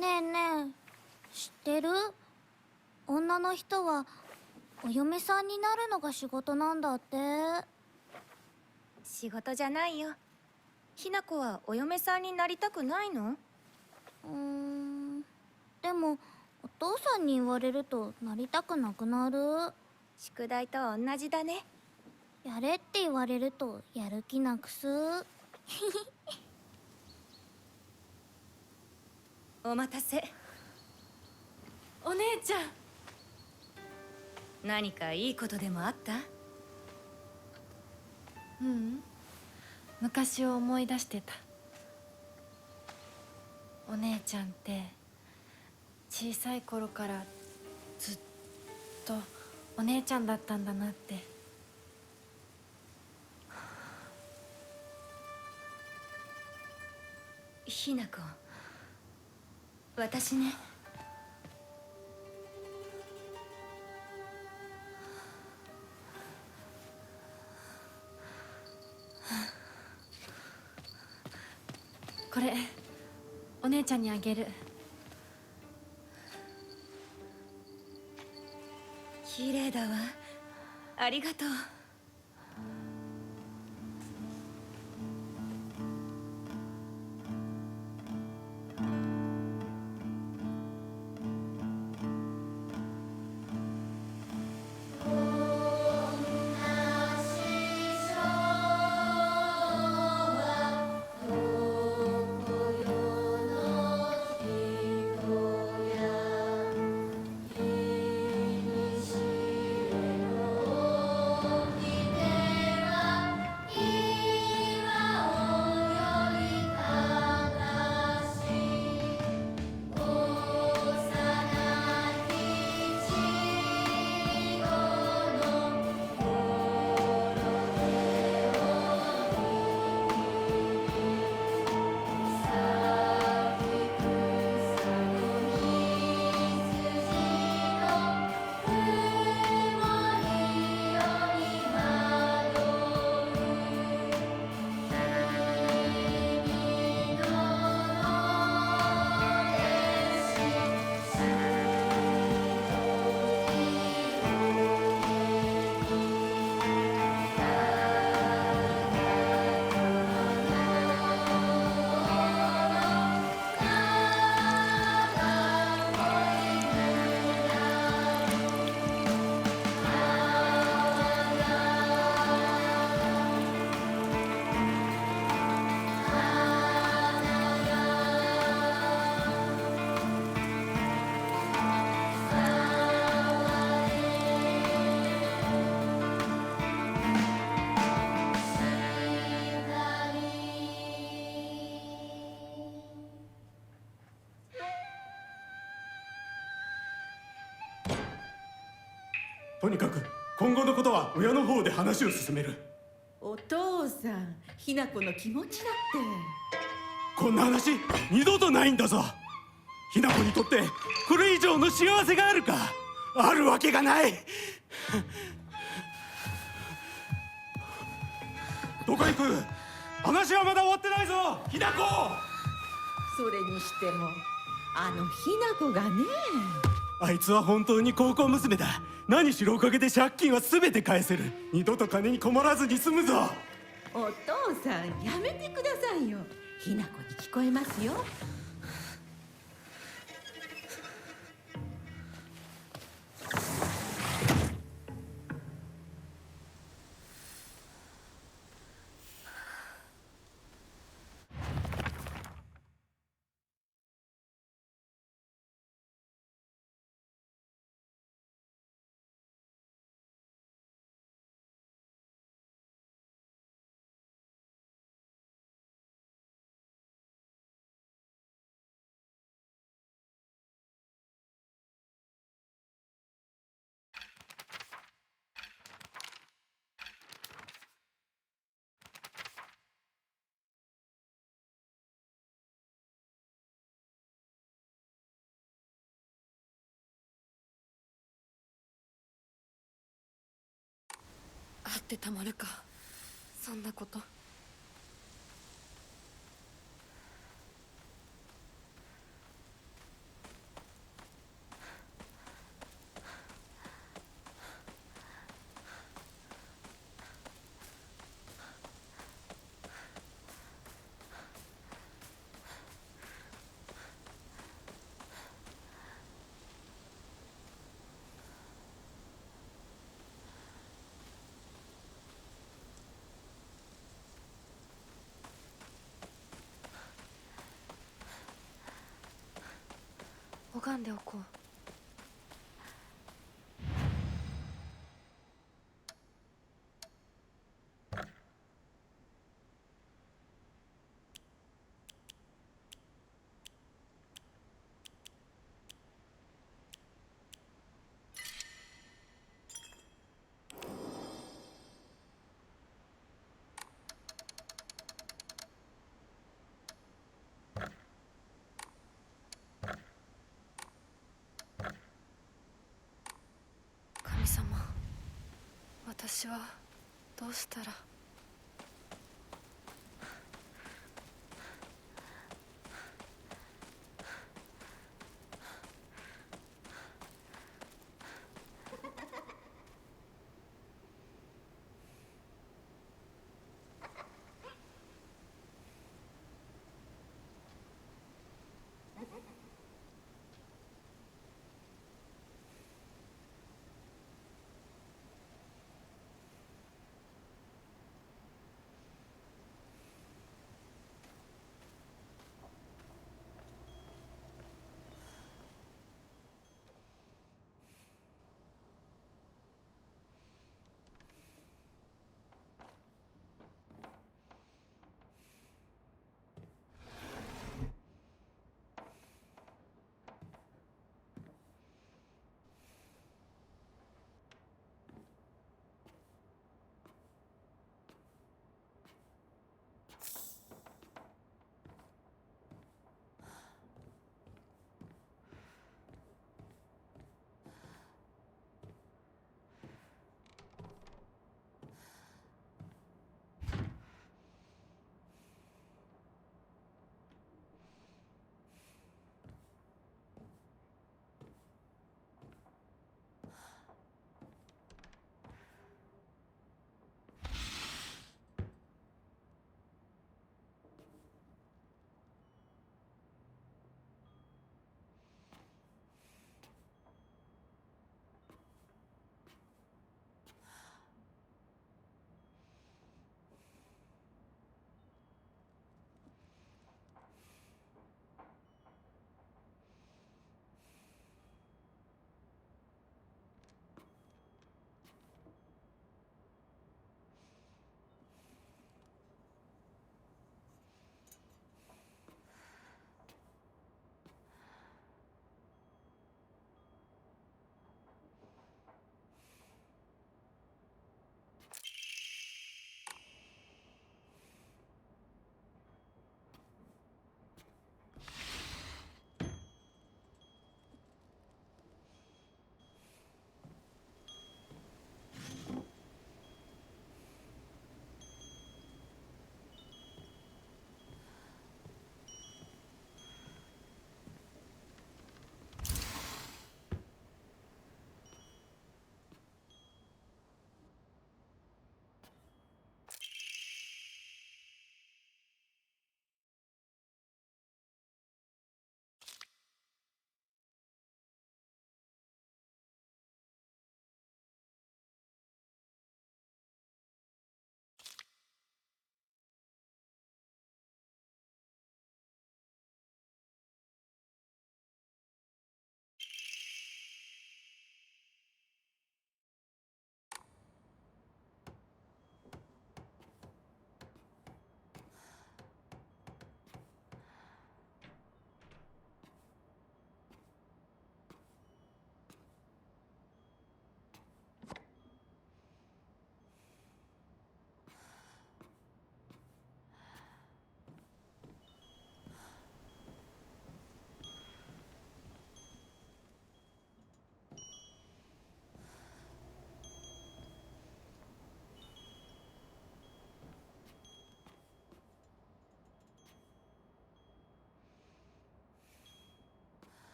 ねえねえ、知ってる？女の人はお嫁さんになるのが仕事なんだって。仕事じゃないよ。ひな子はお嫁さんになりたくないの？でもお父さんに言われるとなりたくなくなる。宿題と同じだね。やれって言われるとやる気なくす。お待たせ。お姉ちゃん。何かいいことでもあった？ううん、昔を思い出してた。お姉ちゃんって小さい頃からずっとお姉ちゃんだったんだなって。ひな子、私ね。これお姉ちゃんにあげる。綺麗だわ。ありがとう。とにかく今後のことは親の方で話を進める。お父さん、ひな子の気持ちだって。こんな話二度とないんだぞ。ひな子にとってこれ以上の幸せがあるか？あるわけがない。どこ行く？話はまだ終わってないぞ、ひな子。それにしてもあのひな子がね。あいつは本当に高校娘だ。何しろおかげで借金は全て返せる。二度と金に困らずに済むぞ。お父さん、やめてくださいよ。ひな子に聞こえますよ。あってたまるか、そんなこと。拝んでおこう。神様、私はどうしたら。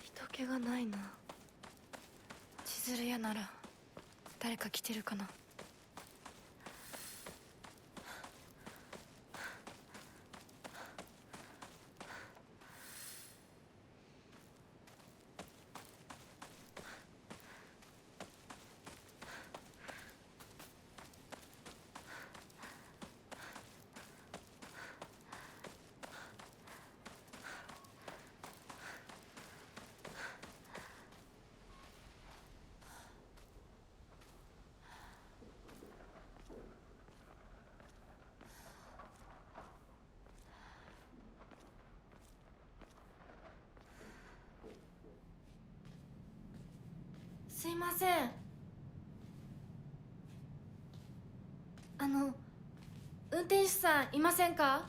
人気がないな。千鶴屋なら誰か来てるかな。すいません。運転手さんいませんか？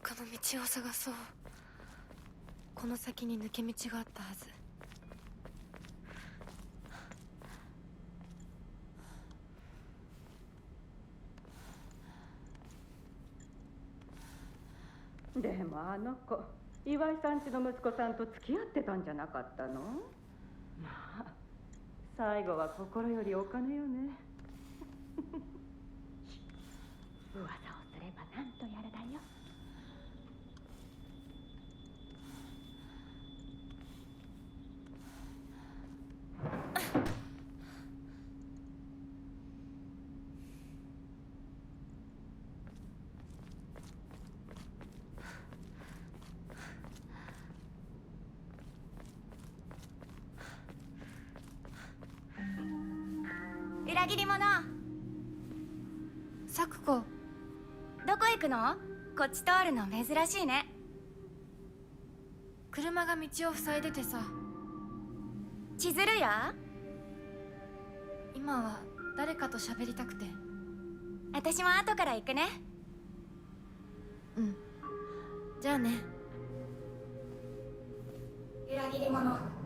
他の道を探そう。この先に抜け道があったはず。でもあの子、岩井さんちの息子さんと付き合ってたんじゃなかったの？まあ、最後は心よりお金よね。噂をすればなんとやらだよ。裏切り者。咲子。どこ行くの？こっち通るの珍しいね。車が道を塞いでてさ。千鶴屋？今は誰かと喋りたくて。私も後から行くね。うん。じゃあね。裏切り者。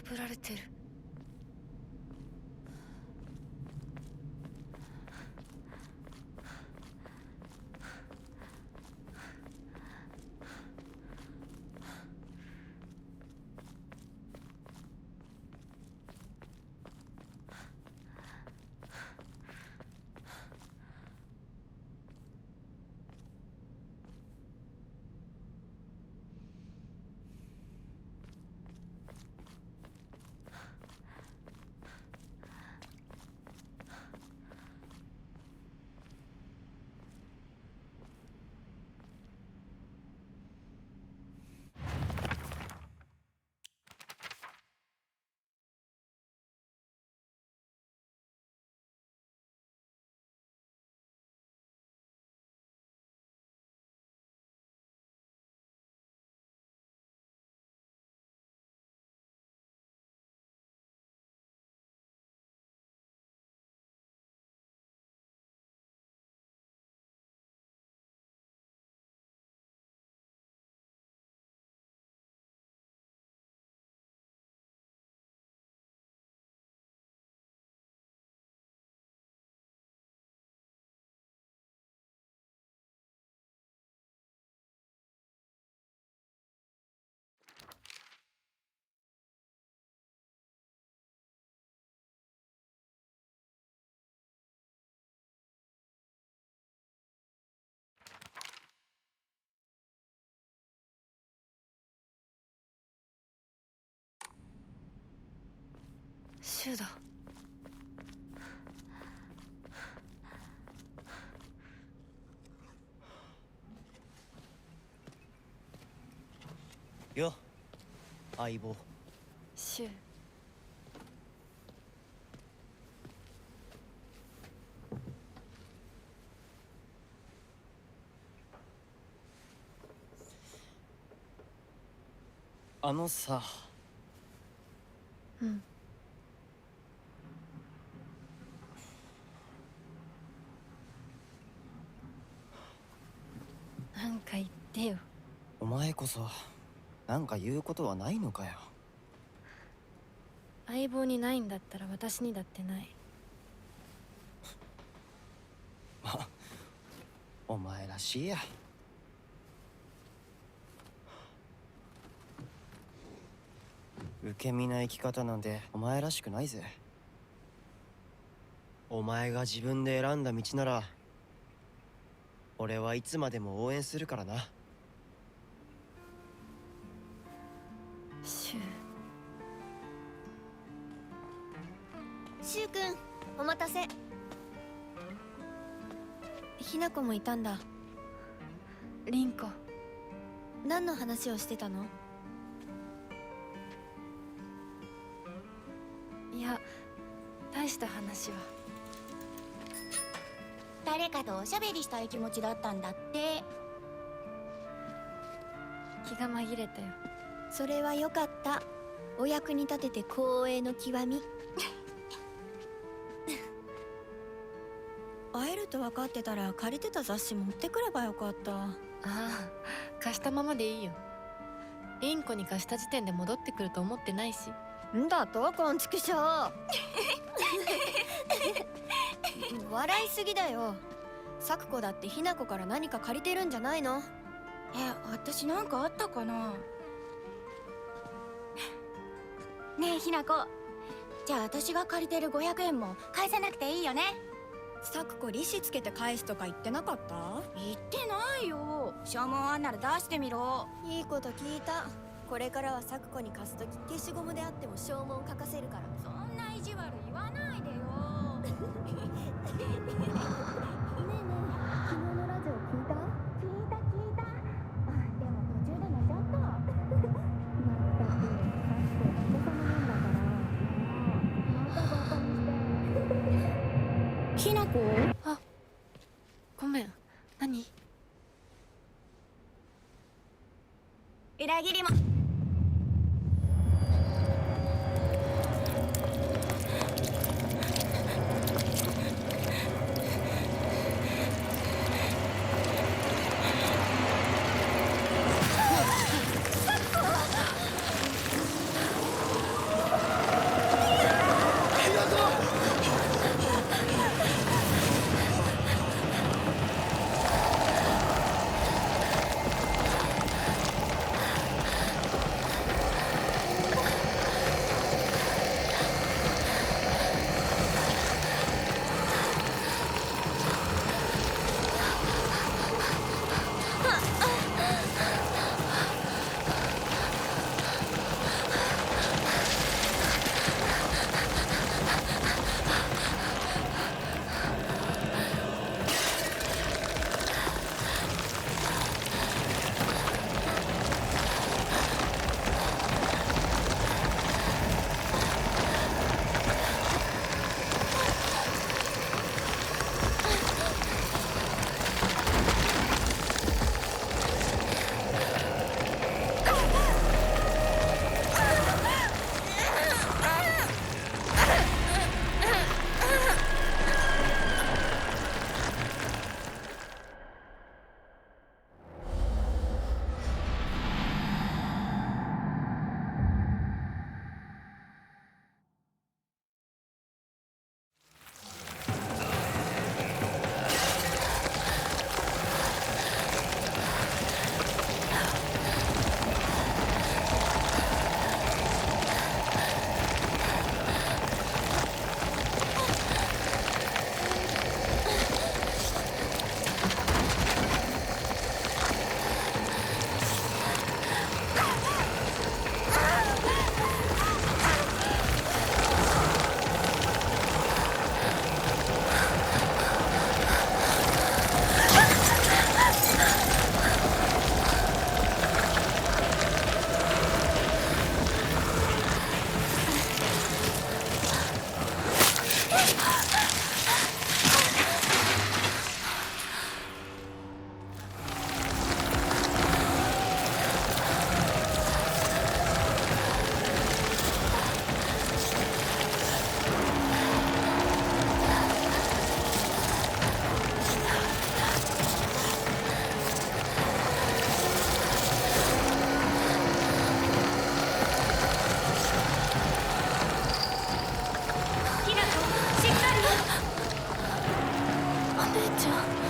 ぶられてる。シュウだ。よ、相棒。シュウ。あのさ。うん。なんか言ってよ。お前こそなんか言うことはないのかよ。相棒にないんだったら私にだってない。ま、お前らしいや。受け身な生き方なんてお前らしくないぜ。お前が自分で選んだ道なら俺はいつまでも応援するからな。シュウ。シュウ君、お待たせ。ひな子もいたんだ。リンコ。何の話をしてたの？いや、大した話は。誰かとおしゃべりしたい気持ちだったんだって。気が紛れたよ。それはよかった。お役に立てて光栄の極み。会えると分かってたら借りてた雑誌持ってくればよかった。ああ、貸したままでいいよ。リンコに貸した時点で戻ってくると思ってないし。んだとこんちくしょう。笑いすぎだよ。咲子だってひな子から何か借りてるんじゃないの？私なんかあったかな。ねえひな子、じゃあ私が借りてる500円も返さなくていいよね。咲子利子つけて返すとか言ってなかった？言ってないよ。証文あんなら出してみろ。いいこと聞いた。これからは咲子に貸すとき消しゴムであっても証文書かせるから。そんな意地悪言わないでよ。ねえねえ、昨日のラジオ聞いた？聞いた。でも途中で寝ちゃった。まったく、さっきお子様なんだから。またバカにして。ひなこ？あ、ごめん。何？裏切りも。ちゃん。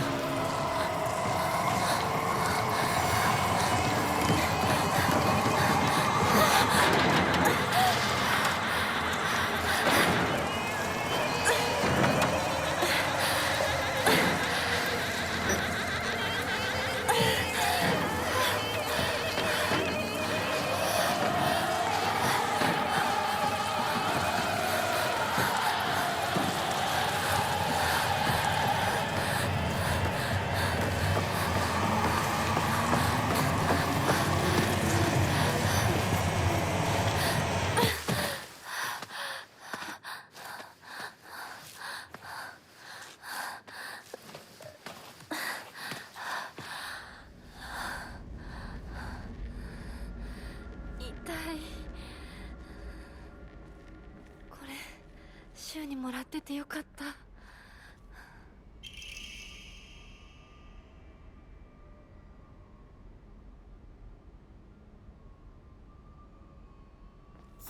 痛い。これ週にもらっててよかった。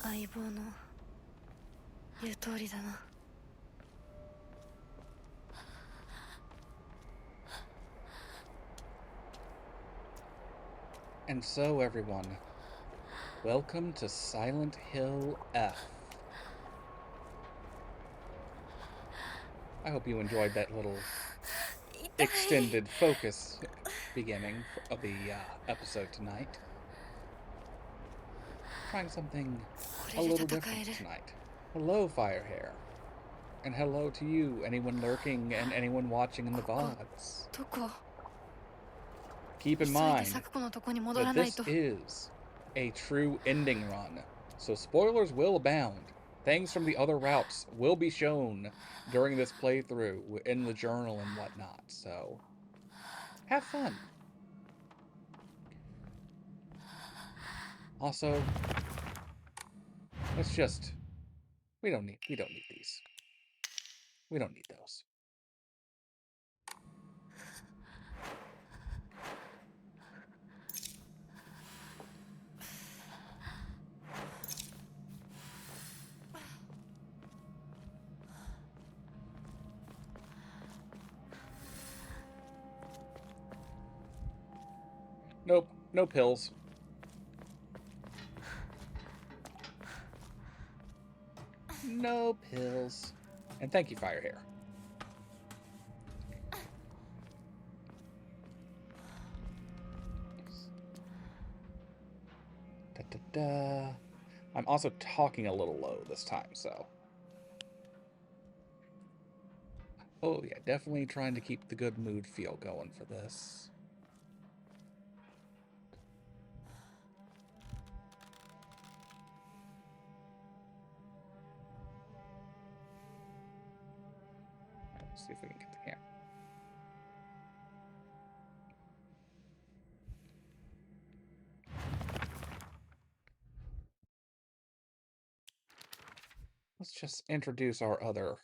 相棒の言う通りだな。And so, everyone, welcome to Silent Hill F. I hope you enjoyed that little extended focus beginning of the episode tonight. Trying something a little different tonight. Hello, Firehair. And hello to you, anyone lurking and anyone watching in the VODs. どこ？ Keep in 急いで mind 咲子のとこに戻 that らない this と。 is a true ending run, so spoilers will abound. Things from the other routes will be shown during this playthrough in the journal and whatnot, so have fun. Also, let's just we don't need these. We don't need those. Nope, no pills. No pills. And thank you, Firehair. Da-da-da. I'm also talking a little low this time, so. Oh yeah, definitely trying to keep the good mood feel going for this. Let's see if we can get the camera. Let's just introduce our other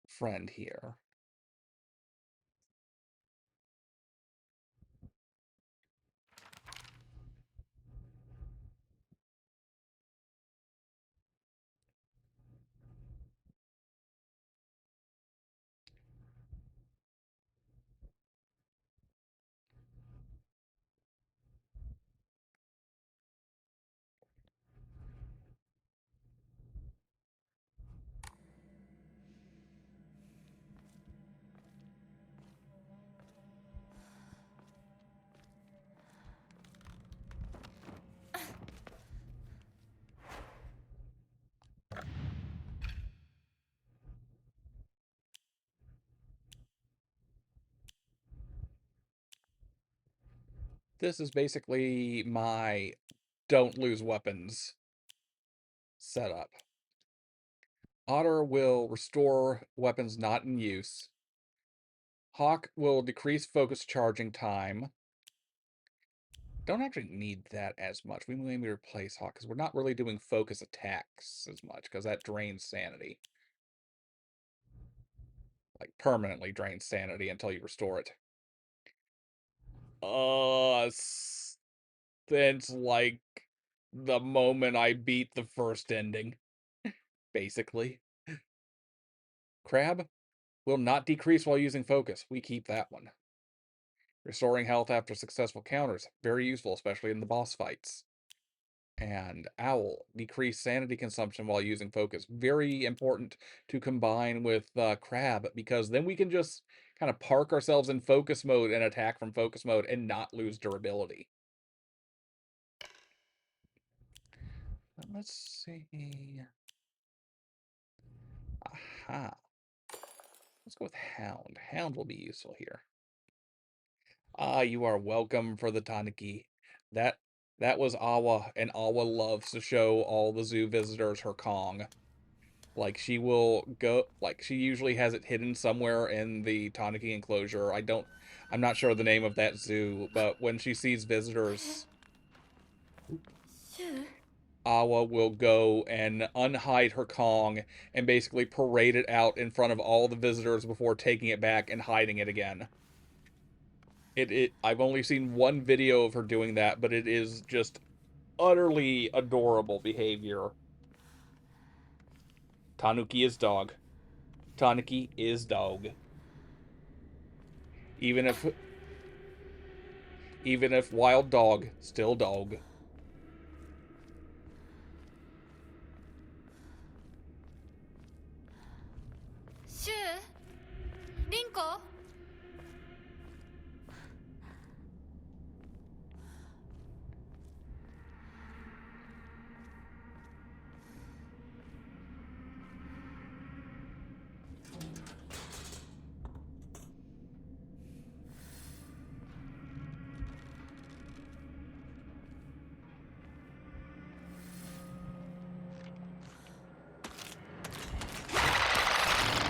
friend here. This is basically my don't lose weapons setup. Otter will restore weapons not in use. Hawk will decrease focus charging time. Don't actually need that as much. We may replace Hawk because we're not really doing focus attacks as much because that drains sanity. Like permanently drains sanity until you restore it. Since like the moment I beat the first ending, basically. Crab, Will not decrease while using focus. We keep that one. Restoring health after successful counters. Very useful, especially in the boss fights. And Owl, decrease sanity consumption while using focus. Very important to combine with Crab, because then we can just kind of park ourselves in focus mode and attack from focus mode and not lose durability. Let's see. Aha. Let's go with Hound. Hound will be useful here. Ah, you are welcome for the Tanuki. That that was Awa, and Awa loves to show all the zoo visitors her Kong. Like, she will go, like, she usually has it hidden somewhere in the Tanuki enclosure. I'm not sure the name of that zoo, but when she sees visitors, Awa will go and unhide her Kong and basically parade it out in front of all the visitors before taking it back and hiding it again. I've only seen one video of her doing that, but it is just utterly adorable behavior. Tanuki is dog. Tanuki is dog. Even if wild dog, still dog.シュウリンコ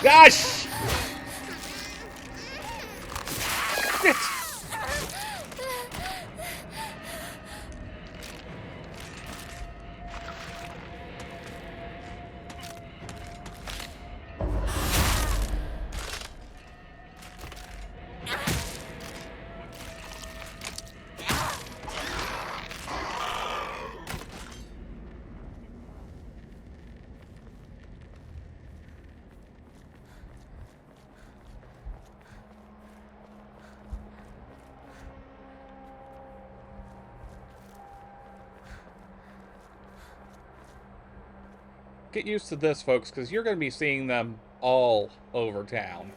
Gosh! Shit! Get used to this, folks, because you're going to be seeing them all over town.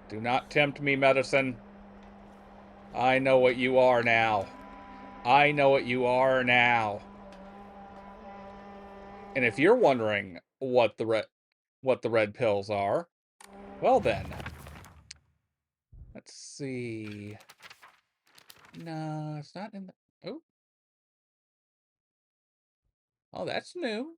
Do not tempt me, medicine. I know what you are now. I know what you are now. And if you're wondering what the red pills are, well then, let's see. No, it's not in the... Oh. Oh, that's new.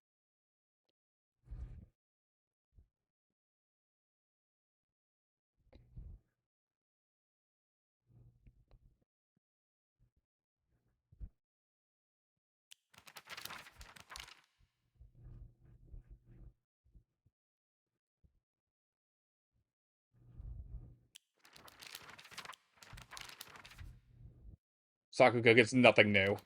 Sakuga gets nothing new.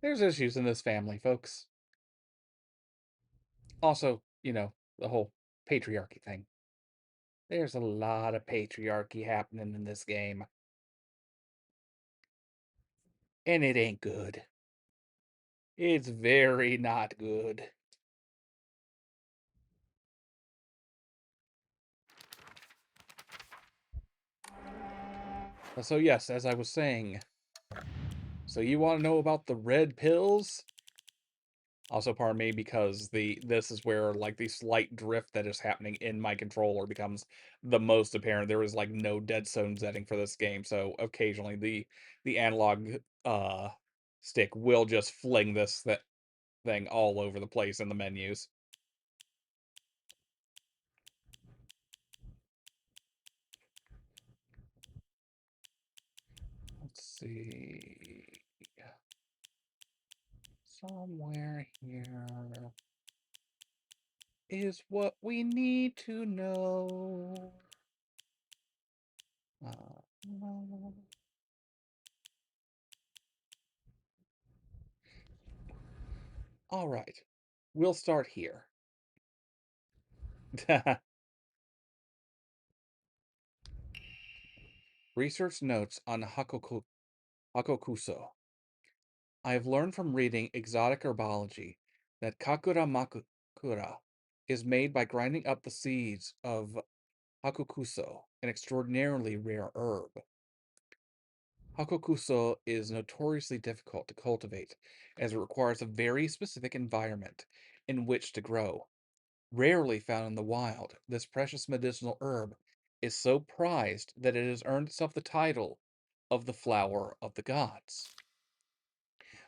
There's issues in this family, folks. Also, you know, the whole patriarchy thing. There's a lot of patriarchy happening in this game. And it ain't good. It's very not good. So yes, as I was saying, so you want to know about the red pills? Also, pardon me, because this is where like the slight drift that is happening in my controller becomes the most apparent. There is like no dead zone setting for this game, so occasionally the analog stick will just fling this thing all over the place in the menus. Let's see. Somewhere here is what we need to know. All right, we'll start here. Research notes on Hakokuso. I have learned from reading exotic herbology that Kakura Makura is made by grinding up the seeds of Hakokuso, an extraordinarily rare herb. Hakokuso is notoriously difficult to cultivate, as it requires a very specific environment in which to grow. Rarely found in the wild, this precious medicinal herb is so prized that it has earned itself the title of the flower of the gods.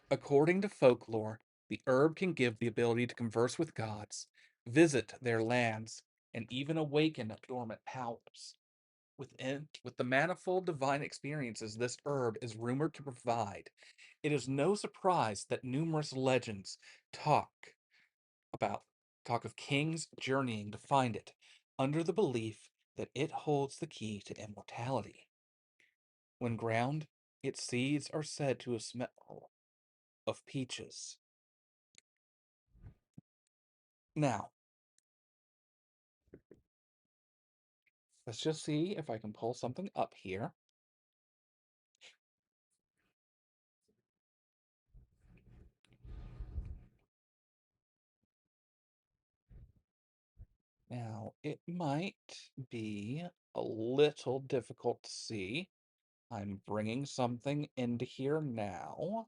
According to folklore, the herb can give the ability to converse with gods, visit their lands, and even awaken dormant powers. With the manifold divine experiences this herb is rumored to provide, it is no surprise that numerous legends talk about talk of kings journeying to find it, under the belief that it holds the key to immortality. When ground, its seeds are said to smell of peaches. Now, let's just see if I can pull something up here. Now, it might be a little difficult to see. I'm bringing something into here now.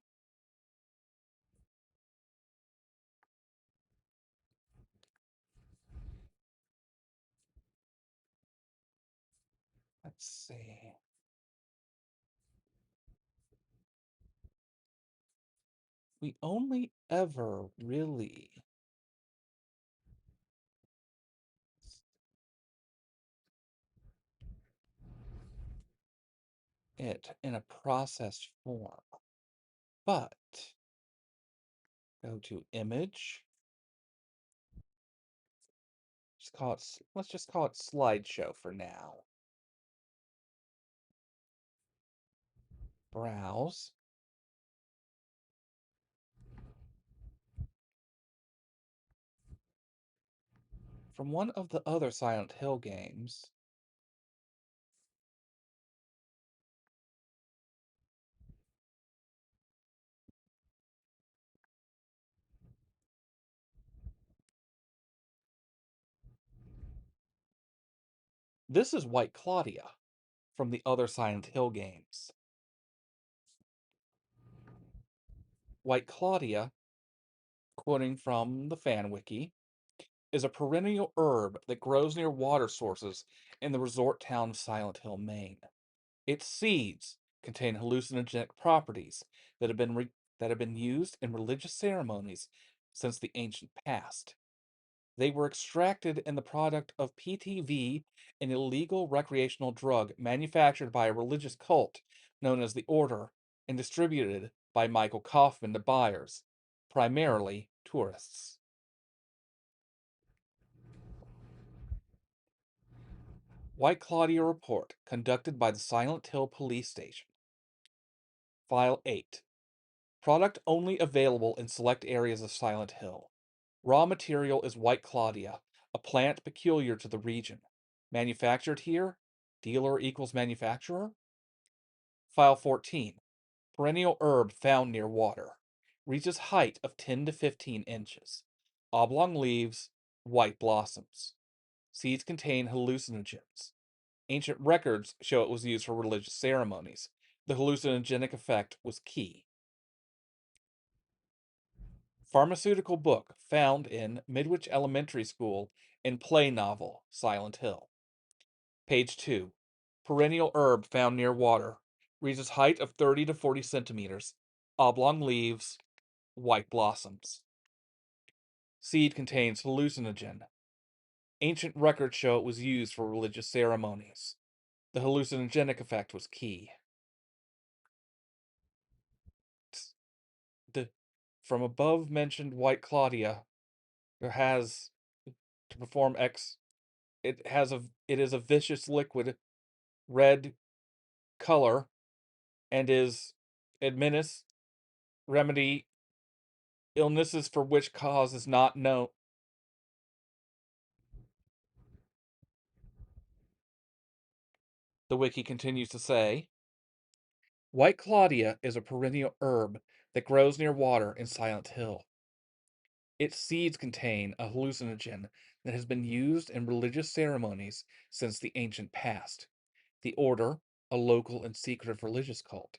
Let's see. We only ever really it in a processed form. But go to image. Let's just call it slideshow for now. Browse. From one of the other Silent Hill games. This is White Claudia from the other Silent Hill games. White Claudia, quoting from the fan wiki, is a perennial herb that grows near water sources in the resort town of Silent Hill, Maine. Its seeds contain hallucinogenic properties that have been used in religious ceremonies since the ancient past. They were extracted in the product of PTV, an illegal recreational drug manufactured by a religious cult known as the Order and distributed by Michael Kaufman to buyers, primarily tourists. White Claudia report conducted by the Silent Hill Police Station. File 8. Product only available in select areas of Silent Hill. Raw material is White Claudia, a plant peculiar to the region. Manufactured here? Dealer equals manufacturer? File 14. Perennial herb found near water. Reaches height of 10 to 15 inches. Oblong leaves, white blossoms. Seeds contain hallucinogens. Ancient records show it was used for religious ceremonies. The hallucinogenic effect was key. Pharmaceutical book found in Midwich Elementary School in play novel Silent Hill. Page 2. Perennial herb found near water. Reaches height of 30 to 40 centimeters. Oblong leaves, white blossoms. Seed contains hallucinogen. Ancient records show it was used for religious ceremonies. The hallucinogenic effect was key. From above mentioned White Claudia, there has to perform X. It is a vicious liquid, red color, and is administered remedy illnesses for which cause is not known. The wiki continues to say, White Claudia is a perennial herb that grows near water in Silent Hill. Its seeds contain a hallucinogen that has been used in religious ceremonies since the ancient past. The Order, a local and secretive religious cult,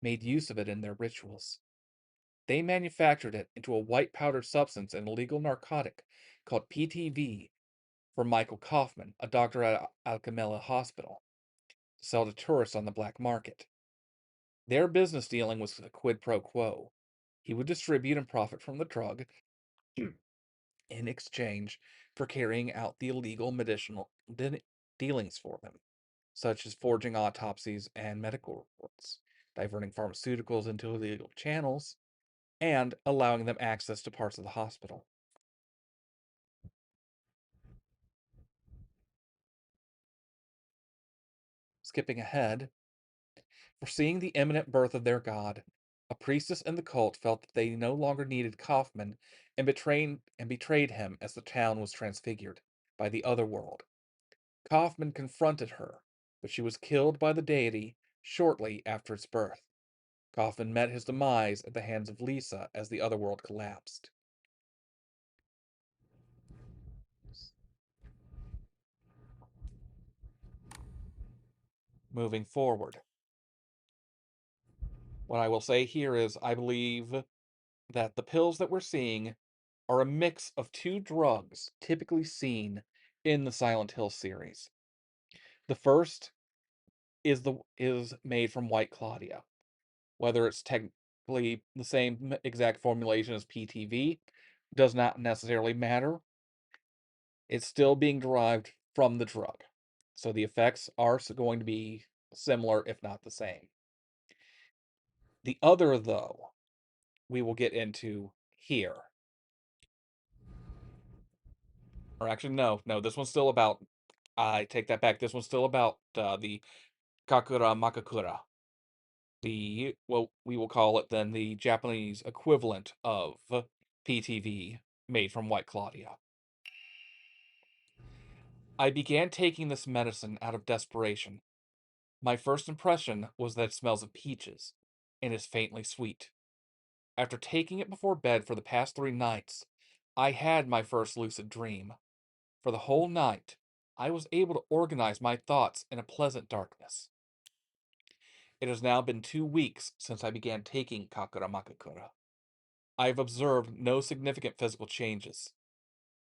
made use of it in their rituals. They manufactured it into a white powdered substance, an illegal narcotic called PTV, for Michael Kaufman, a doctor at Alchemilla Hospital, to sell to tourists on the black market. Their business dealing was a quid pro quo. He would distribute and profit from the drug in exchange for carrying out the illegal medicinal dealings for them, such as forging autopsies and medical reports, diverting pharmaceuticals into illegal channels, and allowing them access to parts of the hospital. Skipping ahead, foreseeing the imminent birth of their god, a priestess in the cult felt that they no longer needed Kaufman and betrayed him as the town was transfigured by the other world. Kaufman confronted her, but she was killed by the deity shortly after its birth. Kaufman met his demise at the hands of Lisa as the other world collapsed. Moving forward, what I will say here is I believe that the pills that we're seeing are a mix of two drugs typically seen in the Silent Hill series. The first is made from White Claudia. Whether it's technically the same exact formulation as PTV does not necessarily matter. It's still being derived from the drug. So the effects are going to be similar, if not the same. The other, though, we will get into here. Or actually, no, this one's still about. I take that back. This one's still about the Kakura Makakura. Well, we will call it then the Japanese equivalent of PTV made from White Claudia. I began taking this medicine out of desperation. My first impression was that it smells of peaches and is faintly sweet. After taking it before bed for the past 3 nights, I had my first lucid dream. For the whole night, I was able to organize my thoughts in a pleasant darkness. It has now been 2 weeks since I began taking Kakura Makakura. I have observed no significant physical changes.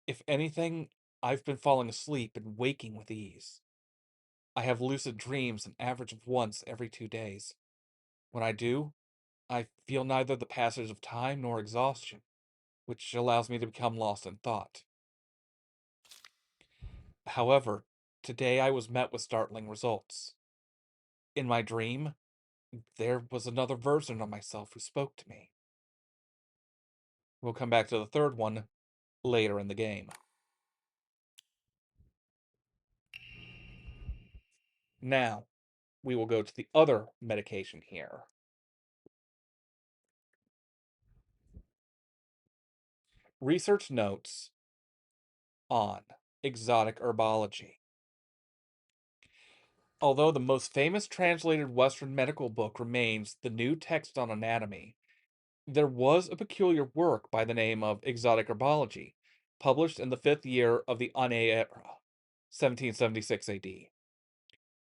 If anything, I've been falling asleep and waking with ease. I have lucid dreams an average of once every 2 days. When I do, I feel neither the passage of time nor exhaustion, which allows me to become lost in thought. However, today I was met with startling results. In my dream, there was another version of myself who spoke to me. We'll come back to the third one later in the game. Now, we will go to the other medication here. Research notes on exotic herbology. Although the most famous translated Western medical book remains the New Text on Anatomy, there was a peculiar work by the name of Exotic Herbology, published in the 5th year of the Ane era, 1776 AD.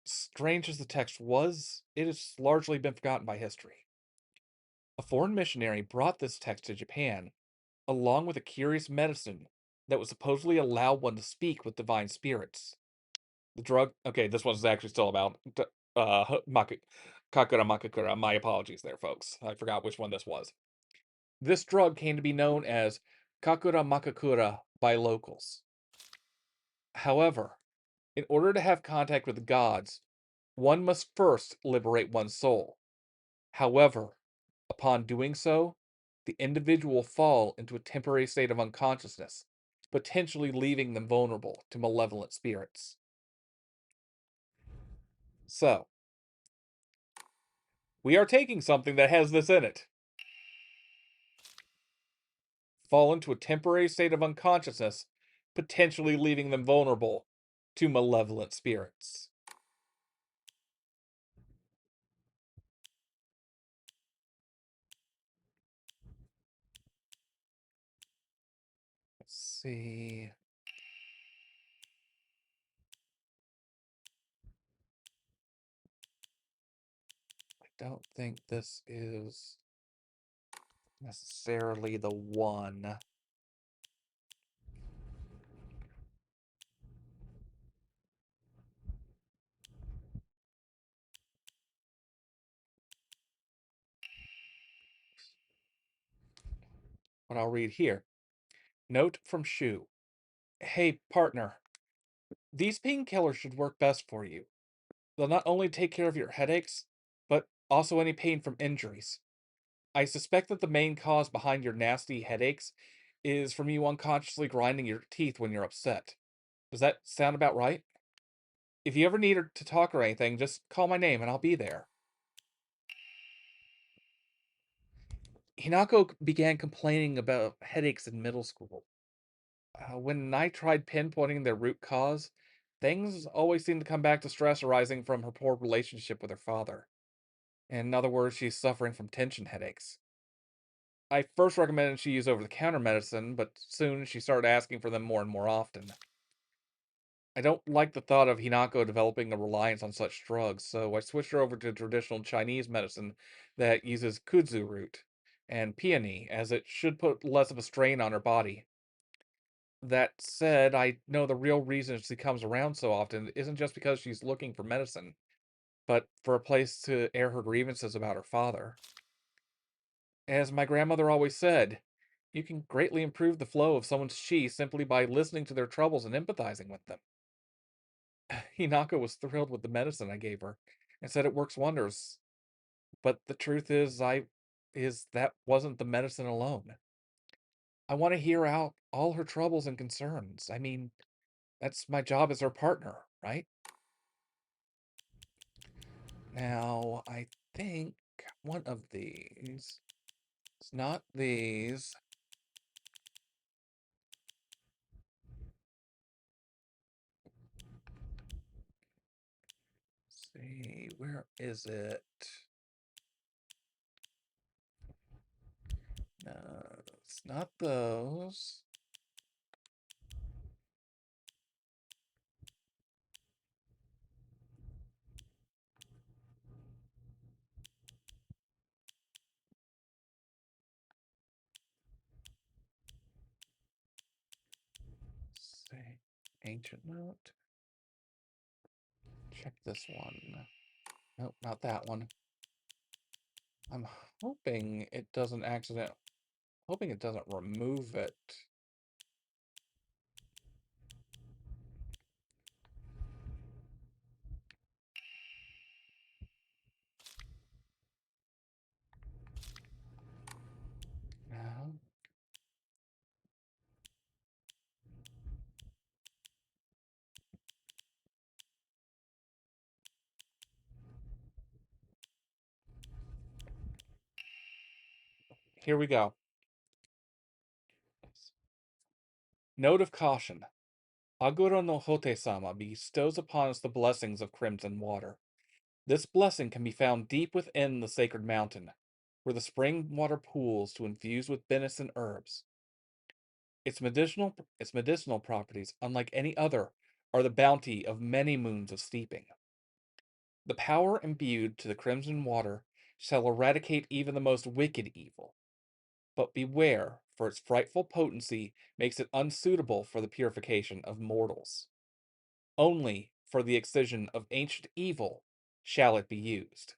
Strange as the text was, it has largely been forgotten by history. A foreign missionary brought this text to Japan, along with a curious medicine that would supposedly allow one to speak with divine spirits. The drug. Okay, this one's actually still about Kakura Makakura. My apologies there, folks. I forgot which one this was. This drug came to be known as Kakura Makakura by locals. However, in order to have contact with the gods, one must first liberate one's soul. However, upon doing so, the individual will fall into a temporary state of unconsciousness, potentially leaving them vulnerable to malevolent spirits. So, we are taking something that has this in it. Fall into a temporary state of unconsciousness, potentially leaving them vulnerable to malevolent spirits. Let's see. I don't think this is necessarily the one. But I'll read here. Note from Shu. Hey, partner. These painkillers should work best for you. They'll not only take care of your headaches, but also any pain from injuries. I suspect that the main cause behind your nasty headaches is from you unconsciously grinding your teeth when you're upset. Does that sound about right? If you ever need to talk or anything, just call my name and I'll be there. Hinako began complaining about headaches in middle school. When I tried pinpointing their root cause, things always seemed to come back to stress arising from her poor relationship with her father. In other words, she's suffering from tension headaches. I first recommended she use over-the-counter medicine, but soon she started asking for them more and more often. I don't like the thought of Hinako developing a reliance on such drugs, so I switched her over to traditional Chinese medicine that uses kudzu root and peony, as it should put less of a strain on her body. That said, I know the real reason she comes around so often isn't just because she's looking for medicine, but for a place to air her grievances about her father. As my grandmother always said, you can greatly improve the flow of someone's chi simply by listening to their troubles and empathizing with them. Hinako was thrilled with the medicine I gave her and said it works wonders. But the truth is that wasn't the medicine alone. I want to hear out all her troubles and concerns. I mean, that's my job as her partner, right? Now, I think one of these. It's not these. Let's see, where is it? No, it's not those. Let's see, ancient note. Check this one. Nope, not that one. I'm hoping it doesn't hoping it doesn't remove it. No. Here we go. Note of caution. Aguro no Hote-sama bestows upon us the blessings of crimson water. This blessing can be found deep within the sacred mountain, where the spring water pools to infuse with benison herbs. Its medicinal properties, unlike any other, are the bounty of many moons of steeping. The power imbued to the crimson water shall eradicate even the most wicked evil. But beware, for its frightful potency makes it unsuitable for the purification of mortals. Only for the excision of ancient evil shall it be used.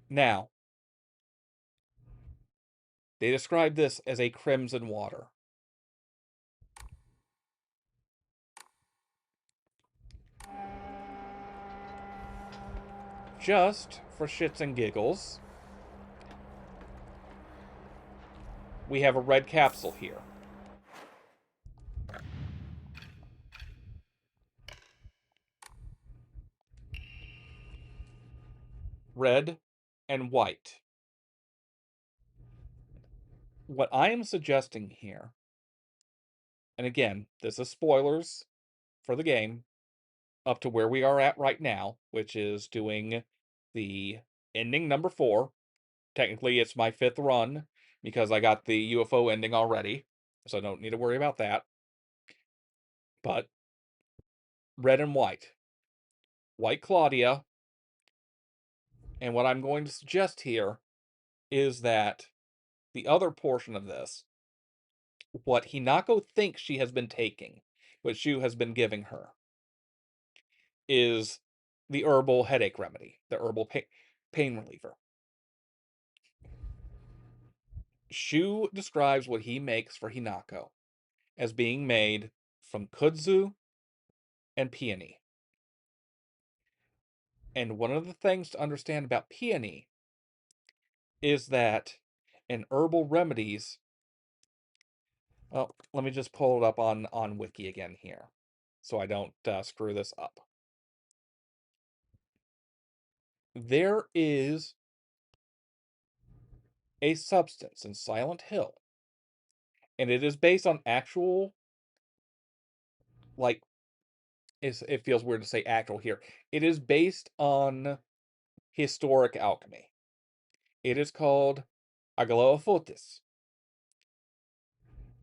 Now, they describe this as a crimson water. Just for shits and giggles, we have a red capsule here. Red and white. What I am suggesting here, and again, this is spoilers for the game, up to where we are at right now, which is doing the ending number 4. Technically, it's my 5th run, because I got the UFO ending already, so I don't need to worry about that. But, red and white. White Claudia, and what I'm going to suggest here is that the other portion of this, what Hinako thinks she has been taking, what Shu has been giving her, is the herbal headache remedy, the herbal pain reliever. Shu describes what he makes for Hinako as being made from kudzu and peony. And one of the things to understand about peony is that in herbal remedies, oh, let me just pull it up on Wiki again here, so I don't screw this up. There is a substance in Silent Hill, and it is based on actual, like, it feels weird to say actual here. It is based on historic alchemy. It is called Aglaophotis.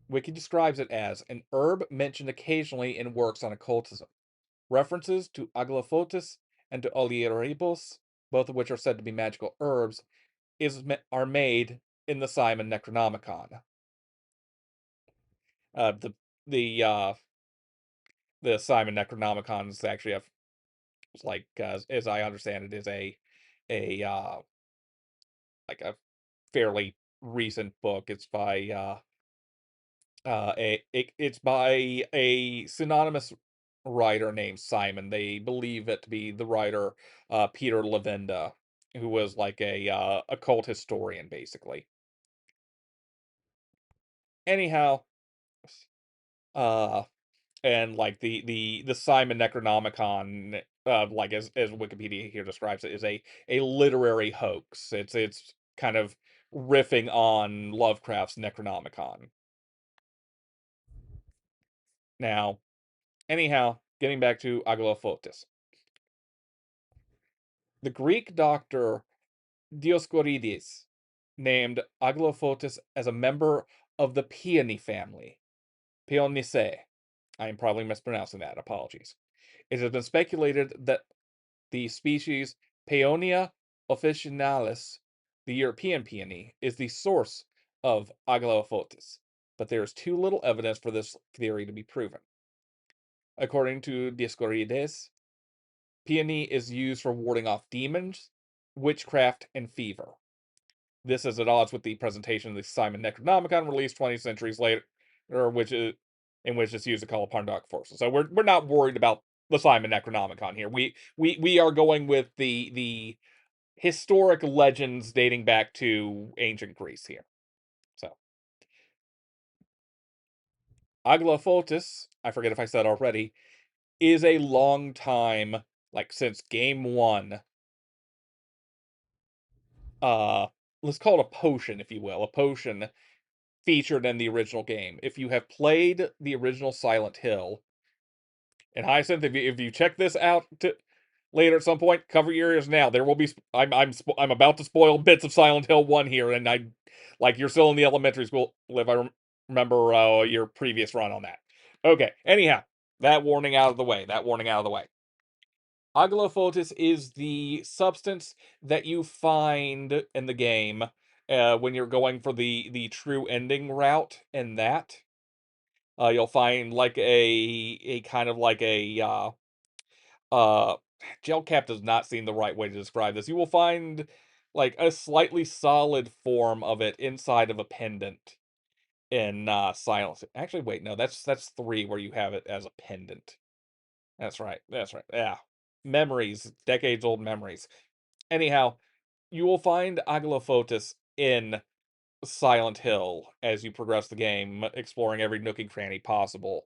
Wiki describes it as an herb mentioned occasionally in works on occultism. References to Aglaophotis and to Olieribos, both of which are said to be magical herbs, are made in the Simon Necronomicon. The Simon Necronomicon is actually as I understand it, is a like a fairly recent book. It's by it's by a synonymous writer named Simon. They believe it to be the writer Peter Levenda, who was like a occult historian, basically. Anyhow, uh, and like the Simon Necronomicon, like as Wikipedia here describes it, is a literary hoax. It's kind of riffing on Lovecraft's Necronomicon. Now, anyhow, getting back to Aglaophotis. The Greek doctor Dioscorides named Aglaophotis as a member of the Peony family. Peoniceae. I am probably mispronouncing that, apologies. It has been speculated that the species Paeonia officinalis, the European peony, is the source of Aglaophotis, but there is too little evidence for this theory to be proven. According to Dioscorides, peony is used for warding off demons, witchcraft, and fever. This is at odds with the presentation of the Simon Necronomicon released 20 centuries later, in which it's used to call upon dark forces. So we're not worried about the Simon Necronomicon here. We are going with the historic legends dating back to ancient Greece here. So Aglaophotis, I forget if I said already, is a long time, like since game 1, let's call it a potion, if you will, a potion featured in the original game. If you have played the original Silent Hill, and Hyacinth, if you check this out later at some point, cover your ears now. There will be I'm about to spoil bits of Silent Hill 1 here, and like you're still in the elementary school. If I remember your previous run on that. Okay. Anyhow, that warning out of the way. Aglaophotis is the substance that you find in the game when you're going for the true ending route. In that, you'll find like a kind of like a gel cap does not seem the right way to describe this. You will find like a slightly solid form of it inside of a pendant in Silence. Actually, wait, no, that's 3 where you have it as a pendant. That's right. Yeah. Memories, decades old memories. Anyhow, you will find Aglaophotis in Silent Hill as you progress the game, exploring every nook and cranny possible.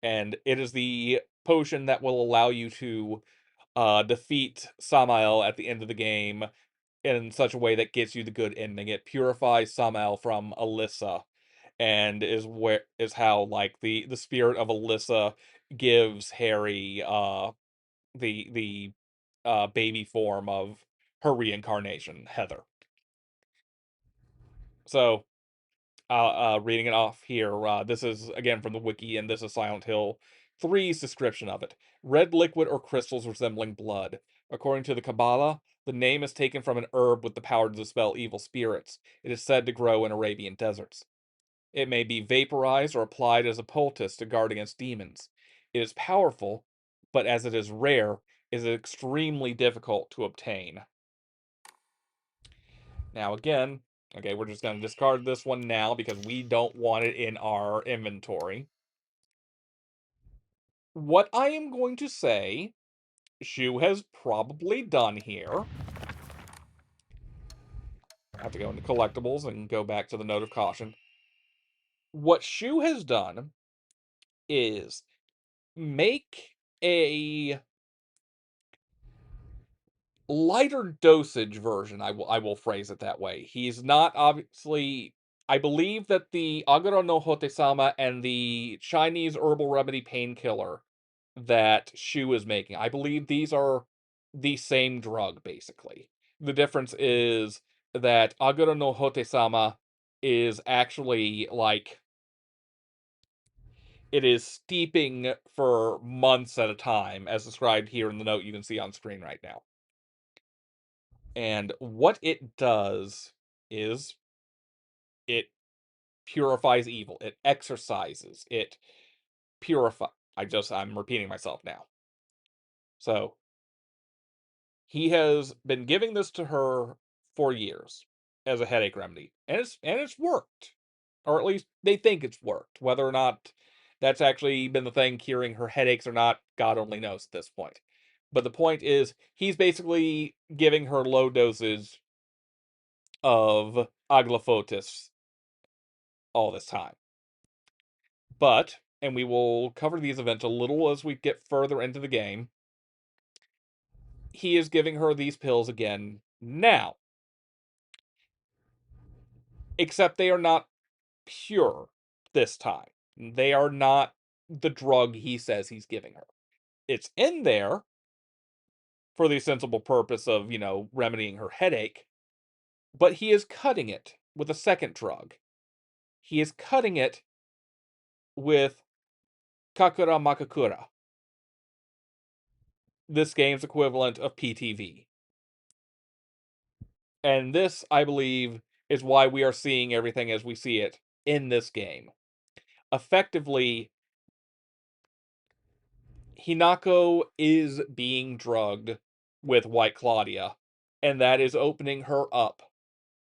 And it is the potion that will allow you to defeat Samael at the end of the game in such a way that gets you the good ending. It purifies Samael from Alyssa, and is how like the spirit of Alyssa gives Harry the baby form of her reincarnation, Heather. So, reading it off here, this is again from the wiki, and this is Silent Hill 3's description of it. Red liquid or crystals resembling blood. According to the Kabbalah, the name is taken from an herb with the power to dispel evil spirits. It is said to grow in Arabian deserts. It may be vaporized or applied as a poultice to guard against demons. It is powerful, but as it is rare, is extremely difficult to obtain. Now again, okay, we're just going to discard this one now because we don't want it in our inventory. What I am going to say Shu has probably done here. I have to go into collectibles and go back to the note of caution. What Shu has done is make a lighter dosage version. I will phrase it that way. He's not obviously. I believe that the Aguro no Hote-sama and the Chinese herbal remedy painkiller that Shu is making, I believe these are the same drug, basically. The difference is that Aguro no Hote-sama is actually like it is steeping for months at a time, as described here in the note you can see on screen right now. And what it does is it purifies evil. It exorcises. It purifies. I'm repeating myself now. So, he has been giving this to her for years as a headache remedy. And it's worked. Or at least they think it's worked. Whether or not that's actually been the thing curing her headaches or not, God only knows at this point. But the point is, he's basically giving her low doses of Aglaophotis all this time. But, and we will cover these events a little as we get further into the game, he is giving her these pills again now. Except they are not pure this time. They are not the drug he says he's giving her. It's in there for the sensible purpose of, remedying her headache, but he is cutting it with a second drug. He is cutting it with Kakura Makakura, this game's equivalent of PTV. And this, I believe, is why we are seeing everything as we see it in this game. Effectively, Hinako is being drugged with White Claudia, and that is opening her up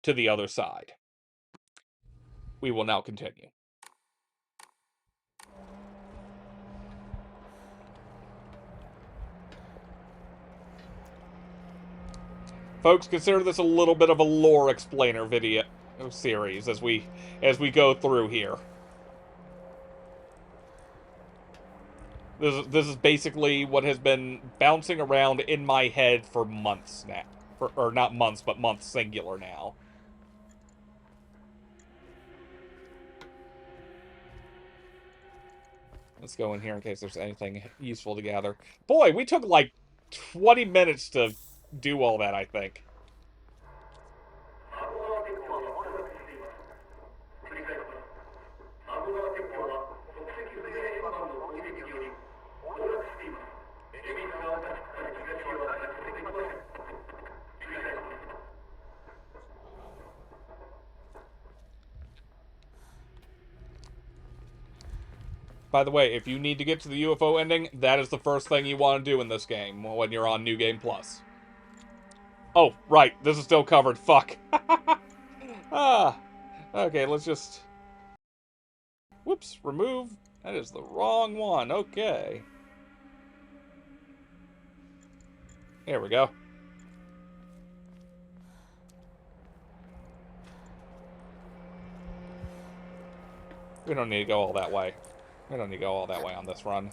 to the other side. We will now continue. Folks, consider this a little bit of a lore explainer video series as we go through here. This is basically what has been bouncing around in my head for months now. Or not months, but months singular now. Let's go in here in case there's anything useful to gather. Boy, we took like 20 minutes to do all that, I think. By the way, if you need to get to the UFO ending, that is the first thing you want to do in this game when you're on New Game Plus. Oh, right. This is still covered. Fuck. Okay, let's just... Whoops, remove. That is the wrong one. Okay. There we go. We don't need to go all that way. We don't need to go all that way on this run.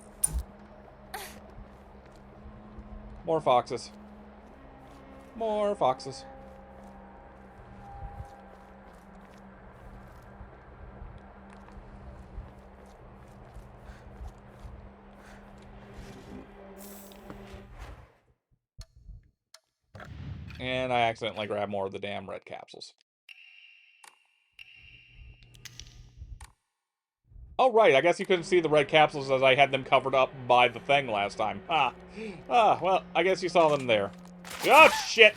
More foxes. More foxes. And I accidentally grabbed more of the damn red capsules. Oh, right, I guess you couldn't see the red capsules as I had them covered up by the thing last time. Well, I guess you saw them there. Oh, shit!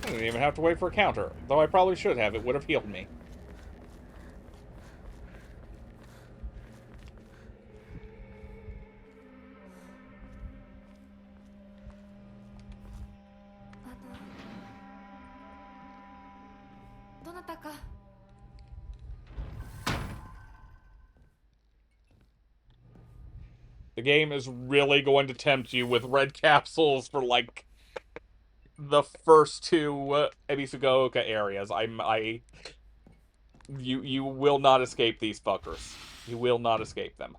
I didn't even have to wait for a counter, though I probably should have. It would have healed me. The game is really going to tempt you with red capsules for, like, the first two Ebisugaoka areas. You will not escape these fuckers. You will not escape them.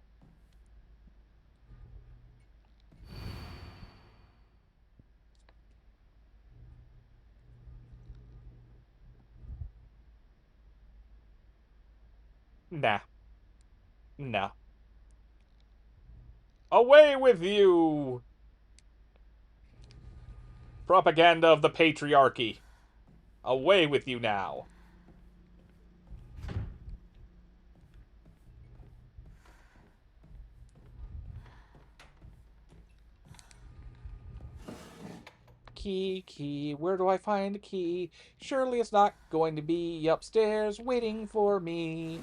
Nah. Nah. Away with you! Propaganda of the patriarchy. Away with you now. Key, where do I find a key? Surely it's not going to be upstairs waiting for me.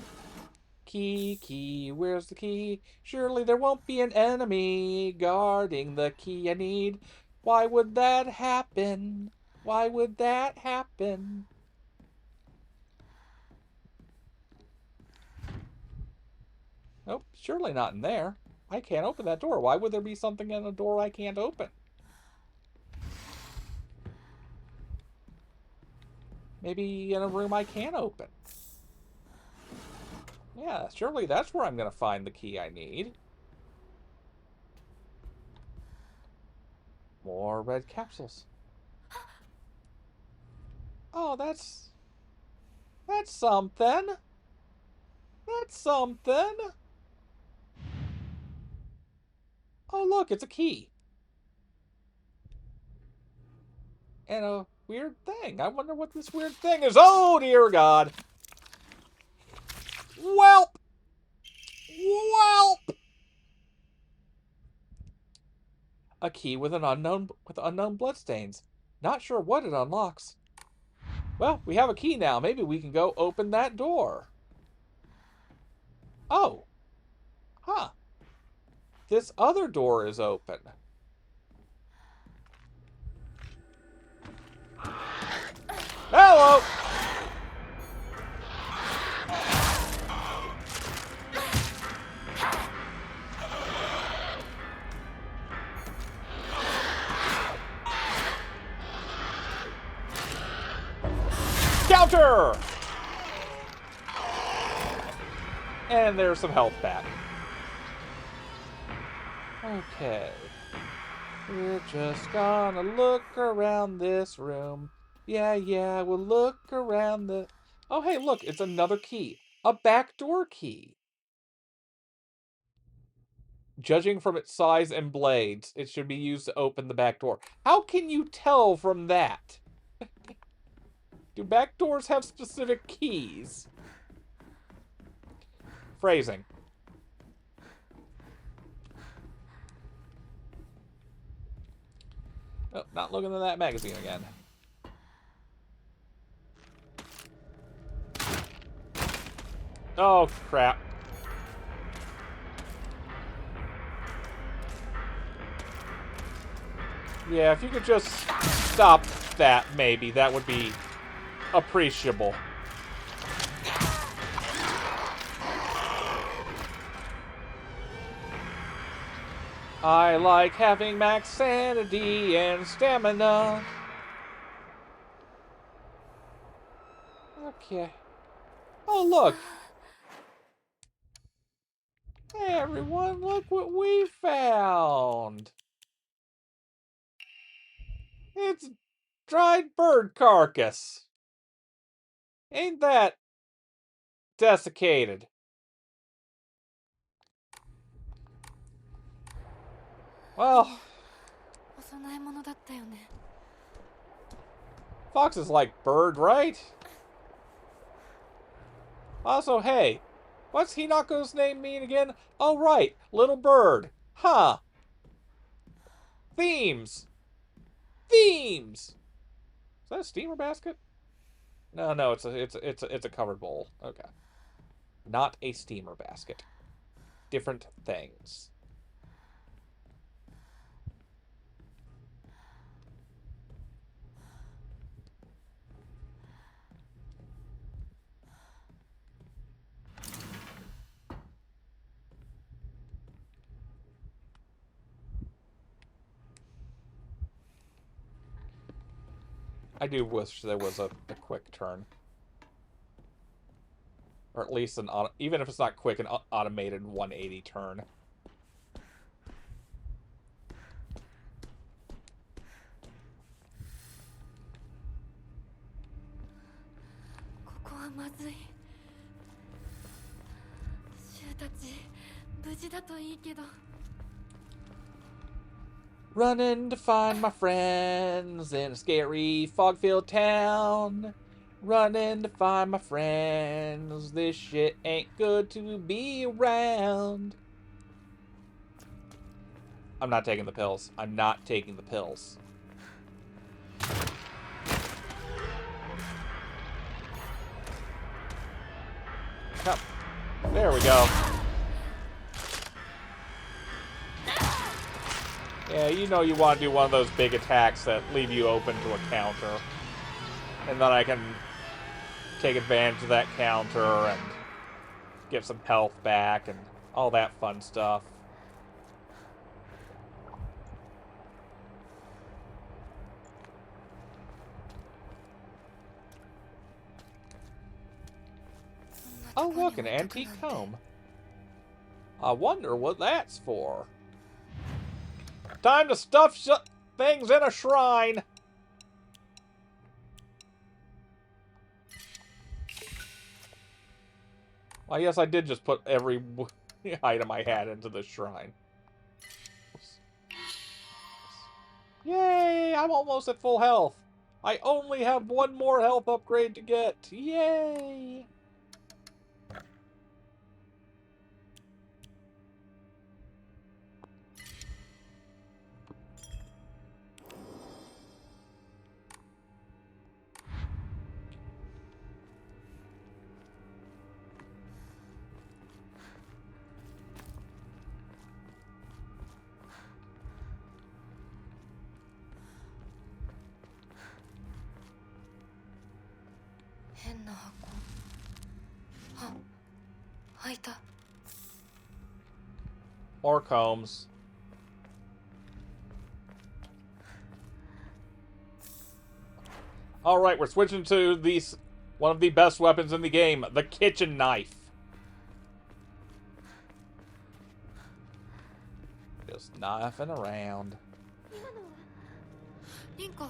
Key, where's the key? Surely there won't be an enemy guarding the key I need. Why would that happen? Why would that happen? Nope, surely not in there. I can't open that door. Why would there be something in a door I can't open? Maybe in a room I can open. Yeah, surely that's where I'm going to find the key I need. More red capsules. Oh, that's something. That's something. Oh, look, it's a key. And a weird thing. I wonder what this weird thing is. Oh, dear God. Welp! Welp! A key with unknown bloodstains. Not sure what it unlocks. Well, we have a key now. Maybe we can go open that door. Oh. Huh. This other door is open. Hello! counter! And there's some health back. Okay. We're just gonna look around this room. Yeah, we'll look around the... Oh, hey, look, it's another key. A backdoor key. Judging from its size and blades, it should be used to open the back door. How can you tell from that? Do back doors have specific keys? Phrasing. Oh, not looking at that magazine again. Oh, crap. Yeah, if you could just stop that, maybe, that would be appreciable. I like having max sanity and stamina. Okay. Oh, look. Hey, everyone, look what we found. It's dried bird carcass. Ain't that desiccated? Well, お供え物だったよね。 foxes like bird, right? Also, hey, what's Hinako's name mean again? Oh, right, little bird. Huh. Themes. Themes. Is that a steamer basket? No, it's a covered bowl. Okay. Not a steamer basket. Different things. I do wish there was a quick turn. Or at least an even if it's not quick, an automated 180 turn. Running to find my friends in a scary fog-filled town. Running to find my friends. This shit ain't good to be around. I'm not taking the pills. I'm not taking the pills. Come. There we go. Yeah, you know you want to do one of those big attacks that leave you open to a counter. And then I can take advantage of that counter and get some health back and all that fun stuff. Oh, look, an antique comb. I wonder what that's for. Time to stuff things in a shrine. Well, yes, I did just put every item I had into the shrine. Yay! I'm almost at full health. I only have one more health upgrade to get. Yay! More combs. Alright, we're switching to these One of the best weapons in the game, the kitchen knife. Just knifing around. リンカ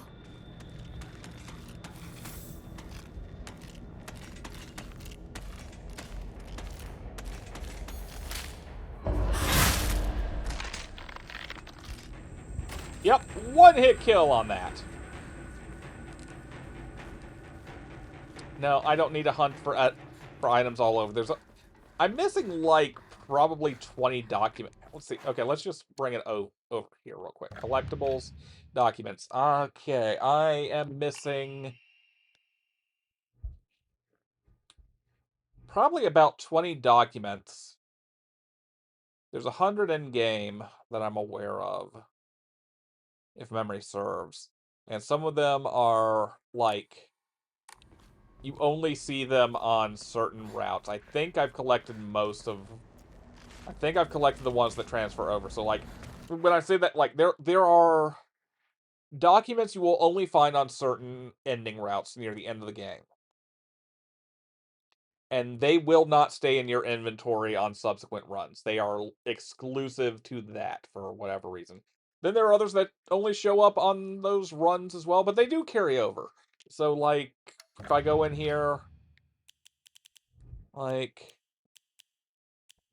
Yep, one hit kill on that. No, I don't need to hunt for items all over. I'm missing like probably 20 documents. Let's see. Okay, let's just bring it over here real quick. Collectibles, documents. Okay, I am missing probably about 20 documents. There's 100 in game that I'm aware of, if memory serves. And some of them are like you only see them on certain routes. I think I've collected most of... I think I've collected the ones that transfer over. So, like, when I say that, like, there are documents you will only find on certain ending routes near the end of the game. And they will not stay in your inventory on subsequent runs. They are exclusive to that for whatever reason. Then there are others that only show up on those runs as well, but they do carry over. So, like, if I go in here... Like,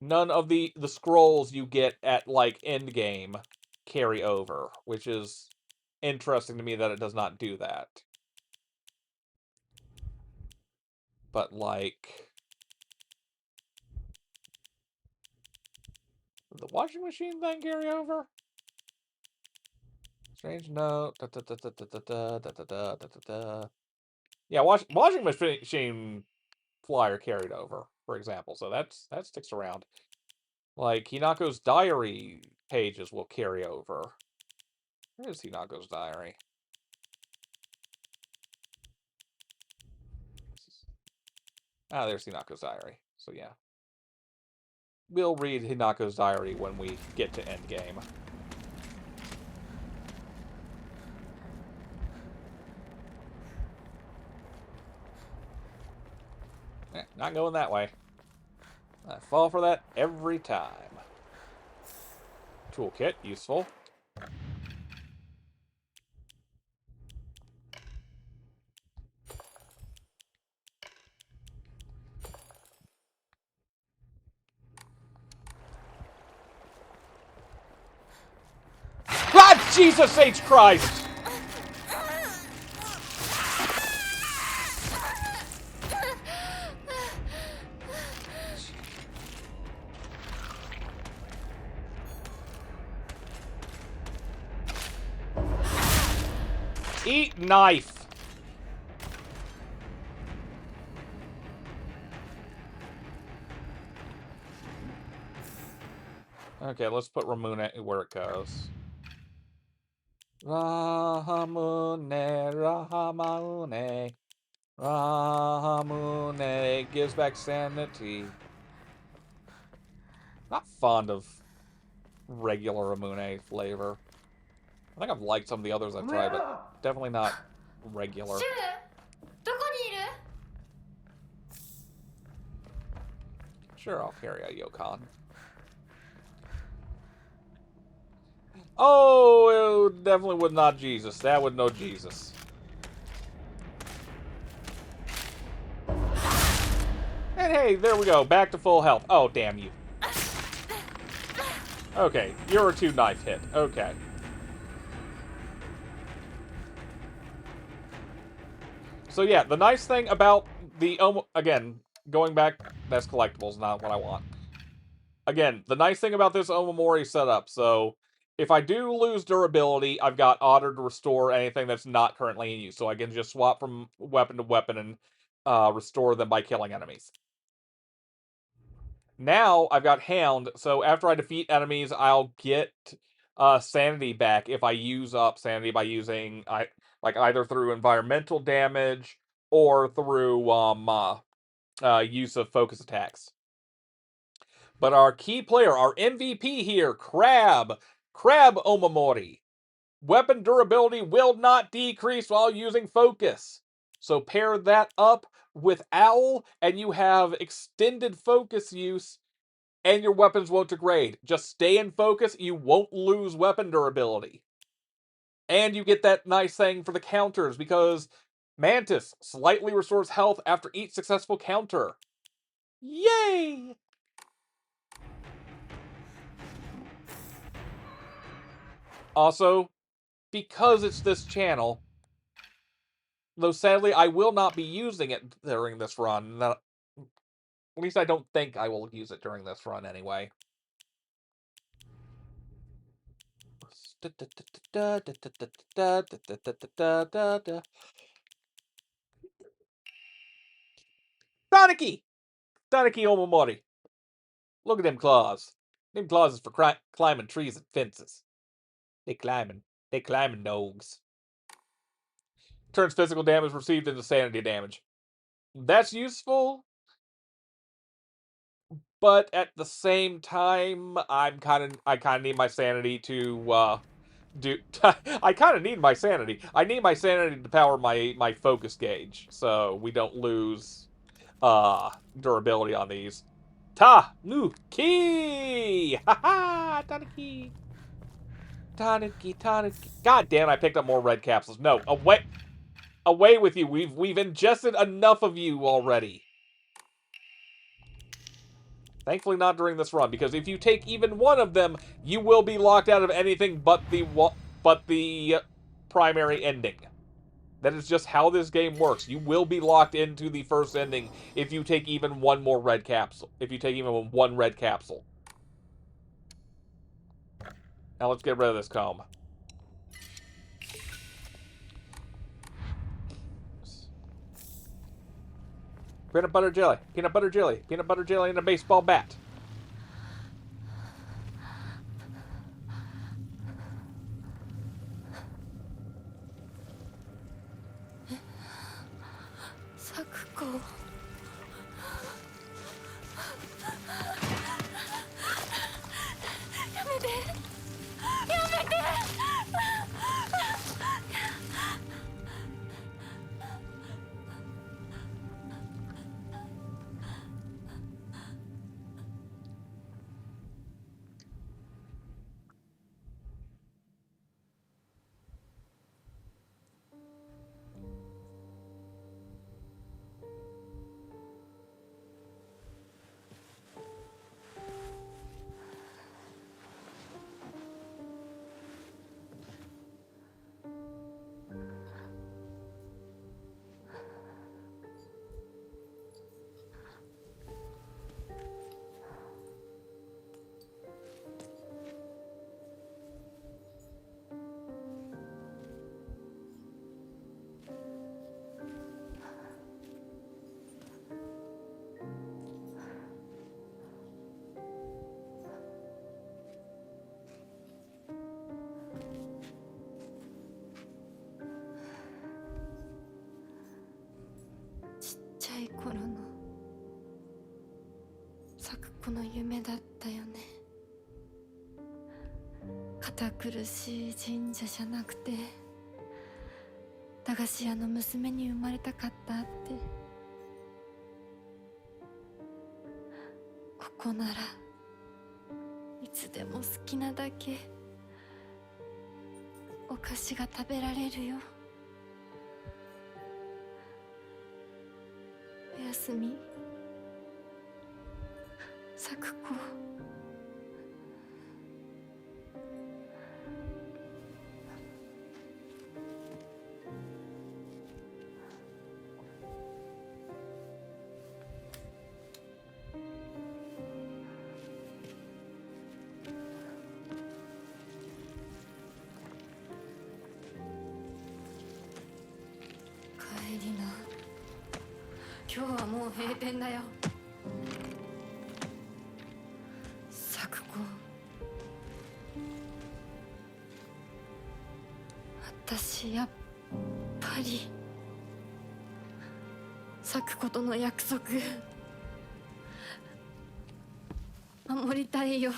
none of the scrolls you get at, like, endgame carry over, which is interesting to me that it does not do that. But, like... Did the washing machine thing carry over? Strange note. Da, da, da, da, da, da, da, da, da, da, da. Yeah, washing machine flyer carried over, for example, so that sticks around. Like, Hinako's diary pages will carry over. Where is Hinako's diary? Ah, there's Hinako's diary. So, yeah. We'll read Hinako's diary when we get to endgame. Not going that way. I fall for that every time. Toolkit, useful. God, Jesus H. Christ! Eat knife! Okay, let's put Ramune where it goes. Rahamune, Rahamune. Rahamune gives back sanity. Not fond of regular Ramune flavor. I think I've liked some of the others I've tried, but definitely not regular. どこにいる Sure, I'll carry a Yokon. Oh, it definitely was not Jesus. That was no Jesus. And hey, there we go. Back to full health. Oh, damn you. Okay, you're a 2-knife hit. Okay. So yeah, the nice thing about the... again, going back, that's collectibles, not what I want. Again, the nice thing about this Omamori setup, so... If I do lose durability, I've got Otter to restore anything that's not currently in use. So I can just swap from weapon to weapon and restore them by killing enemies. Now, I've got Hound, so after I defeat enemies, I'll get sanity back if I use up sanity by using... like either through environmental damage or through use of focus attacks. But our key player, our MVP here, Crab Omamori. Weapon durability will not decrease while using focus. So pair that up with Owl, and you have extended focus use, and your weapons won't degrade. Just stay in focus, you won't lose weapon durability. And you get that nice thing for the counters, because Mantis slightly restores health after each successful counter. Yay! Also, because it's this channel, though sadly I will not be using it during this run. At least I don't think I will use it during this run anyway. Taniki! Taniki Omomori. Look at them claws. Them claws is for climbing trees and fences. They climbing dogs. Turns physical damage received into sanity damage. That's useful, but at the same time, I kind of need my sanity to do. I kind of need my sanity. I need my sanity to power my focus gauge, so we don't lose durability on these. Ta-nu-ki! Ha-ha! Taniki! Taniki. God damn, I picked up more red capsules. No, away with you. We've ingested enough of you already. Thankfully not during this run, because if you take even one of them, you will be locked out of anything but the primary ending. That is just how this game works. You will be locked into the first ending if you take even one more red capsule. If you take even one red capsule. Now let's get rid of this comb. Peanut butter jelly, peanut butter jelly, peanut butter jelly, and a baseball bat. Sakuko.ちっちゃい頃の咲子の夢だったよね。堅苦しい神社じゃなくて駄菓子屋の娘に生まれたかったって。ここならいつでも好きなだけお菓子が食べられるよ。おやすみ、咲子。帰りな。今日はもう閉店だよ。咲子、私やっぱり咲子との約束守りたいよ。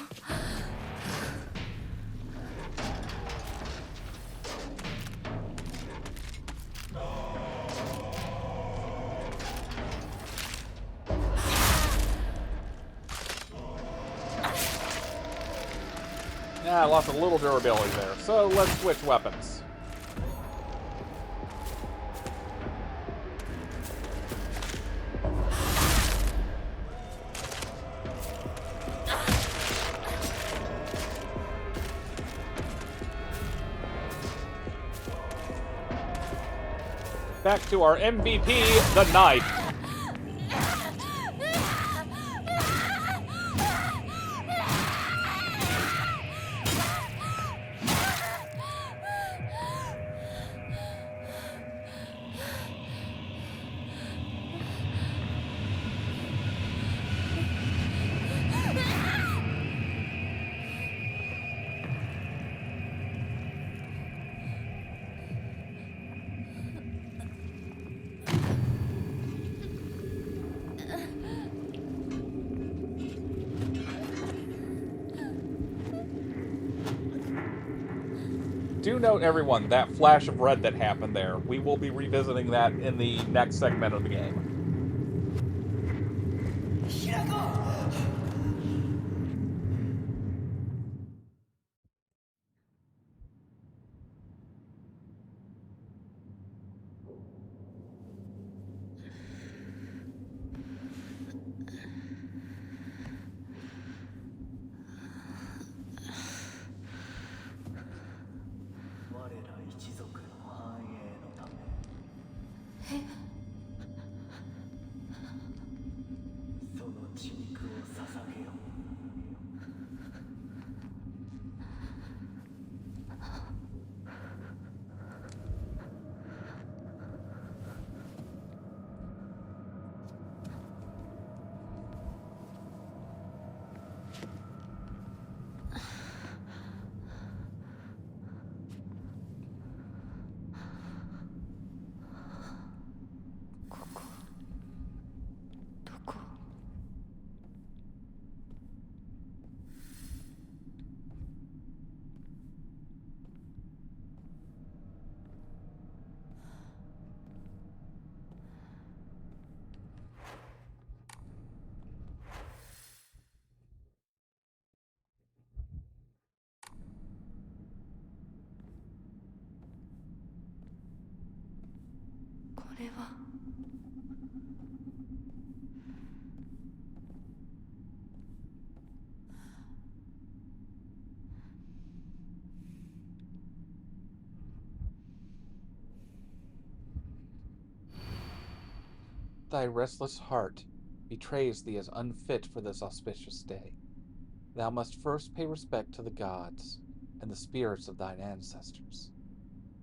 Yeah, I lost a little durability there. So let's switch weapons. Back to our MVP, the knife. Do note, everyone, that flash of red that happened there. We will be revisiting that in the next segment of the game. Thy restless heart betrays thee as unfit for this auspicious day. Thou must first pay respect to the gods and the spirits of thine ancestors.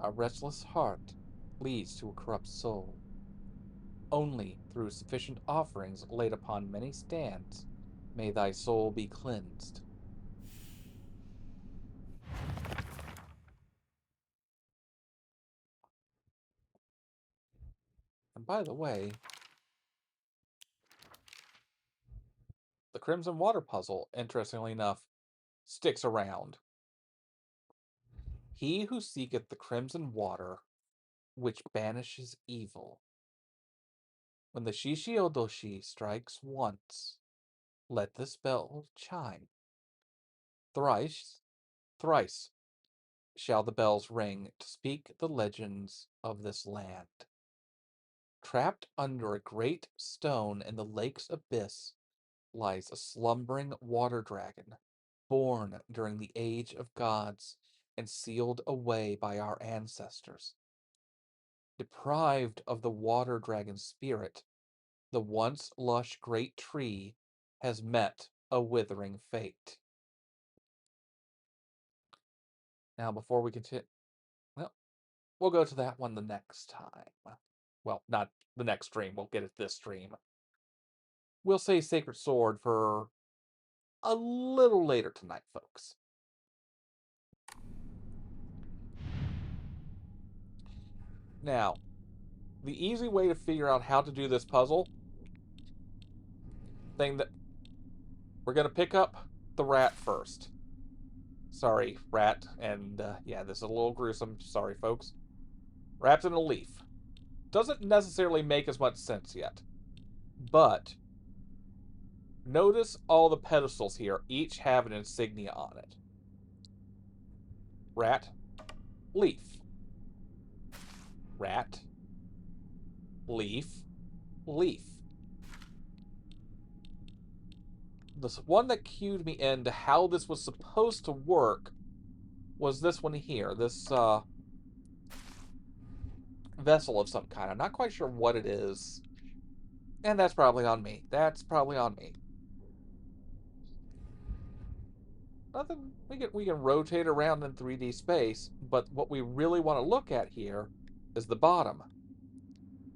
A restless heart leads to a corrupt soul. Only through sufficient offerings laid upon many stands may thy soul be cleansed. And by the way, the Crimson Water puzzle, interestingly enough, sticks around. He who seeketh the crimson water, which banishes evil. When the Shishiodoshi strikes once, let this bell chime. Thrice, thrice shall the bells ring to speak the legends of this land. Trapped under a great stone in the lake's abyss lies a slumbering water dragon, born during the age of gods and sealed away by our ancestors. Deprived of the water dragon's spirit, the once lush great tree has met a withering fate. Now, before we continue, well, we'll go to that one the next time. Well, not the next stream, we'll get it this stream. We'll say Sacred Sword for a little later tonight, folks. Now, the easy way to figure out how to do this puzzle thing that we're going to pick up the rat first. Sorry, rat, and yeah, this is a little gruesome. Sorry, folks. Wrapped in a leaf. Doesn't necessarily make as much sense yet. But notice all the pedestals here each have an insignia on it. rat, leaf. Rat, leaf, leaf. The one that cued me into how this was supposed to work was this one here. This vessel of some kind. I'm not quite sure what it is. And that's probably on me. That's probably on me. Nothing. We can rotate around in 3D space, but what we really want to look at here is the bottom.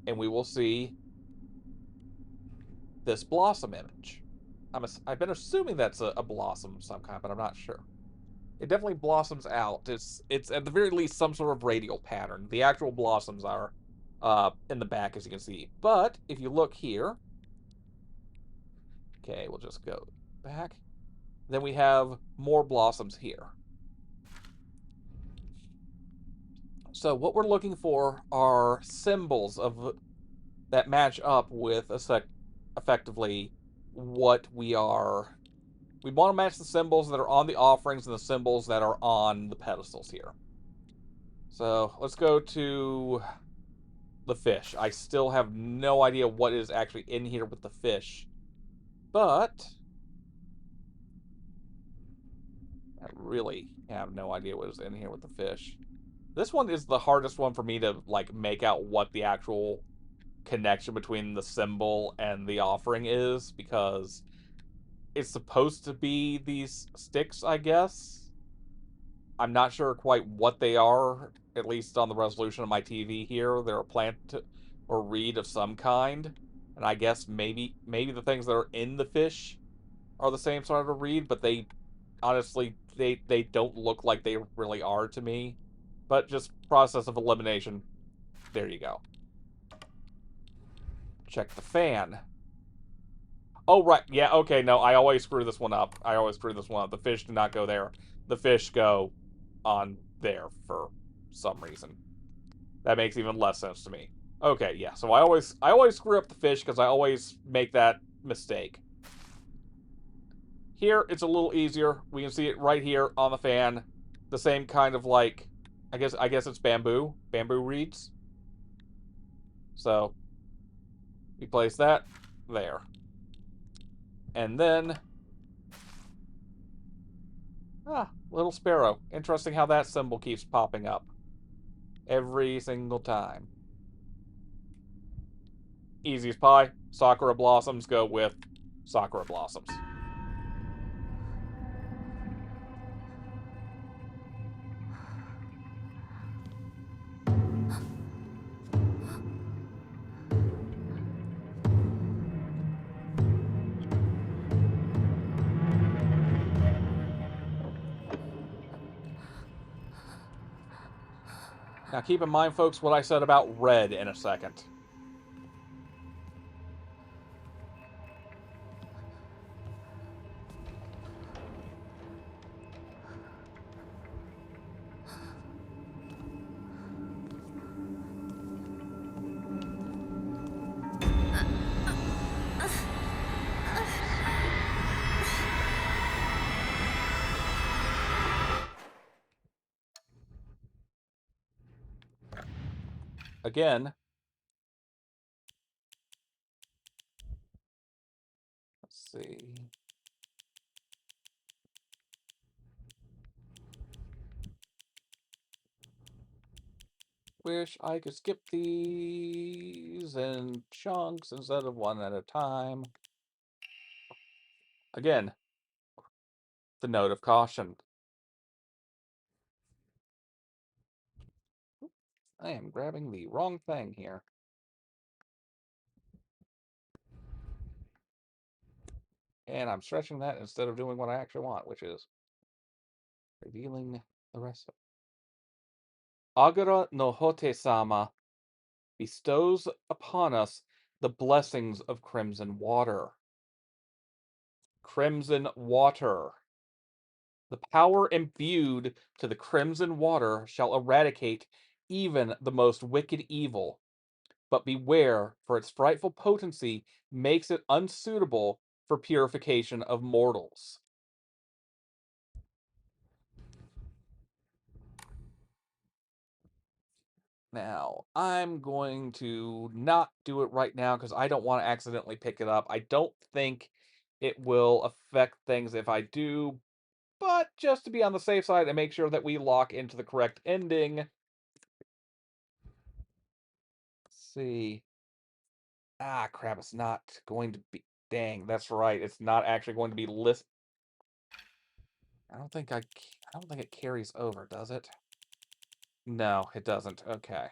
And we will see this blossom image. I've been assuming that's a blossom of some kind, but I'm not sure. It definitely blossoms out. It's at the very least some sort of radial pattern. The actual blossoms are in the back, as you can see. But if you look here, okay, we'll just go back. Then we have more blossoms here. So what we're looking for are symbols of that match up with effectively what we are. We want to match the symbols that are on the offerings and the symbols that are on the pedestals here. So let's go to the fish. I still have no idea what is actually in here with the fish. But I really have no idea what is in here with the fish. This one is the hardest one for me to like make out what the actual connection between the symbol and the offering is, because it's supposed to be these sticks, I guess. I'm not sure quite what they are, at least on the resolution of my TV here. They're a plant or reed of some kind. And I guess maybe the things that are in the fish are the same sort of reed, but they honestly they don't look like they really are to me. But just process of elimination. There you go. Check the fan. Oh, right. Yeah, okay, no, I always screw this one up. The fish do not go there. The fish go on there for some reason. That makes even less sense to me. Okay, yeah, so I always screw up the fish because I always make that mistake. Here, it's a little easier. We can see it right here on the fan. The same kind of like, I guess it's bamboo reeds. So, we place that there. And then, little sparrow. Interesting how that symbol keeps popping up every single time. Easy as pie. Sakura blossoms go with Sakura blossoms. Now keep in mind, folks, what I said about red in a second. Again, let's see. Wish I could skip these in chunks instead of one at a time. Again, the note of caution. I am grabbing the wrong thing here. And I'm stretching that instead of doing what I actually want, which is revealing the rest of it. Agura no Hote-sama bestows upon us the blessings of crimson water. Crimson water. The power imbued to the crimson water shall eradicate even the most wicked evil. But beware, for its frightful potency makes it unsuitable for purification of mortals. Now, I'm going to not do it right now because I don't want to accidentally pick it up. I don't think it will affect things if I do, but just to be on the safe side and make sure that we lock into the correct ending. Let's see. Ah, crap, it's not going to be... Dang, that's right. It's not actually going to be list... I don't think it carries over, does it? No, it doesn't. Okay.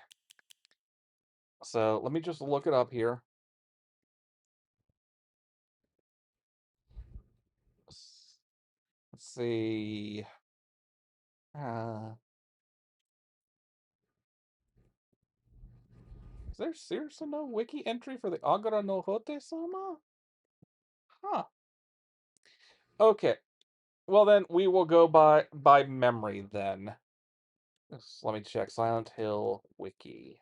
So, let me just look it up here. Let's see. Uh, is there seriously no wiki entry for the Agara no Hote-sama? Huh. Okay. Well then, we will go by memory then. Let me check. Silent Hill wiki.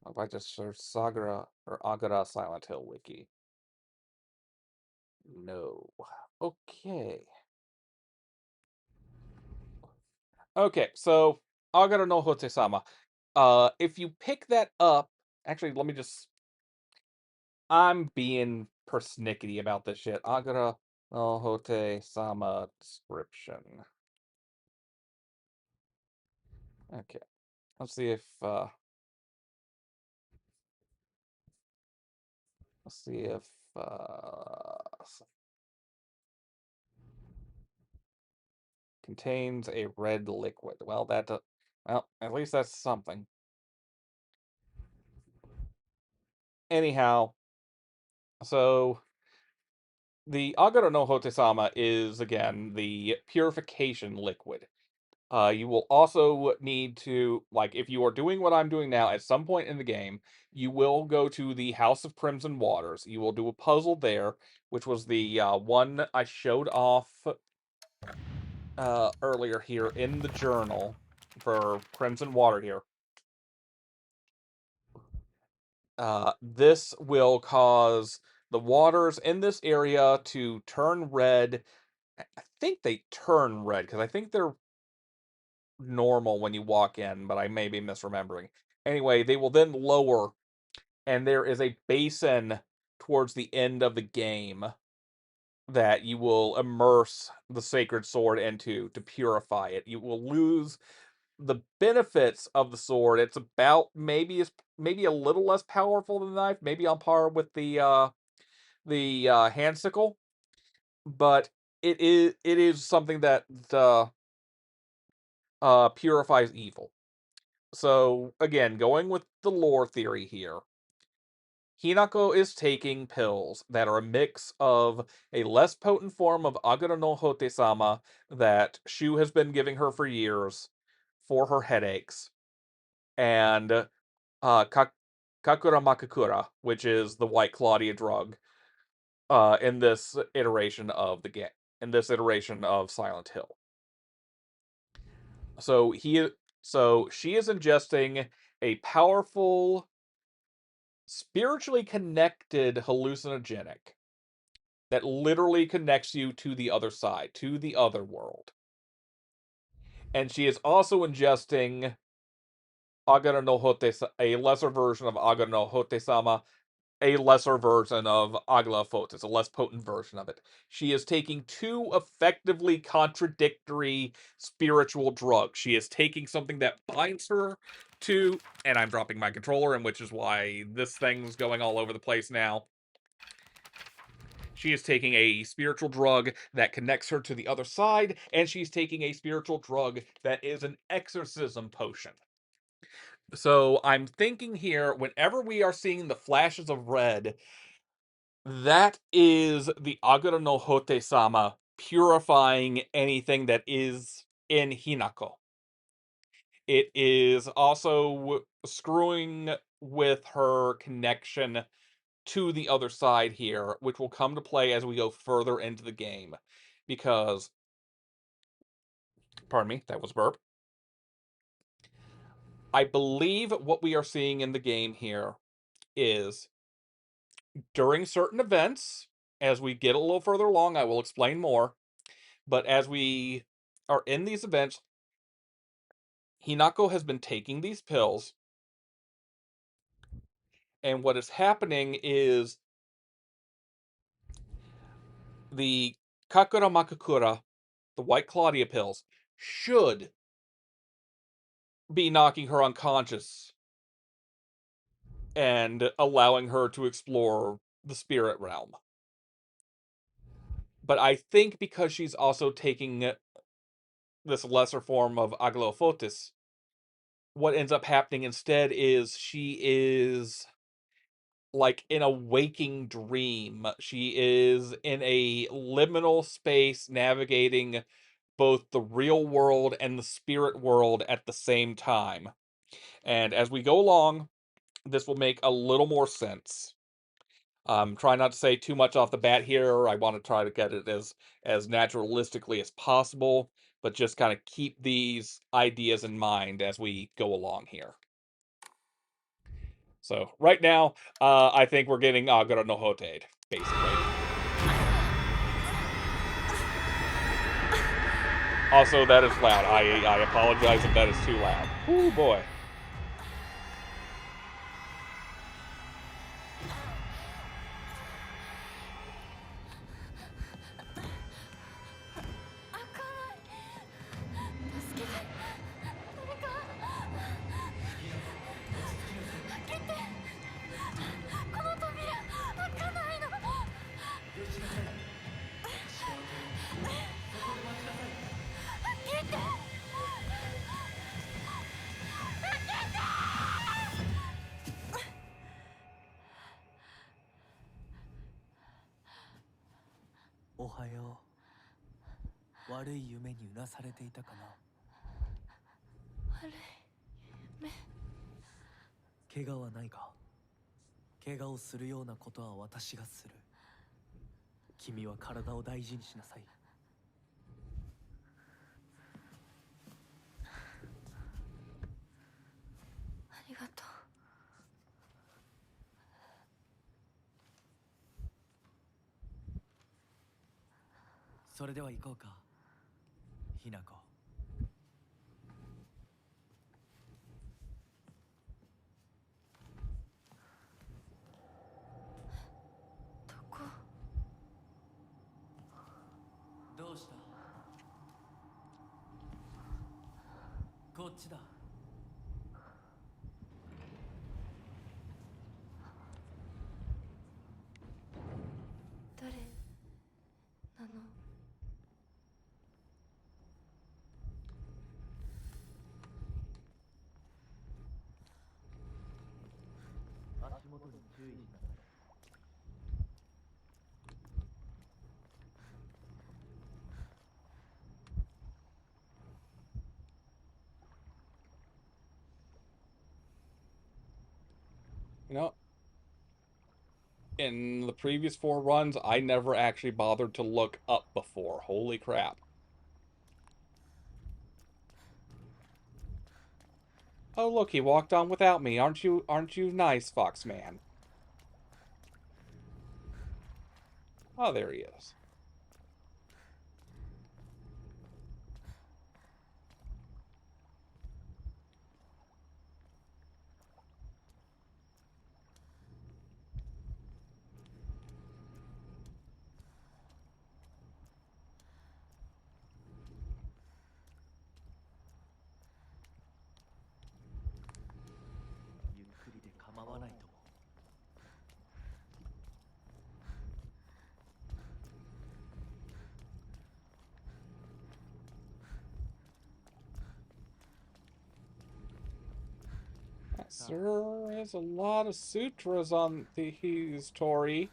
If I just search Sagara or Agara Silent Hill wiki. No. Okay. Okay, so Agara no Hote-sama. If you pick that up, actually, let me just... I'm being persnickety about this shit. Agara no Hote-sama description. Okay, let's see if let's see if contains a red liquid. Well, well, at least that's something. Anyhow, so the Agara no Hote-sama is again the purification liquid. You will also need to, like, if you are doing what I'm doing now, at some point in the game, you will go to the House of Crimson Waters. You will do a puzzle there, which was the one I showed off earlier here in the journal for Crimson Water here. This will cause the waters in this area to turn red. I think they turn red because I think they're normal when you walk in, but I may be misremembering. Anyway, they will then lower, and there is a basin towards the end of the game that you will immerse the sacred sword into to purify it. You will lose the benefits of the sword. It's about maybe a little less powerful than the knife, maybe on par with the hand sickle, but it is something that purifies evil. So again, going with the lore theory here, Hinako is taking pills that are a mix of a less potent form of Agara no Hote-sama that Shu has been giving her for years for her headaches, and Kakura Makakura, which is the White Claudia drug, in this iteration of the game, in this iteration of Silent Hill. So she is ingesting a powerful, spiritually connected hallucinogenic that literally connects you to the other side, to the other world. And she is also ingesting Agara no Hote, a lesser version of Agara no Hote-sama, a lesser version of Agla Photis, a less potent version of it. She is taking two effectively contradictory spiritual drugs. She is taking something that binds her to, and I'm dropping my controller, and which is why this thing's going all over the place now. She is taking a spiritual drug that connects her to the other side, and she's taking a spiritual drug that is an exorcism potion. So I'm thinking here, whenever we are seeing the flashes of red, that is the Agara no Hote-sama purifying anything that is in Hinako. It is also screwing with her connection to the other side here, which will come to play as we go further into the game. Because, pardon me, that was a burp. I believe what we are seeing in the game here is during certain events, as we get a little further along, I will explain more. But as we are in these events, Hinako has been taking these pills, and what is happening is the Kakura Makakura, the White Claudia pills, should be knocking her unconscious and allowing her to explore the spirit realm. But I think because she's also taking this lesser form of Aglaophotis, what ends up happening instead is she is like in a waking dream. She is in a liminal space navigating both the real world and the spirit world at the same time. And as we go along, this will make a little more sense. Try not to say too much off the bat here. I want to try to get it as naturalistically as possible, but just kind of keep these ideas in mind as we go along here. So right now, I think we're getting Agura no Hoteid, basically. Also, that is loud. I apologize if that is too loud. Oh boy. You know, in the previous 4 runs, I never actually bothered to look up before. Holy crap. Oh, look, he walked on without me. Aren't you nice, Foxman? Oh, there he is. There is a lot of sutras on these, Tori.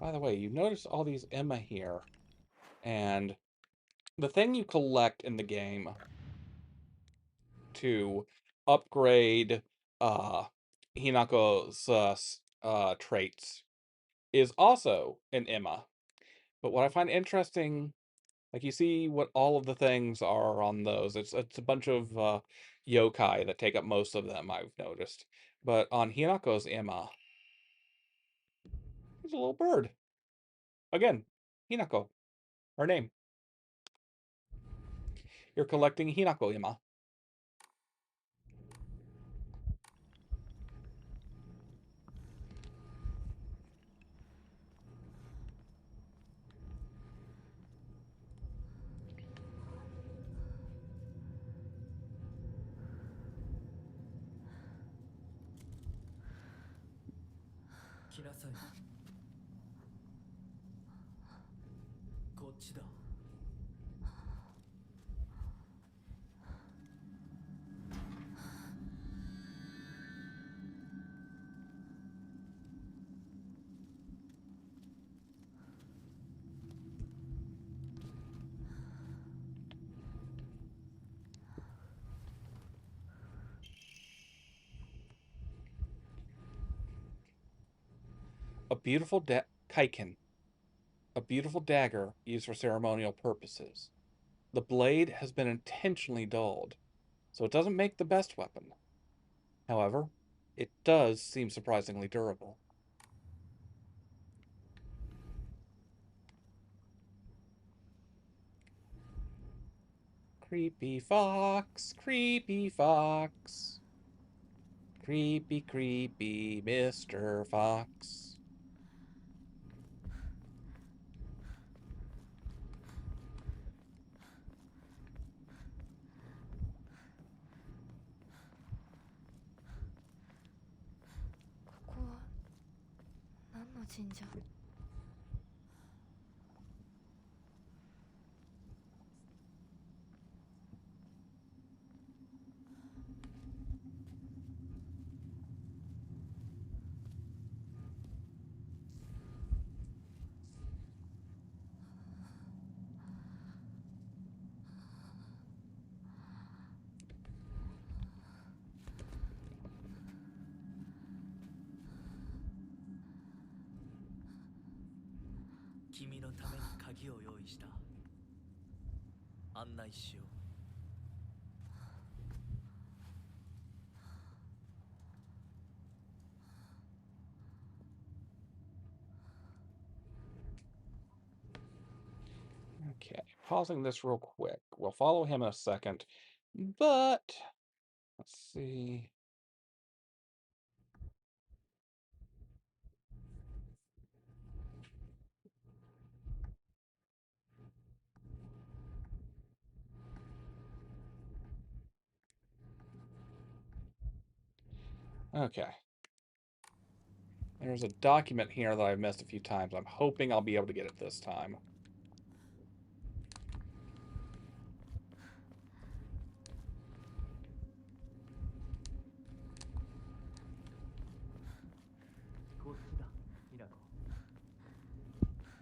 By the way, you notice all these Emma here. And the thing you collect in the game to upgrade Hinako's traits is also an Emma. But what I find interesting, like you see what all of the things are on those. It's a bunch of yokai that take up most of them, I've noticed. But on Hinako's Emma, there's a little bird. Again, Hinako, her name. You're collecting Hinako Emma. A beautiful kaiken. A beautiful dagger used for ceremonial purposes. The blade has been intentionally dulled, so it doesn't make the best weapon. However, it does seem surprisingly durable. Creepy fox, creepy fox. Creepy, creepy Mr. Fox. Okay, pausing this real quick. We'll follow him in a second, but let's see. Okay. There's a document here that I've missed a few times. I'm hoping I'll be able to get it this time.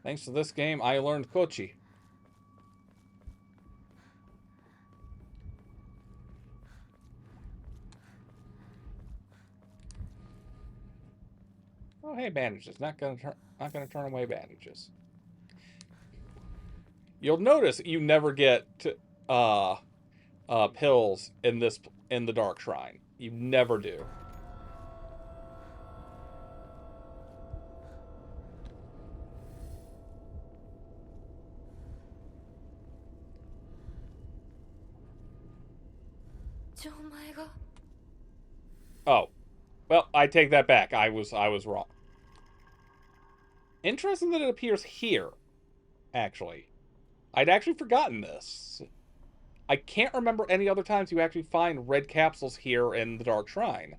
Thanks to this game, I learned Kochi. Oh, hey, bandages. Not gonna turn away bandages. You'll notice you never get pills in the Dark Shrine. You never do. Oh, well, I take that back. I was wrong. Interesting that it appears here. Actually, I'd actually forgotten this. I can't remember any other times you actually find red capsules here in the Dark Shrine.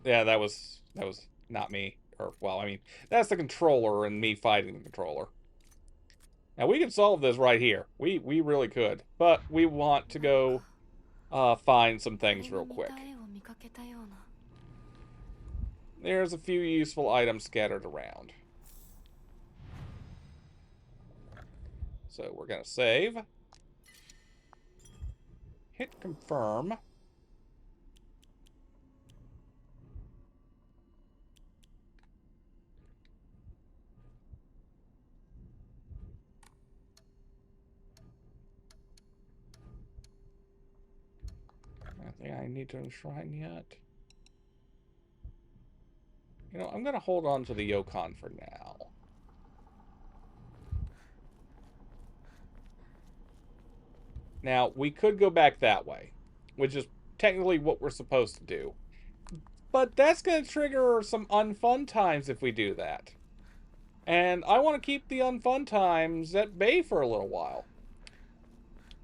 Yeah, that was not me. Or, well, I mean, that's the controller and me fighting the controller. Now, we could solve this right here. We really could. But we want to go find some things real quick. There's a few useful items scattered around. So we're going to save. Hit confirm. I think I need to enshrine yet. You know, I'm going to hold on to the Yokon for now. Now, we could go back that way, which is technically what we're supposed to do. But that's going to trigger some unfun times if we do that. And I want to keep the unfun times at bay for a little while.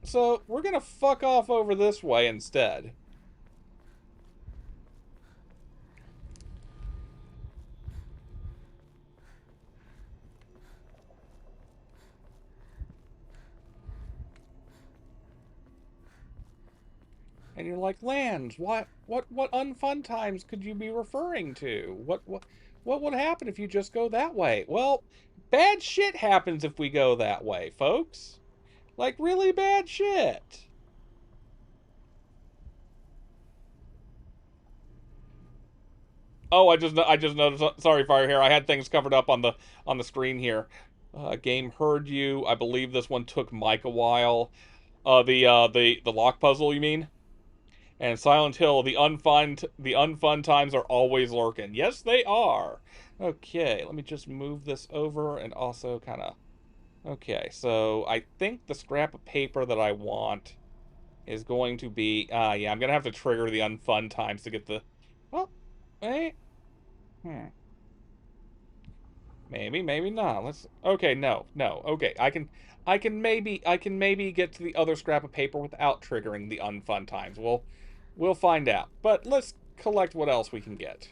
So, we're going to fuck off over this way instead. And you're like, Lands, what unfun times could you be referring to? What would happen if you just go that way? Well, bad shit happens if we go that way, folks. Like, really bad shit. Oh, I just noticed. Sorry, Fire here. I had things covered up on the screen here. Game heard you. I believe this one took Mike a while. The lock puzzle, you mean? And Silent Hill, the unfun times are always lurking. Yes, they are. Okay, let me just move this over and also kind of... Okay, so I think the scrap of paper that I want is going to be... yeah, I'm going to have to trigger the unfun times to get the... Well, hey... Maybe, maybe not. Let's... Okay, no. Okay, I can maybe get to the other scrap of paper without triggering the unfun times. We'll find out. But let's collect what else we can get.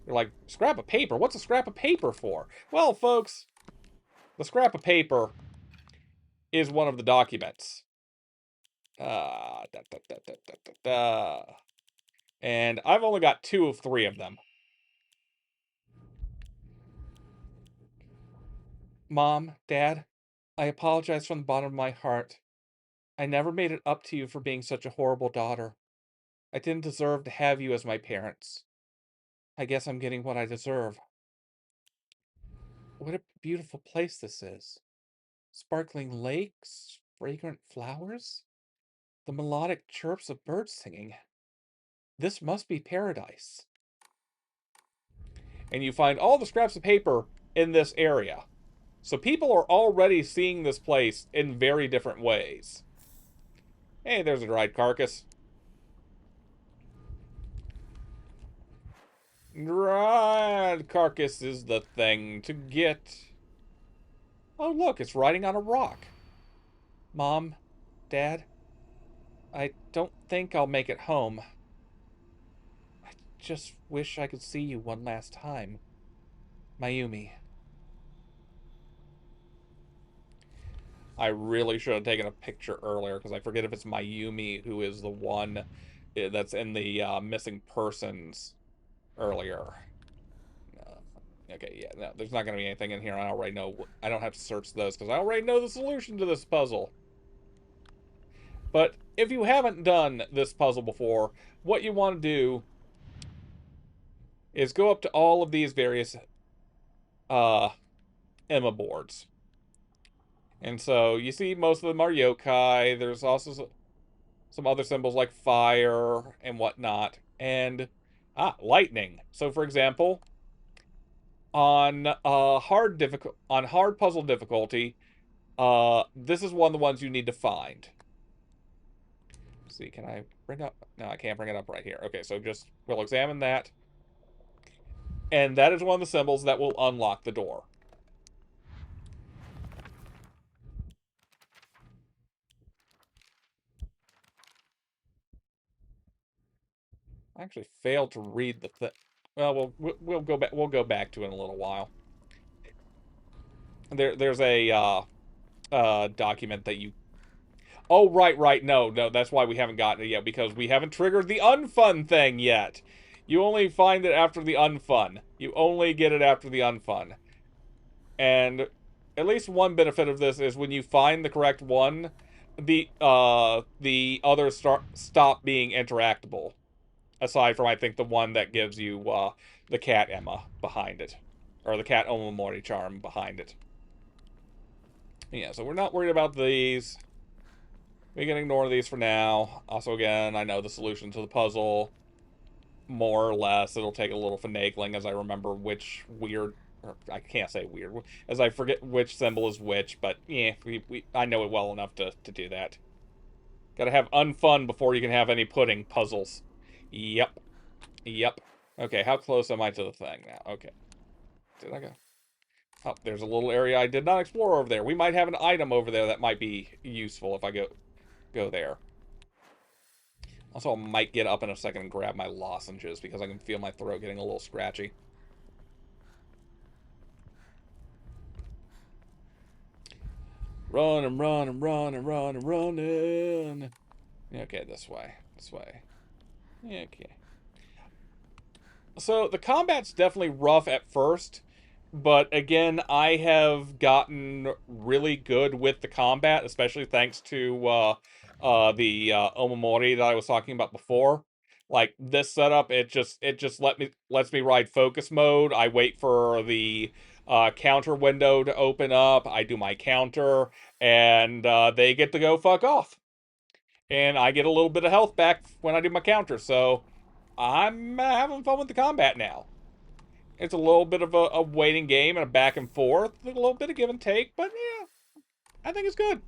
You're like, scrap of paper? What's a scrap of paper for? Well, folks, the scrap of paper is one of the documents. And I've only got 2 of 3 of them. Mom, Dad, I apologize from the bottom of my heart. I never made it up to you for being such a horrible daughter. I didn't deserve to have you as my parents. I guess I'm getting what I deserve. What a beautiful place this is. Sparkling lakes, fragrant flowers, the melodic chirps of birds singing. This must be paradise. And you find all the scraps of paper in this area. So people are already seeing this place in very different ways. Hey, there's a dried carcass. Dried carcass is the thing to get. Oh, look, it's riding on a rock. Mom, Dad, I don't think I'll make it home. I just wish I could see you one last time. Mayumi. I really should have taken a picture earlier, because I forget if it's Mayumi who is the one that's in the missing persons earlier. Okay, yeah, no, there's not going to be anything in here. I already know. I don't have to search those, because I already know the solution to this puzzle. But if you haven't done this puzzle before, what you want to do is go up to all of these various Emma boards. And so you see most of them are yokai. There's also some other symbols like fire and whatnot. And, lightning. So for example, on hard puzzle difficulty, this is one of the ones you need to find. Let's see, can I bring up... No, I can't bring it up right here. Okay, so we'll examine that. And that is one of the symbols that will unlock the door. I actually failed to read the thing. Well, we'll go back. We'll go back to it in a little while. There's a document that you... Oh, right. No, that's why we haven't gotten it yet, because we haven't triggered the unfun thing yet. You only find it after the unfun. You only get it after the unfun. And at least one benefit of this is when you find the correct one, the others stop being interactable. Aside from, I think, the one that gives you the cat Emma behind it. Or the cat Omamori charm behind it. Yeah, so we're not worried about these. We can ignore these for now. Also, again, I know the solution to the puzzle. More or less. It'll take a little finagling as I remember which weird... Or I can't say weird. As I forget which symbol is which, but yeah, I know it well enough to do that. Gotta have unfun before you can have any pudding puzzles. Yep. Yep. Okay, how close am I to the thing now? Okay. Did I go? Oh, there's a little area I did not explore over there. We might have an item over there that might be useful if I go there. Also, I might get up in a second and grab my lozenges because I can feel my throat getting a little scratchy. Run and run and run and run and running. Okay, this way. This way. Okay. So, the combat's definitely rough at first. But again, I have gotten really good with the combat, especially thanks to the Omamori that I was talking about before. Like this setup, it just lets me ride focus mode. I wait for the counter window to open up. I do my counter, and they get to go fuck off. And I get a little bit of health back when I do my counter. So I'm having fun with the combat now. It's a little bit of a waiting game and a back and forth, a little bit of give and take, but yeah, I think it's good.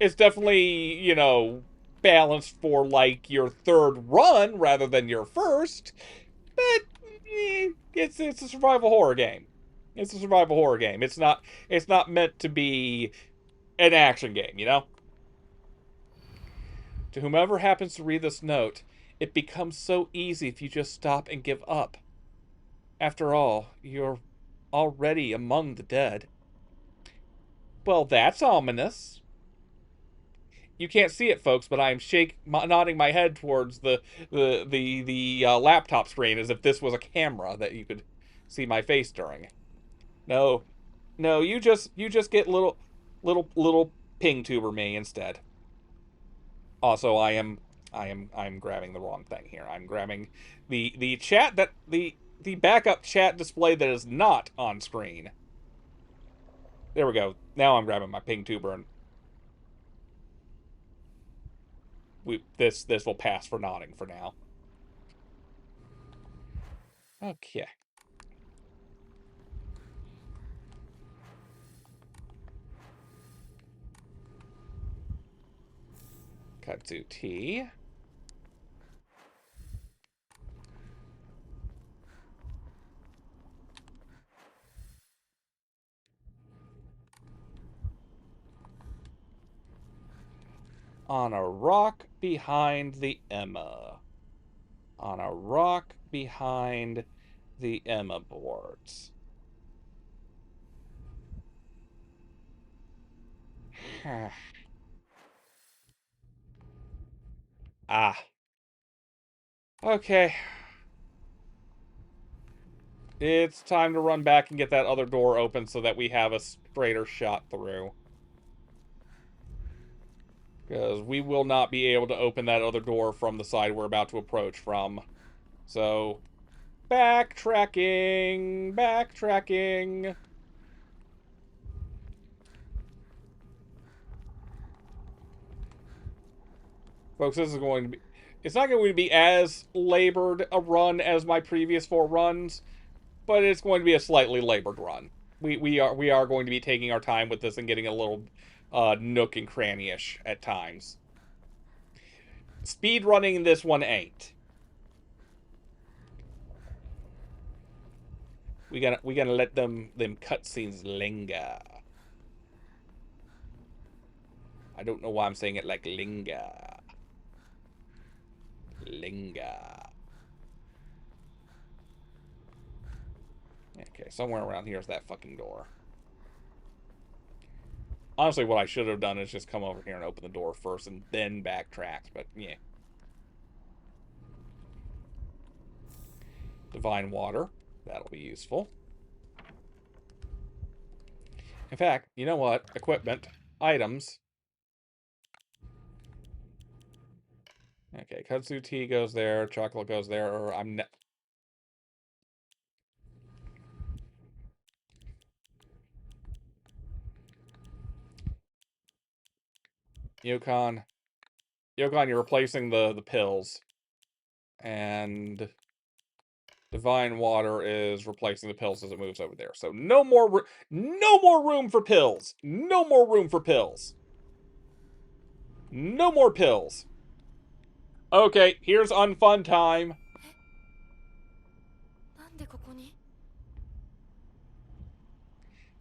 It's definitely, you know, balanced for like your third run rather than your first, but it's a survival horror game. It's a survival horror game. It's not meant to be an action game, you know? To whomever happens to read this note, it becomes so easy if you just stop and give up. After all, you're already among the dead. Well, that's ominous. You can't see it, folks, but I am nodding my head towards the laptop screen as if this was a camera that you could see my face during. No, no, you just get little ping tuber me instead. Also, I'm grabbing the wrong thing here. I'm grabbing the chat that the backup chat display that is not on screen. There we go. Now I'm grabbing my ping tuber and this will pass for nodding for now. Okay. Kudzu tea. On a rock behind the Emma. On a rock behind the Emma boards. Ah. Okay. It's time to run back and get that other door open so that we have a straighter shot through. Because we will not be able to open that other door from the side we're about to approach from. So, backtracking, backtracking. Folks, this is going to be... It's not going to be as labored a run as my previous 4 runs, but it's going to be a slightly labored run. We are going to be taking our time with this and getting a little nook and cranny-ish at times. Speed running this one ain't. We gotta let them cutscenes linger. I don't know why I'm saying it like linger. Linger. Okay, somewhere around here is that fucking door. Honestly, what I should have done is just come over here and open the door first and then backtrack, but yeah. Divine water. That'll be useful. In fact, you know what? Equipment. Items. Okay, kudzu tea goes there. Chocolate goes there. Or I'm... Yukon. Yukon, you're replacing the pills. And divine water is replacing the pills as it moves over there. So no more room for pills. No more room for pills. No more pills. Okay, here's unfun time. なんでここに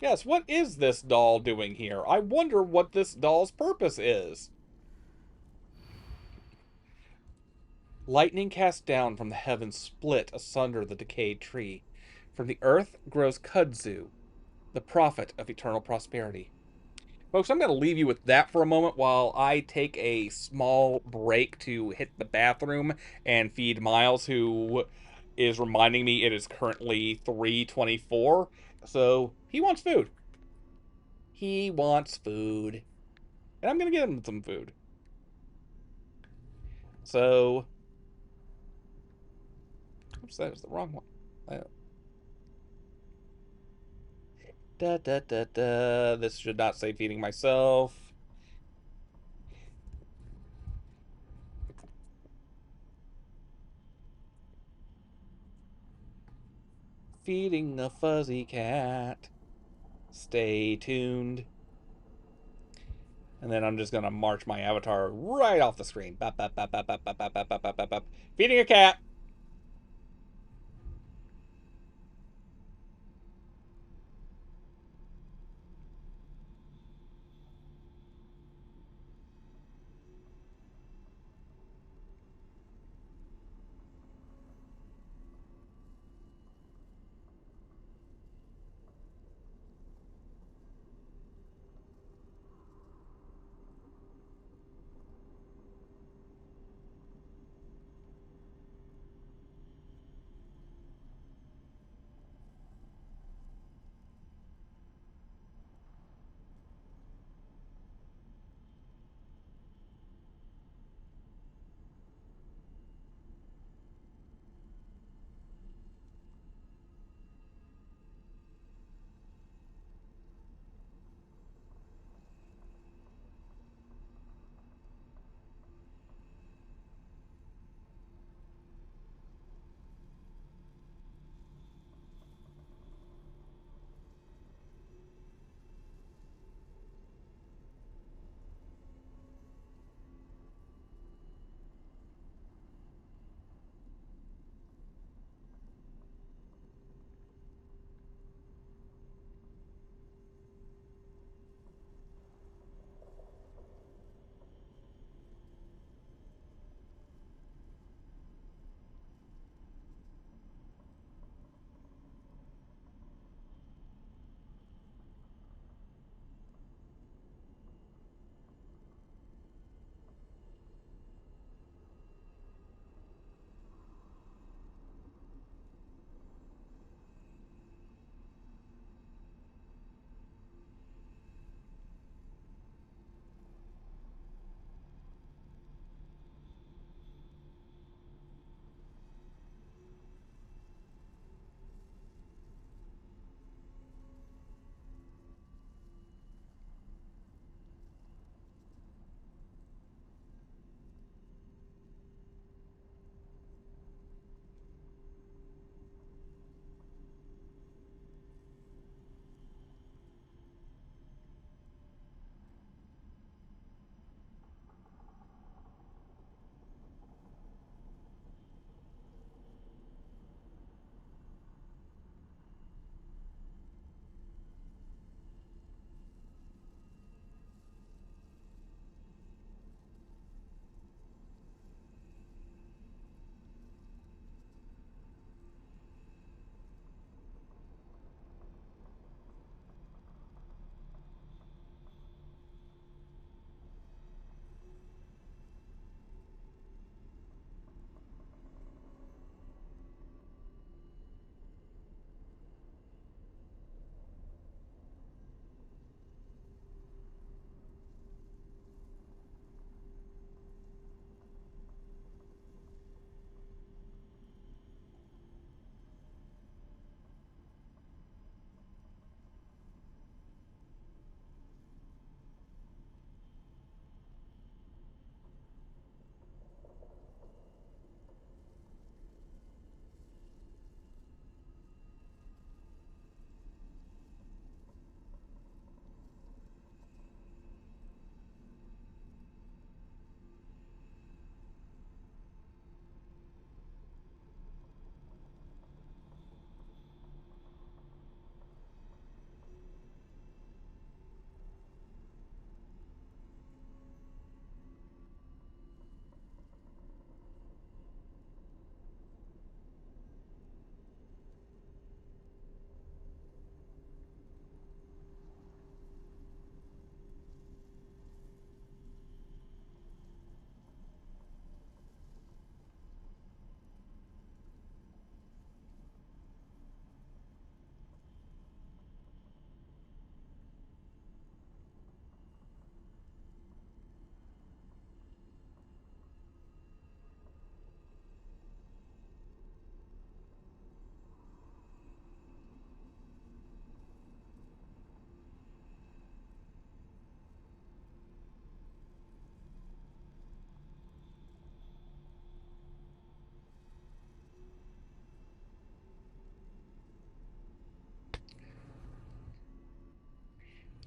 Yes, what is this doll doing here? I wonder what this doll's purpose is. Lightning cast down from the heavens split asunder the decayed tree. From the earth grows kudzu, the prophet of eternal prosperity. Folks, I'm going to leave you with that for a moment while I take a small break to hit the bathroom and feed Miles, who is reminding me it is currently 3:24. So, he wants food. He wants food. And I'm going to get him some food. So, oops, that was the wrong one. This should not say feeding myself. Feeding the fuzzy cat. Stay tuned. And then I'm just gonna march my avatar right off the screen. Bop, bop, bop, bop, bop, bop, bop, bop, bop, bop, bop. Feeding a cat.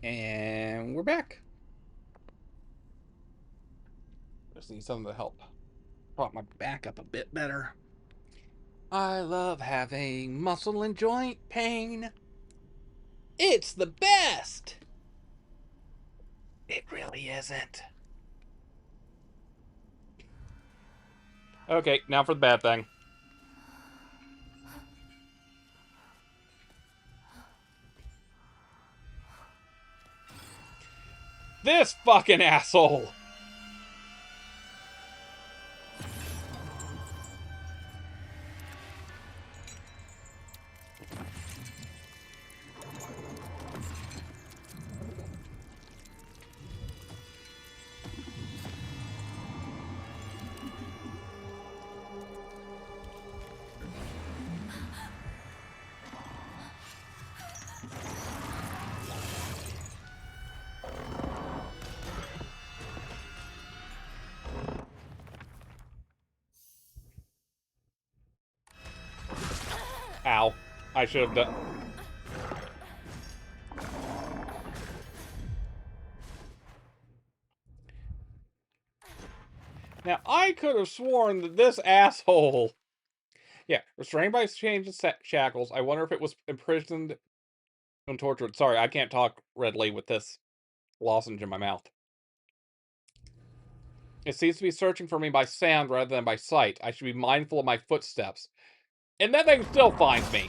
And we're back. Just need something to help prop my back up a bit better. I love having muscle and joint pain. It's the best! It really isn't. Okay, now for the bad thing. This fucking asshole! Ow. I should have done... Now, I could have sworn that this asshole... Yeah, restrained by chains and shackles. I wonder if it was imprisoned and tortured. Sorry, I can't talk readily with this lozenge in my mouth. It seems to be searching for me by sound rather than by sight. I should be mindful of my footsteps. And that thing still finds me.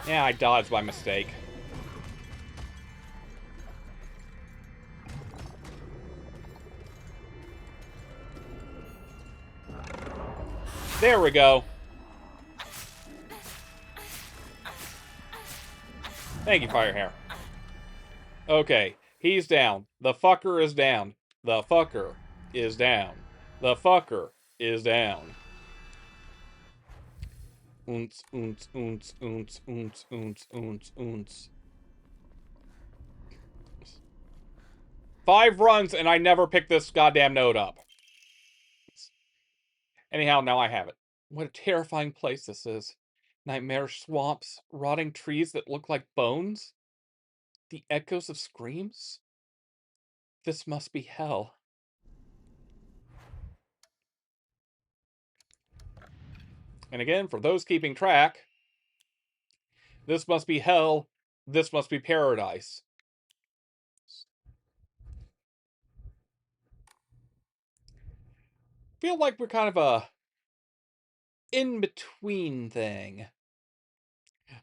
Yeah, I dodged by mistake. There we go. Thank you, Firehair. Okay, he's down. The fucker is down. The fucker is down. The fucker is down. Oonce, oonce, oonce, oonce, oonce, oonce, oonce, oonce. 5 runs and I never picked this goddamn node up. Anyhow, now I have it. What a terrifying place this is. Nightmarish swamps, rotting trees that look like bones. The echoes of screams. This must be hell. And again, for those keeping track, this must be hell, this must be paradise. Feel like we're kind of a in-between thing.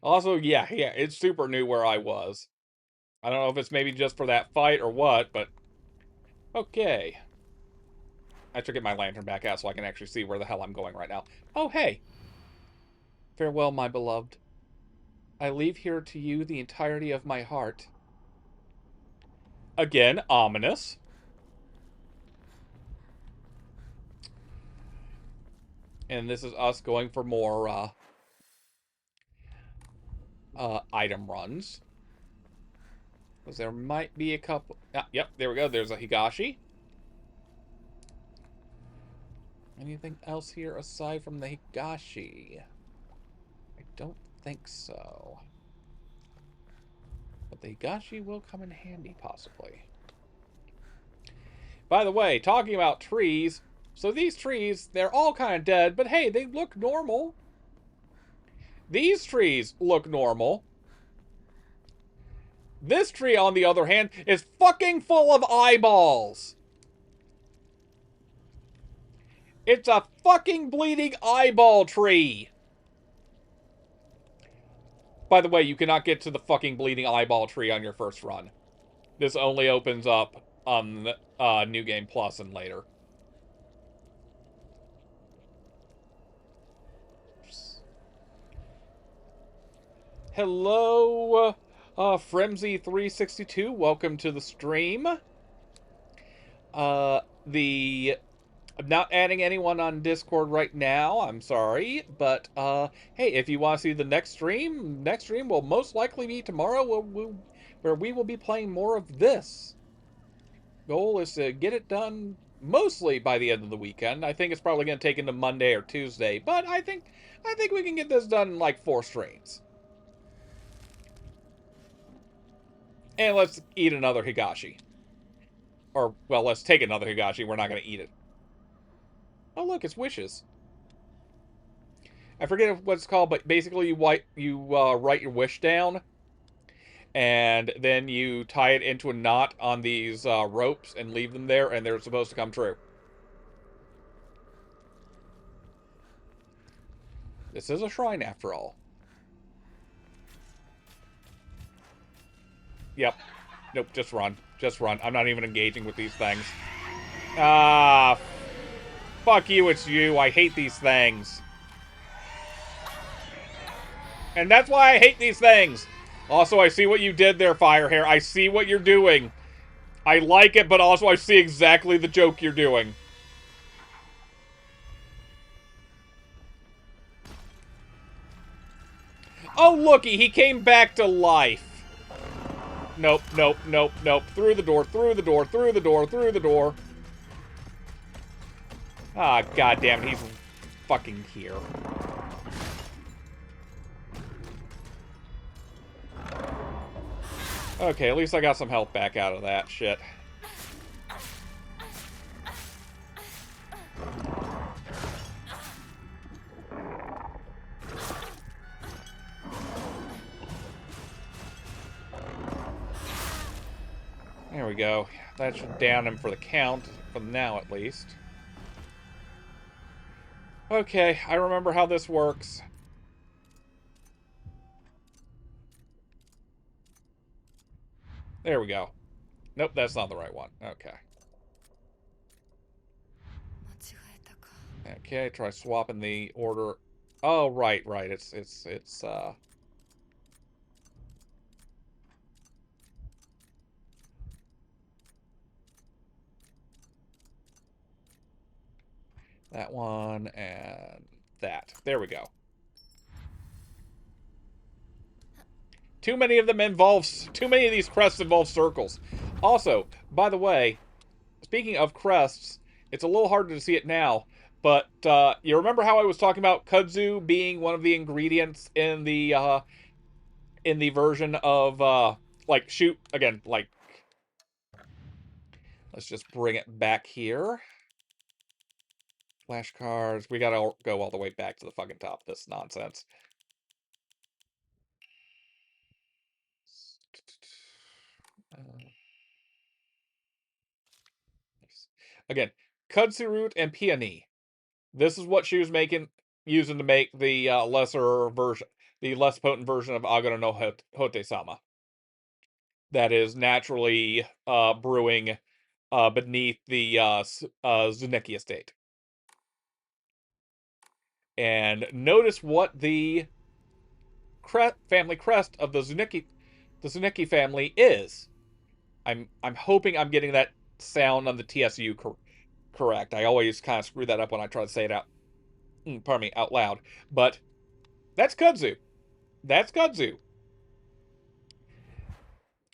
Also, yeah, it's super new where I was. I don't know if it's maybe just for that fight or what, but... Okay. I should get my lantern back out so I can actually see where the hell I'm going right now. Oh, hey! Farewell, my beloved. I leave here to you the entirety of my heart. Again, ominous. And this is us going for more, item runs. Because there might be a couple... Ah, yep, there we go. There's a Higashi. Anything else here aside from the Higashi? I don't think so. But the Higashi will come in handy, possibly. By the way, talking about trees... So these trees, they're all kind of dead, but hey, they look normal. These trees look normal. This tree, on the other hand, is fucking full of eyeballs. It's a fucking bleeding eyeball tree. By the way, you cannot get to the fucking bleeding eyeball tree on your first run. This only opens up on New Game Plus and later. Hello, Fremzy362. Welcome to the stream. I'm not adding anyone on Discord right now. I'm sorry, but hey, if you want to see the next stream will most likely be tomorrow, where we will be playing more of this. Goal is to get it done mostly by the end of the weekend. I think it's probably going to take into Monday or Tuesday, but I think we can get this done in like 4 streams. And let's eat another higashi. Or, well, let's take another higashi. We're not going to eat it. Oh, look, it's wishes. I forget what it's called, but basically you write your wish down, and then you tie it into a knot on these ropes and leave them there, and they're supposed to come true. This is a shrine, after all. Yep. Nope, just run. Just run. I'm not even engaging with these things. Ah, fuck you, it's you. I hate these things. And that's why I hate these things. Also, I see what you did there, Firehair. I see what you're doing. I like it, but also I see exactly the joke you're doing. Oh, looky, he came back to life. Nope, nope, nope, nope. Through the door, through the door, through the door, through the door. Ah, goddamn, he's fucking here. Okay, at least I got some health back out of that shit. There we go. That should down him for the count, for now at least. Okay, I remember how this works. There we go. Nope, that's not the right one. Okay. Okay, try swapping the order. Oh, right. It's that one and that. There we go. Too many of them too many of these crests involve circles. Also, by the way, speaking of crests, it's a little harder to see it now, but you remember how I was talking about kudzu being one of the ingredients in the version of like shoot again, like let's just bring it back here. Flashcards. We gotta go all the way back to the fucking top of this nonsense. Again, kudzu root and peony. This is what she was using to make the lesser version, the less potent version of Agano no Hote-sama. That is naturally brewing beneath the Zuneki estate. And notice what the family crest of the Zuneki family is. I'm hoping I'm getting that sound on the TSU correct. I always kind of screw that up when I try to say it out. Pardon me, out loud. But that's kudzu. That's kudzu.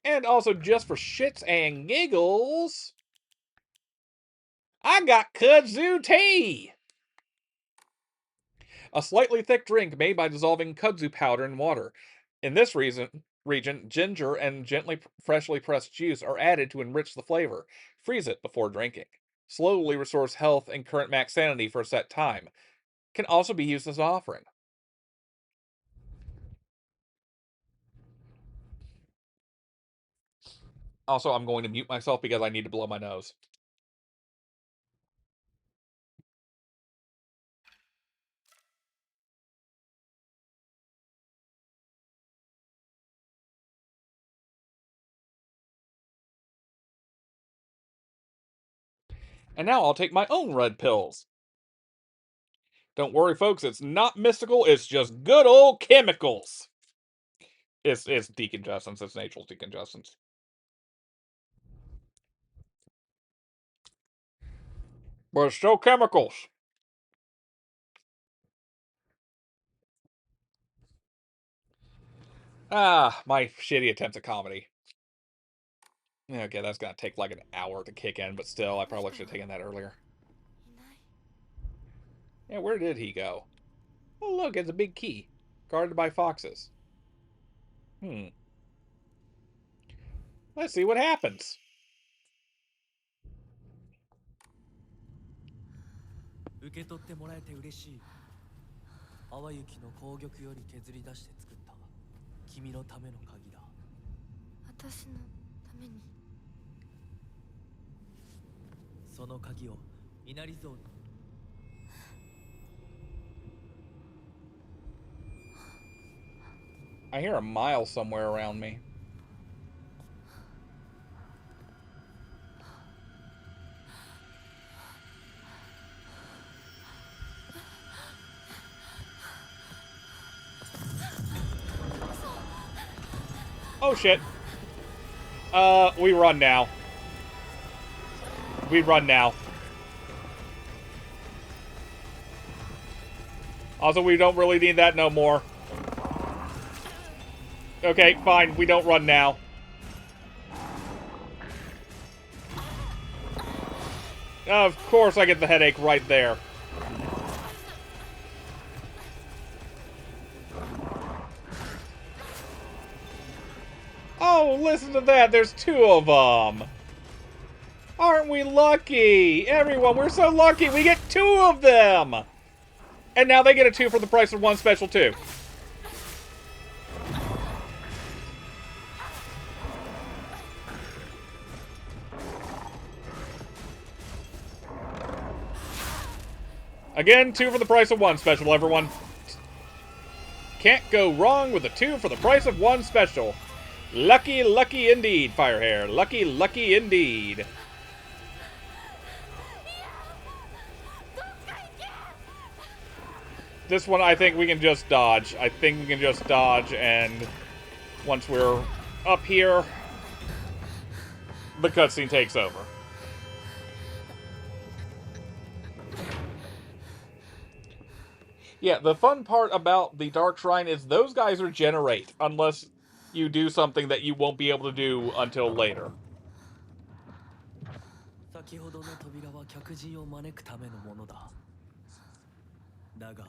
And also, just for shits and giggles, I got kudzu tea. A slightly thick drink made by dissolving kudzu powder in water. In this region, ginger and gently freshly pressed juice are added to enrich the flavor. Freeze it before drinking. Slowly restores health and current max sanity for a set time. Can also be used as an offering. Also, I'm going to mute myself because I need to blow my nose. And now I'll take my own red pills. Don't worry, folks, it's not mystical, it's just good old chemicals. It's decongestants, it's natural decongestants. But it's still chemicals. Ah, my shitty attempts at comedy. Okay, that's gonna take like an hour to kick in, but still, I probably should have taken that earlier. Yeah, where did he go? Oh, look, it's a big key. Guarded by foxes. Let's see what happens. 受け取ってもらえて嬉しい。淡雪の紅玉より削り出して作った君のための鍵だ。私のために。その鍵を稲荷像に。I hear a mile somewhere around me. Oh shit. We run now. We run now. Also, we don't really need that no more. Okay, fine. We don't run now. Of course I get the headache right there. Oh, listen to that. There's two of them. Aren't we lucky? Everyone, we're so lucky. We get two of them. And now they get a 2 for the price of 1 special too. Again, 2 for the price of 1 special, everyone. Can't go wrong with a 2 for the price of 1 special. Lucky, lucky indeed, Firehair. Lucky, lucky indeed. This one, I think we can just dodge. I think we can just dodge, and once we're up here, the cutscene takes over. Yeah, the fun part about the Dark Shrine is those guys regenerate, unless you do something that you won't be able to do until later. 先ほどの扉は客人を招くためのものだ。だが、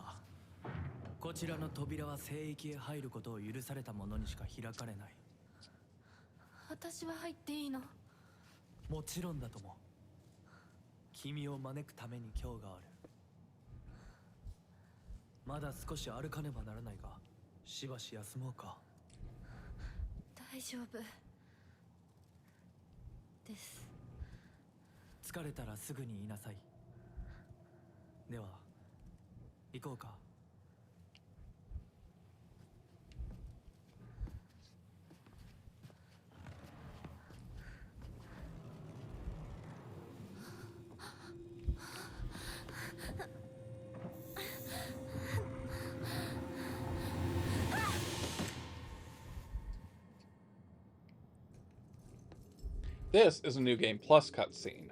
こちらの扉は聖域へ入ることを許された者にしか開かれない。私は入っていいの？もちろんだとも。君を招くために今日がある。まだ少し歩かねばならないが、しばし休もうか。大丈夫です。疲れたらすぐに言いなさい。では、行こうか。This is a New Game Plus cutscene.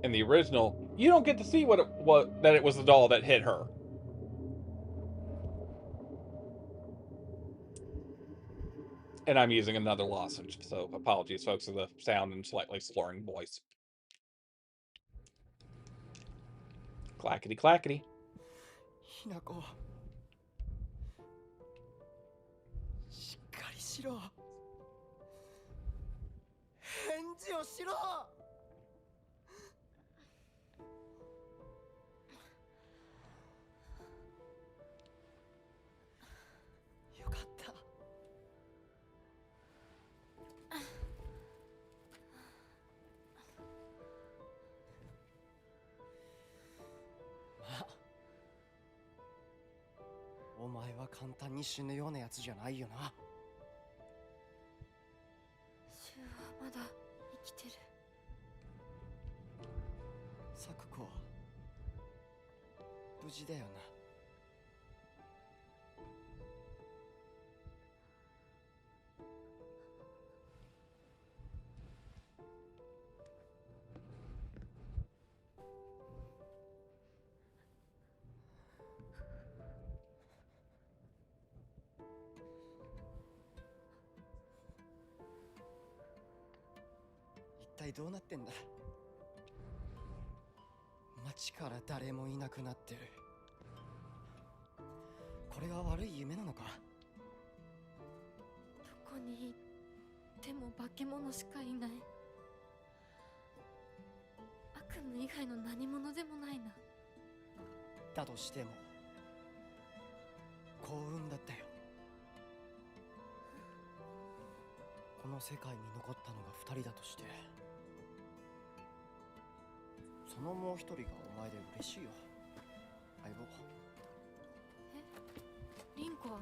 In the original, you don't get to see that it was the doll that hit her. And I'm using another lozenge, so apologies, folks, for the sound and slightly slurring voice. Clackety clackety. ひなこしっかりしろ返事をしろよかったお前は簡単に死ぬようなやつじゃないよな。シュウはまだ生きてる。サクコは無事だよな。体どうなってんだ。街から誰もいなくなってる。これが悪い夢なのか。どこに行っても化け物しかいない。悪夢以外の何者でもないな。だとしても幸運だったよ。この世界に残ったのが2人だとして、そのもう1人がお前で嬉しいよ、相棒。リンコは？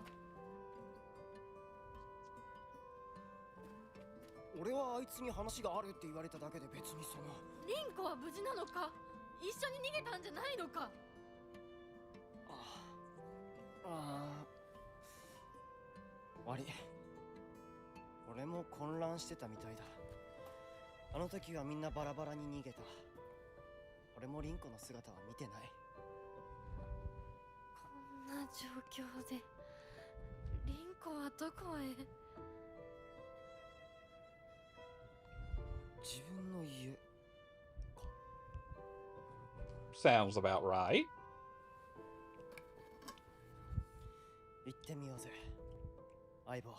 俺はあいつに話があるって言われただけで、別にその。リンコは無事なのか？一緒に逃げたんじゃないのか？悪い、俺も混乱してたみたいだ。あの時はみんなバラバラに逃げた。俺もリンコの姿は見てない。こんな状況でリンコはどこへ？自分の家か。 Sounds about right. 行ってみようぜ、相棒。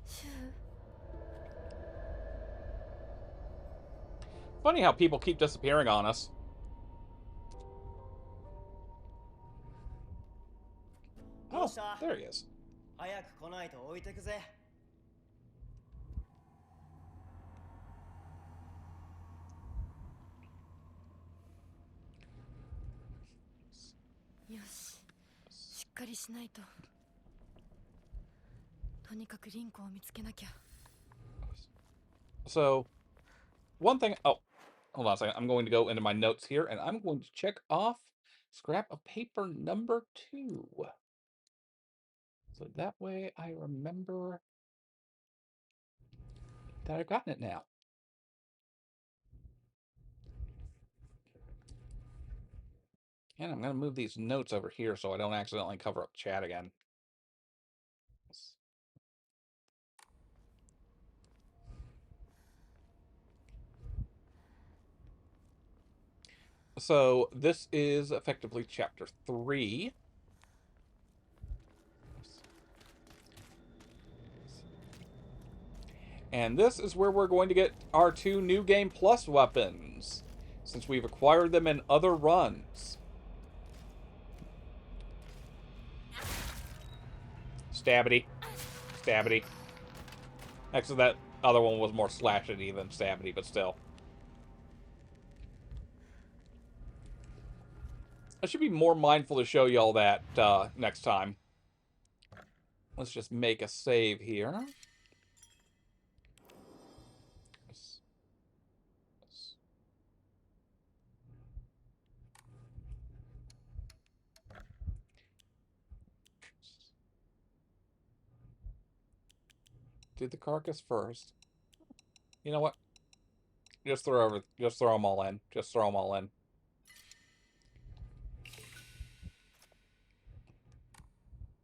シュウ？ Funny how people keep disappearing on us. Oh, there he is. 早く来ないと置いてくぜ。よし、しっかりしないと。とにかくリンコを見つけなきゃ。 So, one thing... Oh, hold on a second. I'm going to go into my notes here, and I'm going to check off scrap of paper number 2. So that way I remember that I've gotten it now. And I'm going to move these notes over here so I don't accidentally cover up chat again. So this is effectively chapter 3. And this is where we're going to get our 2 New Game Plus weapons, since we've acquired them in other runs. Stabbity. Stabbity. Actually, that other one was more slashity than stabbity, but still. I should be more mindful to show y'all that next time. Let's just make a save here. Do the carcass first. You know what? Just throw them all in. Just throw them all in.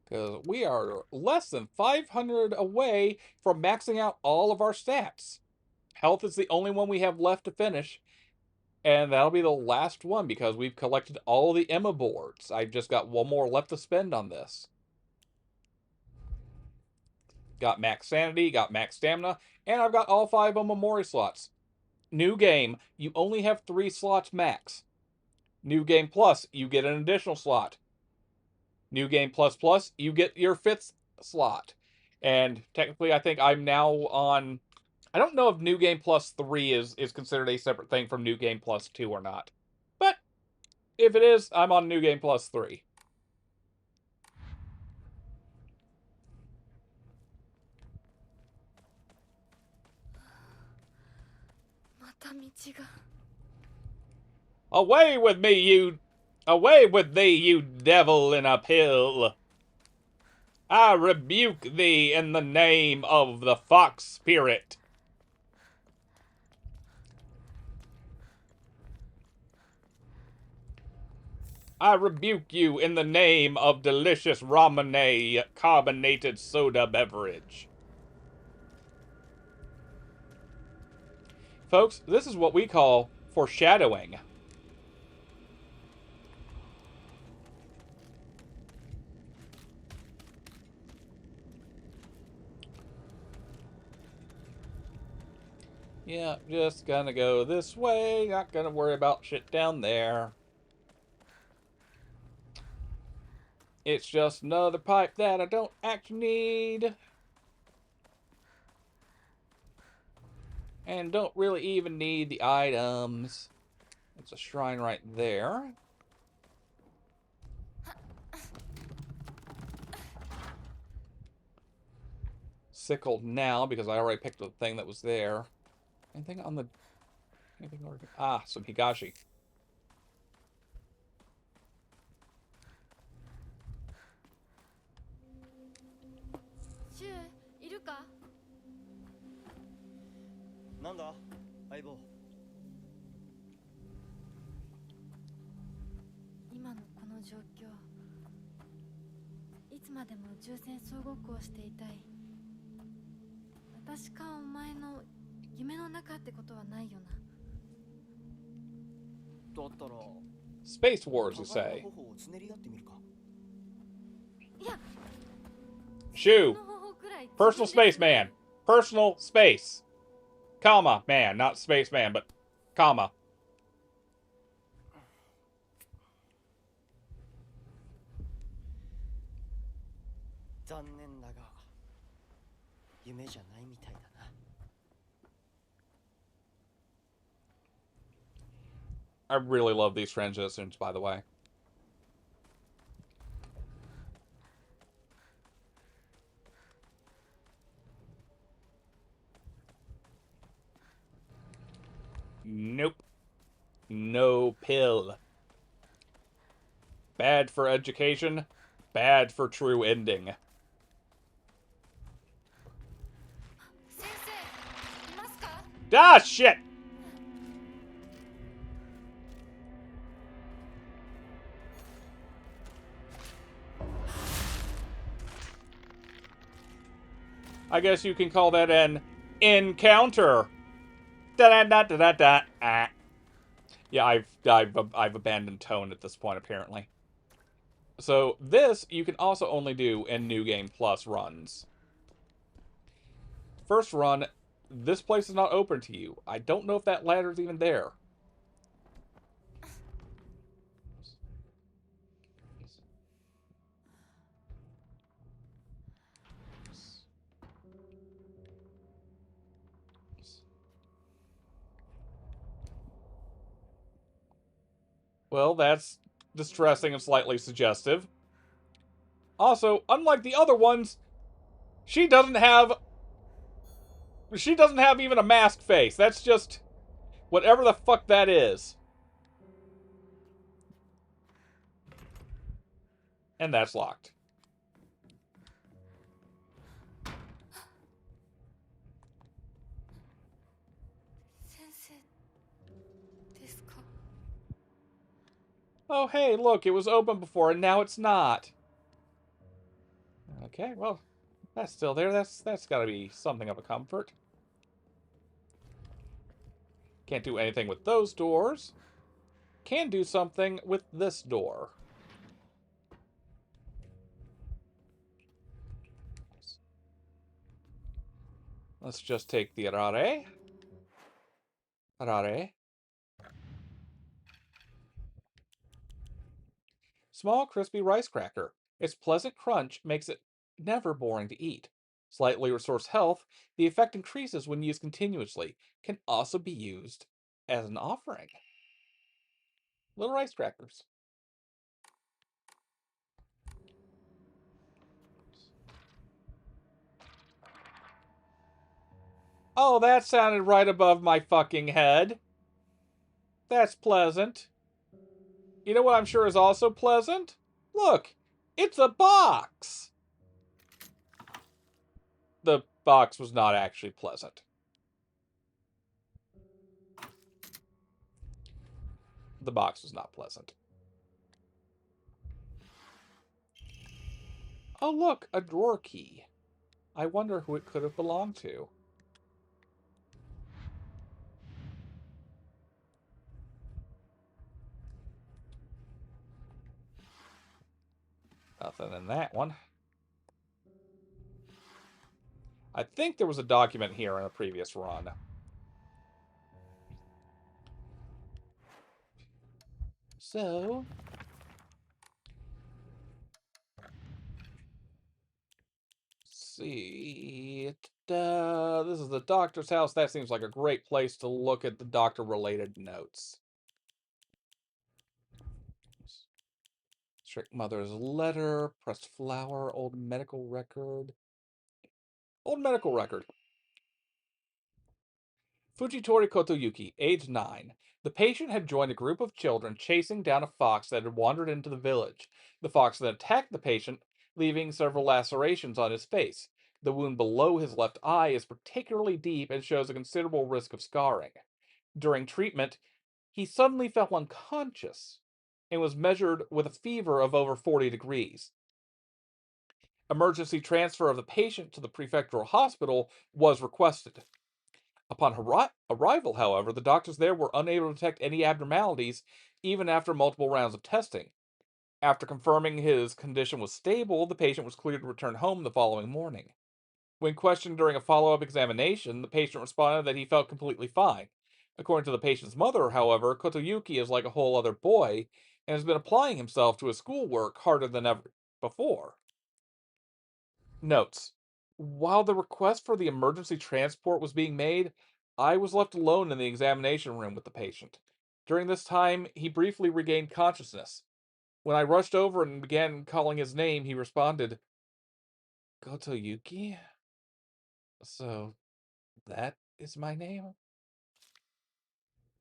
Because we are less than 500 away from maxing out all of our stats. Health is the only one we have left to finish. And that'll be the last one because we've collected all the Emma boards. I've just got one more left to spend on this. Got max sanity, got max stamina, and I've got all 5 of memory slots. New game, you only have 3 slots max. New game plus, you get an additional slot. New game plus plus, you get your 5th slot. And technically, I think I'm now on... I don't know if New Game Plus 3 is considered a separate thing from New Game Plus 2 or not. But if it is, I'm on New Game Plus 3. Away with me, you... Away with thee, you devil in a pill! I rebuke thee in the name of the fox spirit. I rebuke you in the name of delicious Ramune carbonated soda beverage. Folks, this is what we call foreshadowing. Yeah, just gonna go this way, not gonna worry about shit down there. It's just another pipe that I don't actually need. And don't really even need the items. It's a shrine right there. Sickled now because I already picked the thing that was there. Anything on the... Anything over here? Ah, some Higashi.シュウいるか？なんだ相棒。今のこの状況、いつまでも宇宙船総合校していたい。私かお前の夢の中ってことはないよな。だったら Space Wars, you say? 方法をつねり合ってみるか。いや、 Shoo! その方法くらい Personal spaceman. Personal space. Comma, man. Not spaceman, but comma. 残念だが夢じゃないみたいだな。I really love these transitions, by the way. Nope. No pill. Bad for education, bad for true ending. 先生いますか？ Ah, shit! I guess you can call that an encounter. Da-da-da-da-da-da. Ah. Yeah, I've abandoned tone at this point, apparently. So this you can also only do in New Game Plus runs. First run, this place is not open to you. I don't know if that ladder's even there. Well, that's distressing and slightly suggestive. Also, unlike the other ones, she doesn't have even a masked face. That's just whatever the fuck that is. And that's locked. 先生ですか？ Oh, hey, look, it was open before and now it's not. Okay, well, that's still there. That's gotta be something of a comfort. Can't do anything with those doors. Can do something with this door. Let's just take the arare. Arare. Small, crispy rice cracker. Its pleasant crunch makes it never boring to eat. Slightly restores health. The effect increases when used continuously. Can also be used as an offering. Little rice crackers. Oh, that sounded right above my fucking head. That's pleasant. You know what I'm sure is also pleasant? Look, it's a box. The box was not actually pleasant. The box was not pleasant. Oh, look, a drawer key. I wonder who it could have belonged to. Nothing in that one. I think there was a document here in a previous run. So, see. This is the doctor's house. That seems like a great place to look at the doctor-related notes. Strict mother's letter, pressed flower, old medical record. Old medical record. Fujitori Kotoyuki, age 9. The patient had joined a group of children chasing down a fox that had wandered into the village. The fox then attacked the patient, leaving several lacerations on his face. The wound below his left eye is particularly deep and shows a considerable risk of scarring. During treatment, he suddenly fell unconscious and was measured with a fever of over 40 degrees. Emergency transfer of the patient to the prefectural hospital was requested. Upon arrival, however, the doctors there were unable to detect any abnormalities, even after multiple rounds of testing. After confirming his condition was stable, the patient was cleared to return home the following morning. When questioned during a follow-up examination, the patient responded that he felt completely fine. According to the patient's mother, however, Kotoyuki is like a whole other boy and has been applying himself to his schoolwork harder than ever before. Notes: while the request for the emergency transport was being made, I was left alone in the examination room with the patient. During this time, he briefly regained consciousness. When I rushed over and began calling his name, he responded, Gotoyuki? So, that is my name?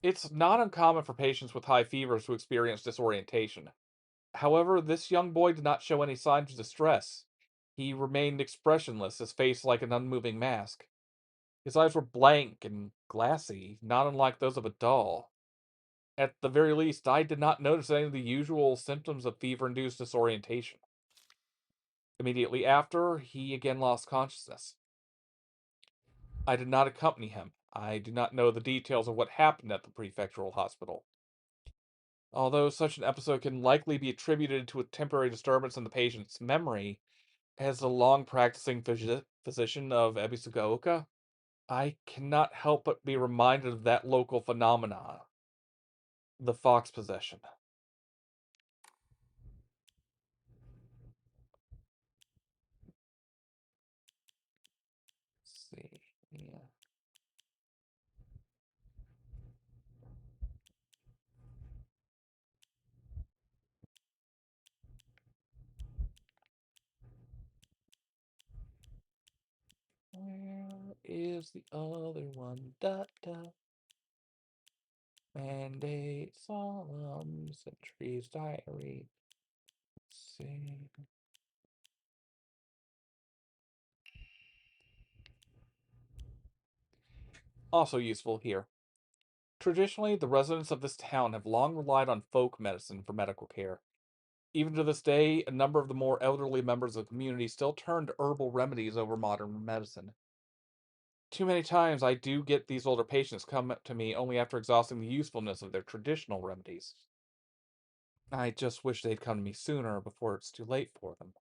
It's not uncommon for patients with high fevers to experience disorientation. However, this young boy did not show any signs of distress. He remained expressionless, his face like an unmoving mask. His eyes were blank and glassy, not unlike those of a doll. At the very least, I did not notice any of the usual symptoms of fever-induced disorientation. Immediately after, he again lost consciousness. I did not accompany him. I do not know the details of what happened at the prefectural hospital. Although such an episode can likely be attributed to a temporary disturbance in the patient's memory, as a long practicing physician of Ebisugaoka, I cannot help but be reminded of that local phenomenon, the fox possession. Let's see. Yeah. Where is the other one? Da da. Mandate, solemn, Sentry's diary. Let's see. Also useful here. Traditionally, the residents of this town have long relied on folk medicine for medical care. Even to this day, a number of the more elderly members of the community still turn to herbal remedies over modern medicine. Too many times I do get these older patients come to me only after exhausting the usefulness of their traditional remedies. I just wish they'd come to me sooner before it's too late for them.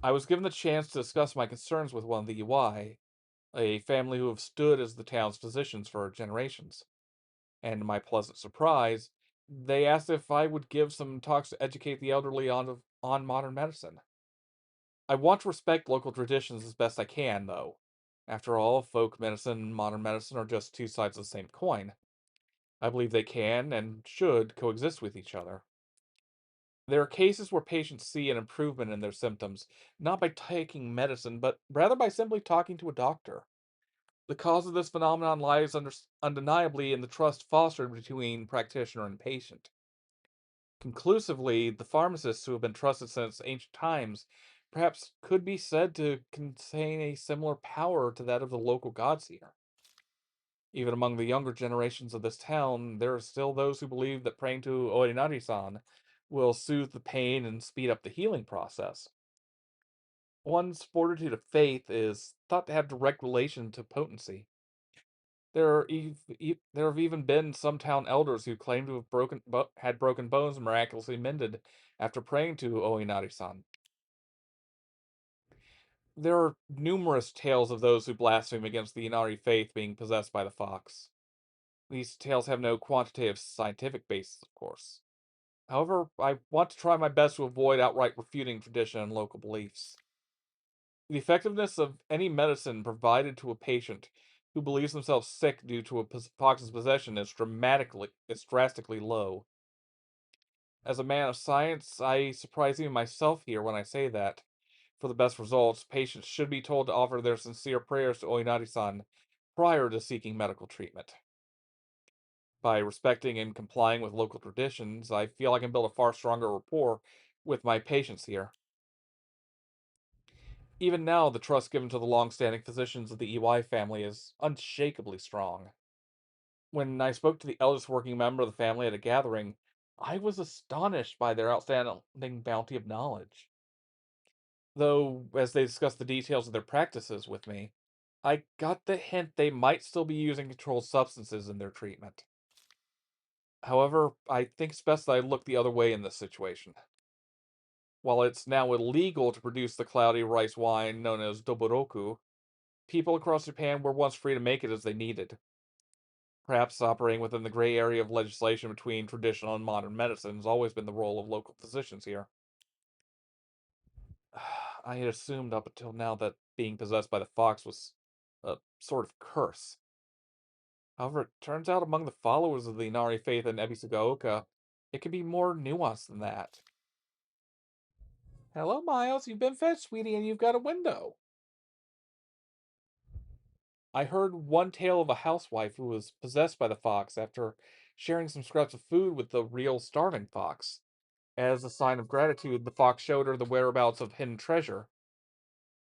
I was given the chance to discuss my concerns with one of the UI, a family who have stood as the town's physicians for generations. And to my pleasant surprise, they asked if I would give some talks to educate the elderly on modern medicine. I want to respect local traditions as best I can, though. After all, folk medicine and modern medicine are just two sides of the same coin. I believe they can and should coexist with each other. There are cases where patients see an improvement in their symptoms, not by taking medicine, but rather by simply talking to a doctor. The cause of this phenomenon lies undeniably in the trust fostered between practitioner and patient. Conclusively, the pharmacists who have been trusted since ancient times perhaps could be said to contain a similar power to that of the local godseer. Even among the younger generations of this town, there are still those who believe that praying to Oinari-san will soothe the pain and speed up the healing process. One's fortitude of faith is thought to have direct relation to potency. There have even been some town elders who claim to have had broken bones miraculously mended after praying to Oinari-san. There are numerous tales of those who blaspheme against the Inari faith being possessed by the fox. These tales have no quantitative scientific basis, of course. However, I want to try my best to avoid outright refuting tradition and local beliefs. The effectiveness of any medicine provided to a patient who believes themselves sick due to a fox's possession is drastically low. As a man of science, I surprise even myself here when I say that, for the best results, patients should be told to offer their sincere prayers to Oinari-san prior to seeking medical treatment. By respecting and complying with local traditions, I feel I can build a far stronger rapport with my patients here. Even now, the trust given to the long-standing physicians of the EY family is unshakably strong. When I spoke to the eldest working member of the family at a gathering, I was astonished by their outstanding bounty of knowledge. Though, as they discussed the details of their practices with me, I got the hint they might still be using controlled substances in their treatment. However, I think it's best that I look the other way in this situation. While it's now illegal to produce the cloudy rice wine known as doboroku, people across Japan were once free to make it as they needed. Perhaps operating within the gray area of legislation between traditional and modern medicine has always been the role of local physicians here. I had assumed up until now that being possessed by the fox was a sort of curse. However, it turns out among the followers of the Inari faith in Ebisugaoka, it can be more nuanced than that. Hello, Miles. You've been fed, sweetie, and you've got a window. I heard one tale of a housewife who was possessed by the fox after sharing some scraps of food with the real starving fox. As a sign of gratitude, the fox showed her the whereabouts of hidden treasure.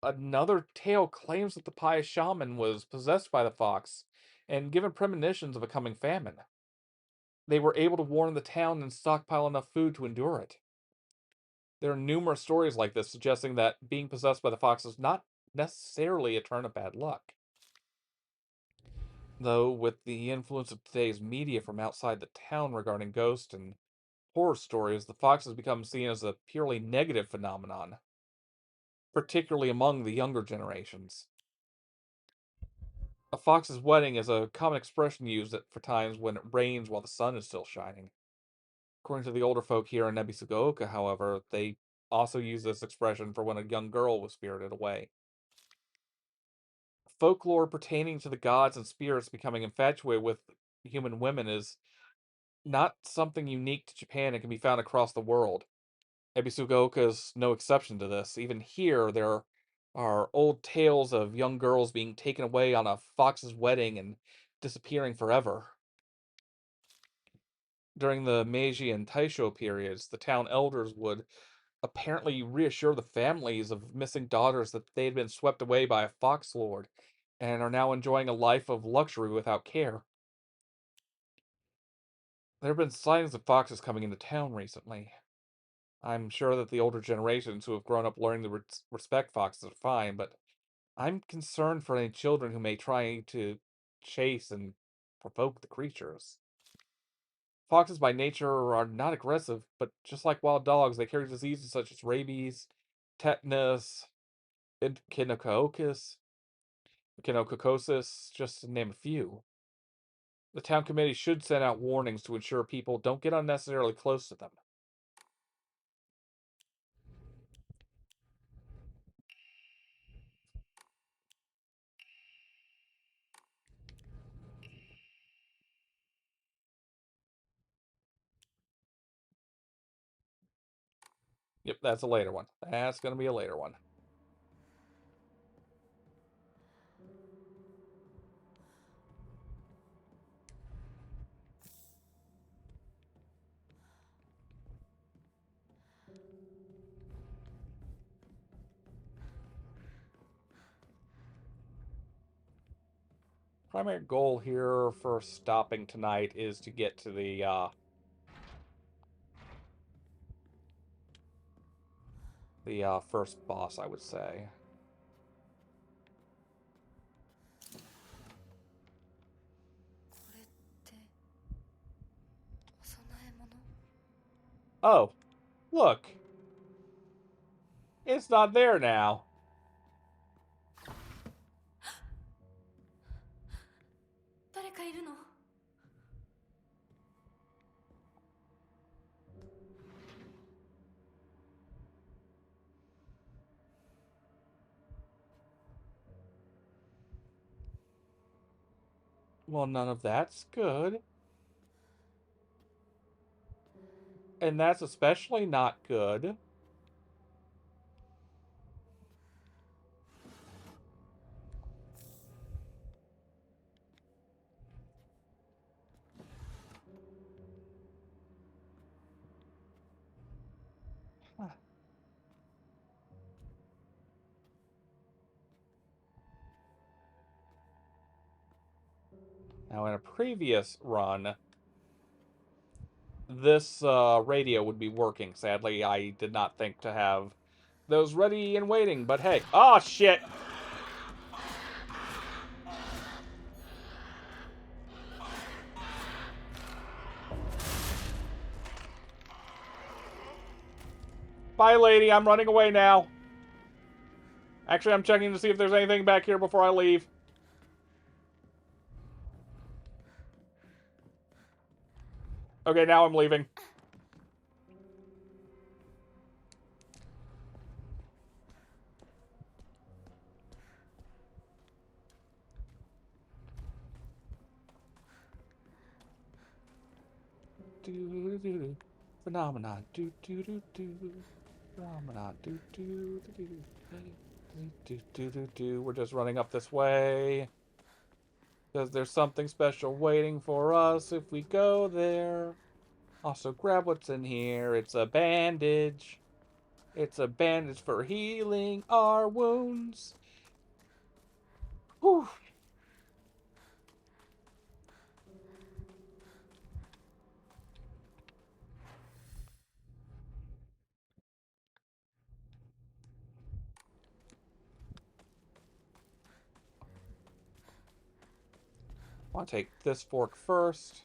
Another tale claims that the pious shaman was possessed by the fox and given premonitions of a coming famine. They were able to warn the town and stockpile enough food to endure it. There are numerous stories like this suggesting that being possessed by the fox is not necessarily a turn of bad luck. Though, with the influence of today's media from outside the town regarding ghosts and horror stories, the fox has become seen as a purely negative phenomenon, particularly among the younger generations. A fox's wedding is a common expression used for times when it rains while the sun is still shining. According to the older folk here in Nebisugaoka, however, they also use this expression for when a young girl was spirited away. Folklore pertaining to the gods and spirits becoming infatuated with human women is not something unique to Japan and can be found across the world. Ebisugaoka is no exception to this. Even here, there are old tales of young girls being taken away on a fox's wedding and disappearing forever. During the Meiji and Taisho periods, the town elders would apparently reassure the families of missing daughters that they had been swept away by a fox lord and are now enjoying a life of luxury without care. There have been sightings of foxes coming into town recently. I'm sure that the older generations who have grown up learning to respect foxes are fine, but I'm concerned for any children who may try to chase and provoke the creatures. Foxes by nature are not aggressive, but just like wild dogs, they carry diseases such as rabies, tetanus, echinococcus, echinococosis, just to name a few. The town committee should send out warnings to ensure people don't get unnecessarily close to them. Yep, that's a later one. That's going to be a later one. Primary goal here for stopping tonight is to get to the The first boss, I would say. Oh, look. It's not there now. Well, none of that's good. And that's especially not good. Now, in a previous run, this radio would be working. Sadly, I did not think to have those ready and waiting, but hey. Oh, shit! Bye, lady. I'm running away now. Actually, I'm checking to see if there's anything back here before I leave. Okay, now I'm leaving. Do-do-do-do. Phenomenon. Do-do-do-do. Phenomenon. Do-do-do-do. Do-do-do-do. We're just running up this way. Because there's something special waiting for us if we go there. Also, grab what's in here. It's a bandage. It's a bandage for healing our wounds. Whew. I want to take this fork first.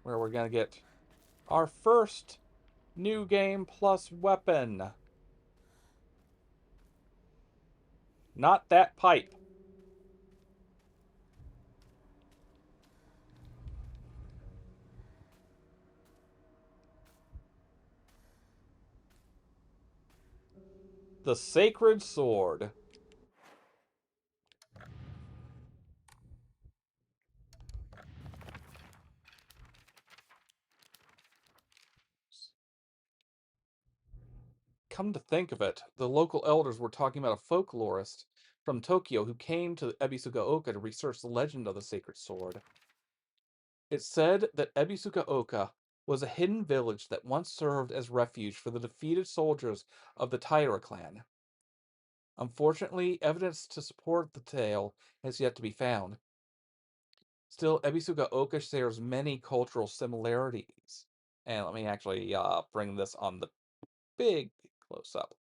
Where we're going to get our first new game plus weapon. Not that pipe. The Sacred Sword. Come to think of it, the local elders were talking about a folklorist from Tokyo who came to Ebisugaoka to research the legend of the Sacred Sword. It said that Ebisugaoka was a hidden village that once served as refuge for the defeated soldiers of the Taira clan. Unfortunately, evidence to support the tale has yet to be found. Still, Ebisugaoka shares many cultural similarities. And let me actually bring this on the big close-up.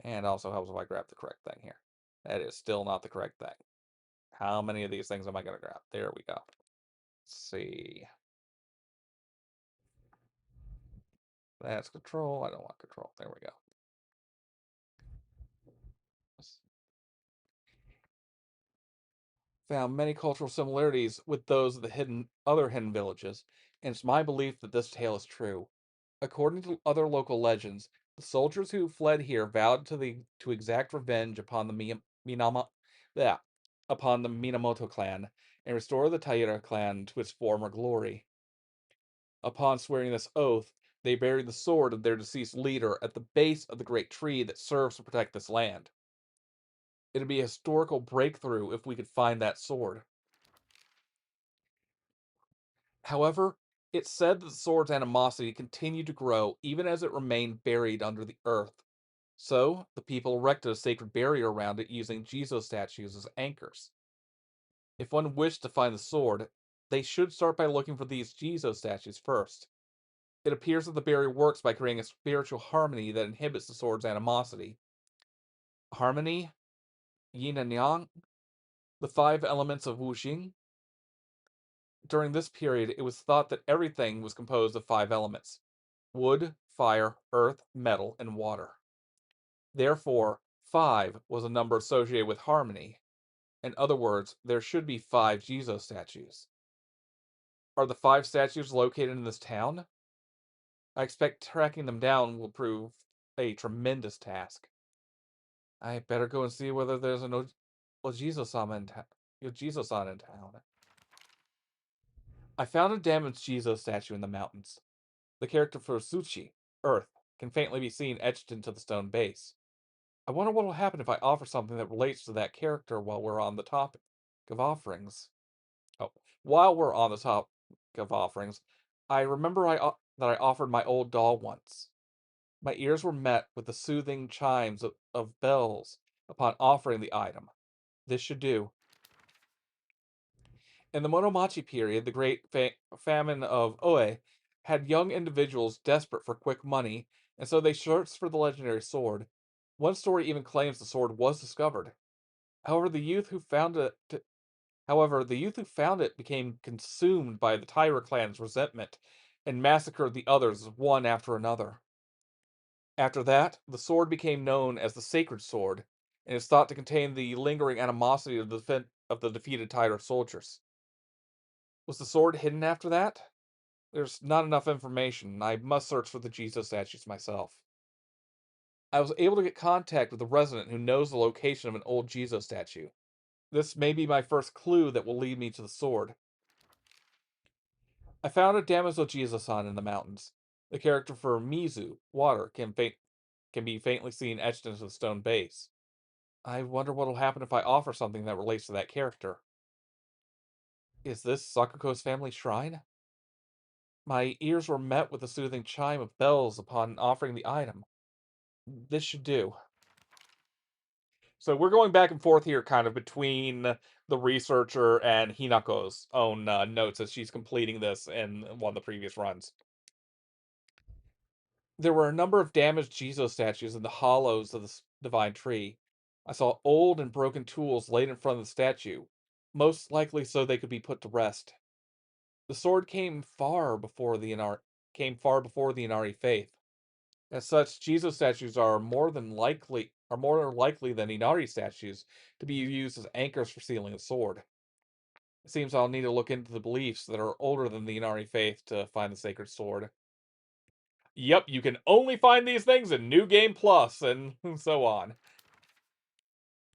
And also helps if I grab the correct thing here. That is still not the correct thing. How many of these things am I going to grab? There we go. Let's see. That's control. I don't want control. There we go. Found many cultural similarities with those of the other hidden villages, and it's my belief that this tale is true. According to other local legends, the soldiers who fled here vowed to exact revenge upon the upon the Minamoto clan and restore the Taira clan to its former glory. Upon swearing this oath, they buried the sword of their deceased leader at the base of the great tree that serves to protect this land. It'd be a historical breakthrough if we could find that sword. However, it's said that the sword's animosity continued to grow even as it remained buried under the earth. So, the people erected a sacred barrier around it using Jizo statues as anchors. If one wished to find the sword, they should start by looking for these Jizo statues first. It appears that the barrier works by creating a spiritual harmony that inhibits the sword's animosity. Harmony, yin and yang, the 5 elements of wuxing. During this period, it was thought that everything was composed of 5 elements: wood, fire, earth, metal, and water. Therefore, 5 was a number associated with harmony. In other words, there should be 5 Jizo statues. Are the 5 statues located in this town? I expect tracking them down will prove a tremendous task. I better go and see whether there's an Ojizo-sama Ojizo-san in town. I found a damaged Jizo statue in the mountains. The character for Tsuchi, Earth, can faintly be seen etched into the stone base. I wonder what will happen if I offer something that relates to that character while we're on the topic of offerings. Oh, while we're on the topic of offerings, I remember that I offered my old doll once. My ears were met with the soothing chimes of bells upon offering the item. This should do. In the Monomachi period, the great famine of Oe had young individuals desperate for quick money, and so they searched for the legendary sword. One story even claims the sword was discovered. However, the youth who found it became consumed by the Taira clan's resentment and massacred the others one after another. After that, the sword became known as the Sacred Sword, and is thought to contain the lingering animosity of the defeated Taira soldiers. Was the sword hidden after that? There's not enough information. I must search for the Jizo statues myself. I was able to get contact with a resident who knows the location of an old Jizo statue. This may be my first clue that will lead me to the sword. I found a Damaso Jizo-san in the mountains. The character for Mizu, water, can be faintly seen etched into the stone base. I wonder what'll happen if I offer something that relates to that character. Is this Sakuko's family shrine? My ears were met with the soothing chime of bells upon offering the item. This should do. So we're going back and forth here kind of between the researcher and Hinako's own notes as she's completing this in one of the previous runs. There were a number of damaged Jizo statues in the hollows of the divine tree. I saw old and broken tools laid in front of the statue, most likely so they could be put to rest. The sword came far before the Inari faith. As such, Jizo statues are more likely than Inari statues to be used as anchors for sealing a sword. It seems I'll need to look into the beliefs that are older than the Inari faith to find the sacred sword. Yep, you can only find these things in New Game Plus, and so on.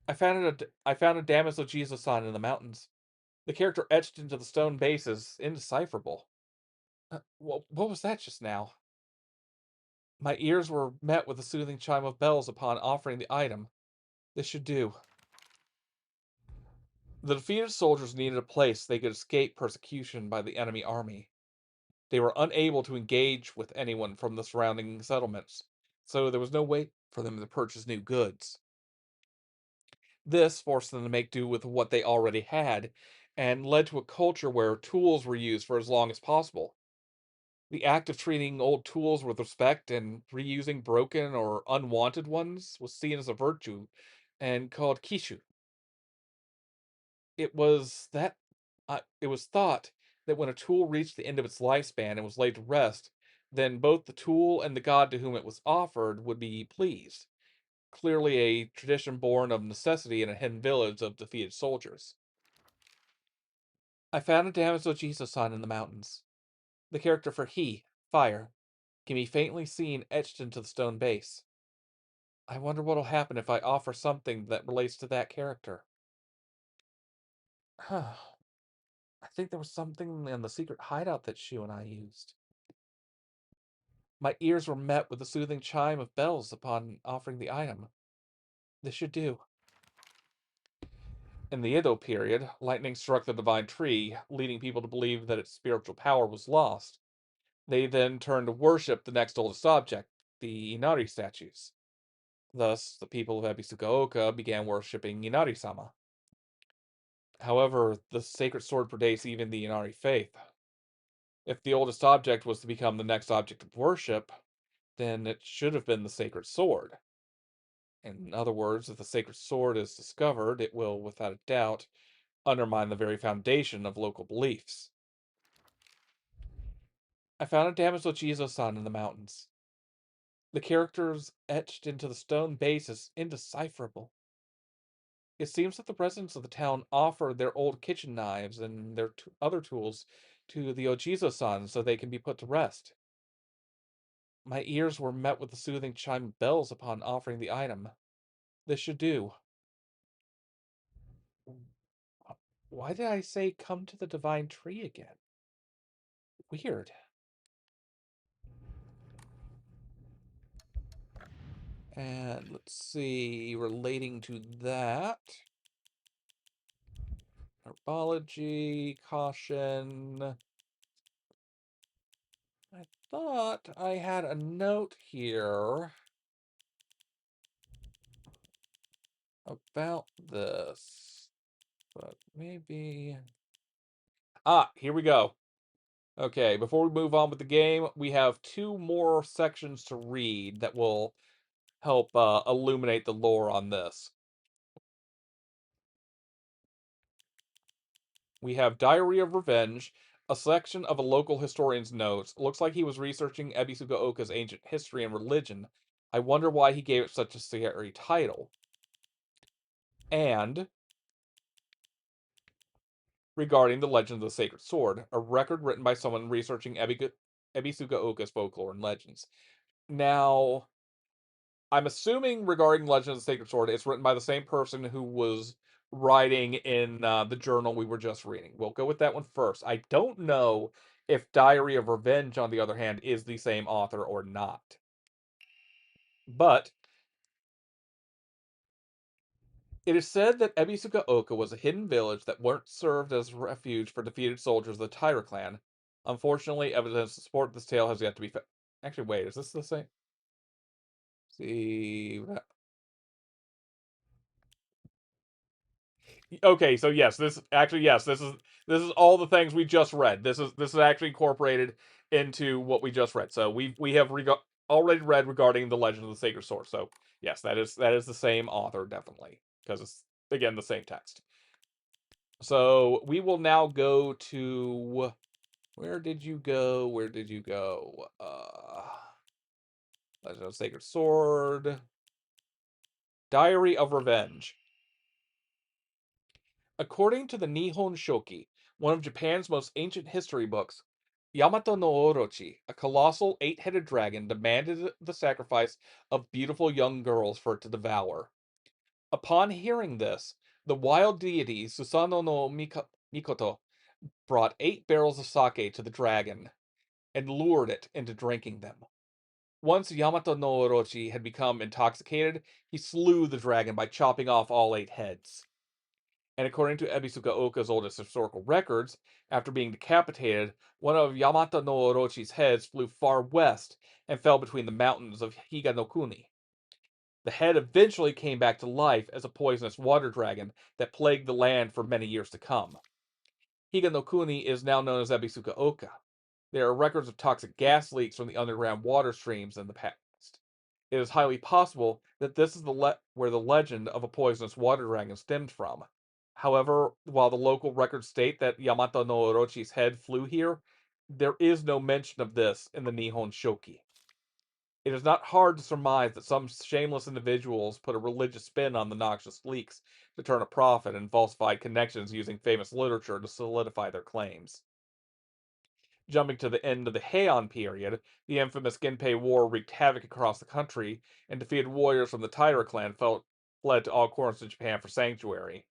I found a Damaso Jizo sign in the mountains. The character etched into the stone base is indecipherable. What was that just now? My ears were met with a soothing chime of bells upon offering the item. This should do. The defeated soldiers needed a place they could escape persecution by the enemy army. They were unable to engage with anyone from the surrounding settlements, so there was no way for them to purchase new goods. This forced them to make do with what they already had, and led to a culture where tools were used for as long as possible. The act of treating old tools with respect and reusing broken or unwanted ones was seen as a virtue and called kishu. It was that it was thought that when a tool reached the end of its lifespan and was laid to rest, then both the tool and the god to whom it was offered would be pleased. Clearly a tradition born of necessity in a hidden village of defeated soldiers. I found a Damaso Jizo sign in the mountains. The character for he, fire, can be faintly seen etched into the stone base. I wonder what'll happen if I offer something that relates to that character. Huh. I think there was something in the secret hideout that Shu and I used. My ears were met with the soothing chime of bells upon offering the item. This should do. In the Edo period, lightning struck the divine tree, leading people to believe that its spiritual power was lost. They then turned to worship the next oldest object, the Inari statues. Thus, the people of Ebisugaoka began worshipping Inari-sama. However, the sacred sword predates even the Inari faith. If the oldest object was to become the next object of worship, then it should have been the sacred sword. In other words, if the sacred sword is discovered, it will, without a doubt, undermine the very foundation of local beliefs. I found a damaged Ochizo-san in the mountains. The characters etched into the stone base is indecipherable. It seems that the residents of the town offered their old kitchen knives and their other tools to the Ochizo-san so they can be put to rest. My ears were met with the soothing chime of bells upon offering the item. This should do. Why did I say come to the divine tree again? Weird. And let's see, relating to that. Herbology, caution. I thought I had a note here about this, but maybe... Ah, here we go. Okay, before we move on with the game, we have 2 more sections to read that will help illuminate the lore on this. We have Diary of Revenge, a section of a local historian's notes. Looks like he was researching Ebisuga Oka's ancient history and religion. I wonder why he gave it such a scary title. And regarding the legend of the Sacred Sword, a record written by someone researching Ebisuga Oka's folklore and legends. Now, I'm assuming regarding Legend of the Sacred Sword, it's written by the same person who was writing in the journal we were just reading. We'll go with that one first. I don't know if Diary of Revenge, on the other hand, is the same author or not. But it is said that Ebisuga Oka was a hidden village that once served as a refuge for defeated soldiers of the Taira clan. Unfortunately, evidence to support this tale has yet to be found. Actually, wait, is this the same? See. Okay, so yes, this is all the things we just read. This is actually incorporated into what we just read. So we have already read regarding the Legend of the Sacred Sword. So yes, that is the same author definitely, because it's again the same text. So we will now go to, where did you go? Where did you go? Legend of the Sacred Sword. Diary of Revenge. According to the Nihon Shoki, one of Japan's most ancient history books, Yamato no Orochi, a colossal 8-headed dragon, demanded the sacrifice of beautiful young girls for it to devour. Upon hearing this, the wild deity Susanoo no Mikoto brought 8 barrels of sake to the dragon and lured it into drinking them. Once Yamato no Orochi had become intoxicated, he slew the dragon by chopping off all 8 heads. And according to Ebisuga Oka's oldest historical records, after being decapitated, one of Yamato no Orochi's heads flew far west and fell between the mountains of Higanokuni. The head eventually came back to life as a poisonous water dragon that plagued the land for many years to come. Higanokuni is now known as Ebisuga Oka. There are records of toxic gas leaks from the underground water streams in the past. It is highly possible that this is where the legend of a poisonous water dragon stemmed from. However, while the local records state that Yamato no Orochi's head flew here, there is no mention of this in the Nihon Shoki. It is not hard to surmise that some shameless individuals put a religious spin on the noxious leaks to turn a profit and falsified connections using famous literature to solidify their claims. Jumping to the end of the Heian period, the infamous Genpei War wreaked havoc across the country, and defeated warriors from the Taira clan fled to all corners of Japan for sanctuary.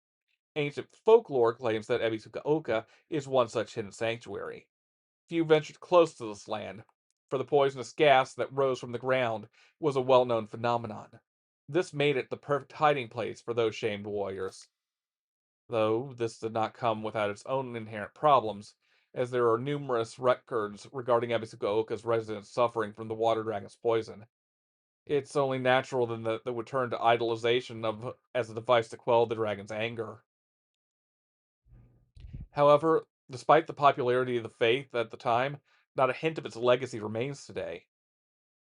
Ancient folklore claims that Ebisuga Oka is one such hidden sanctuary. Few ventured close to this land, for the poisonous gas that rose from the ground was a well-known phenomenon. This made it the perfect hiding place for those shamed warriors. Though this did not come without its own inherent problems, as there are numerous records regarding Ebisuga Oka's residents suffering from the water dragon's poison. It's only natural then that they would turn to idolization as a device to quell the dragon's anger. However, despite the popularity of the faith at the time, not a hint of its legacy remains today.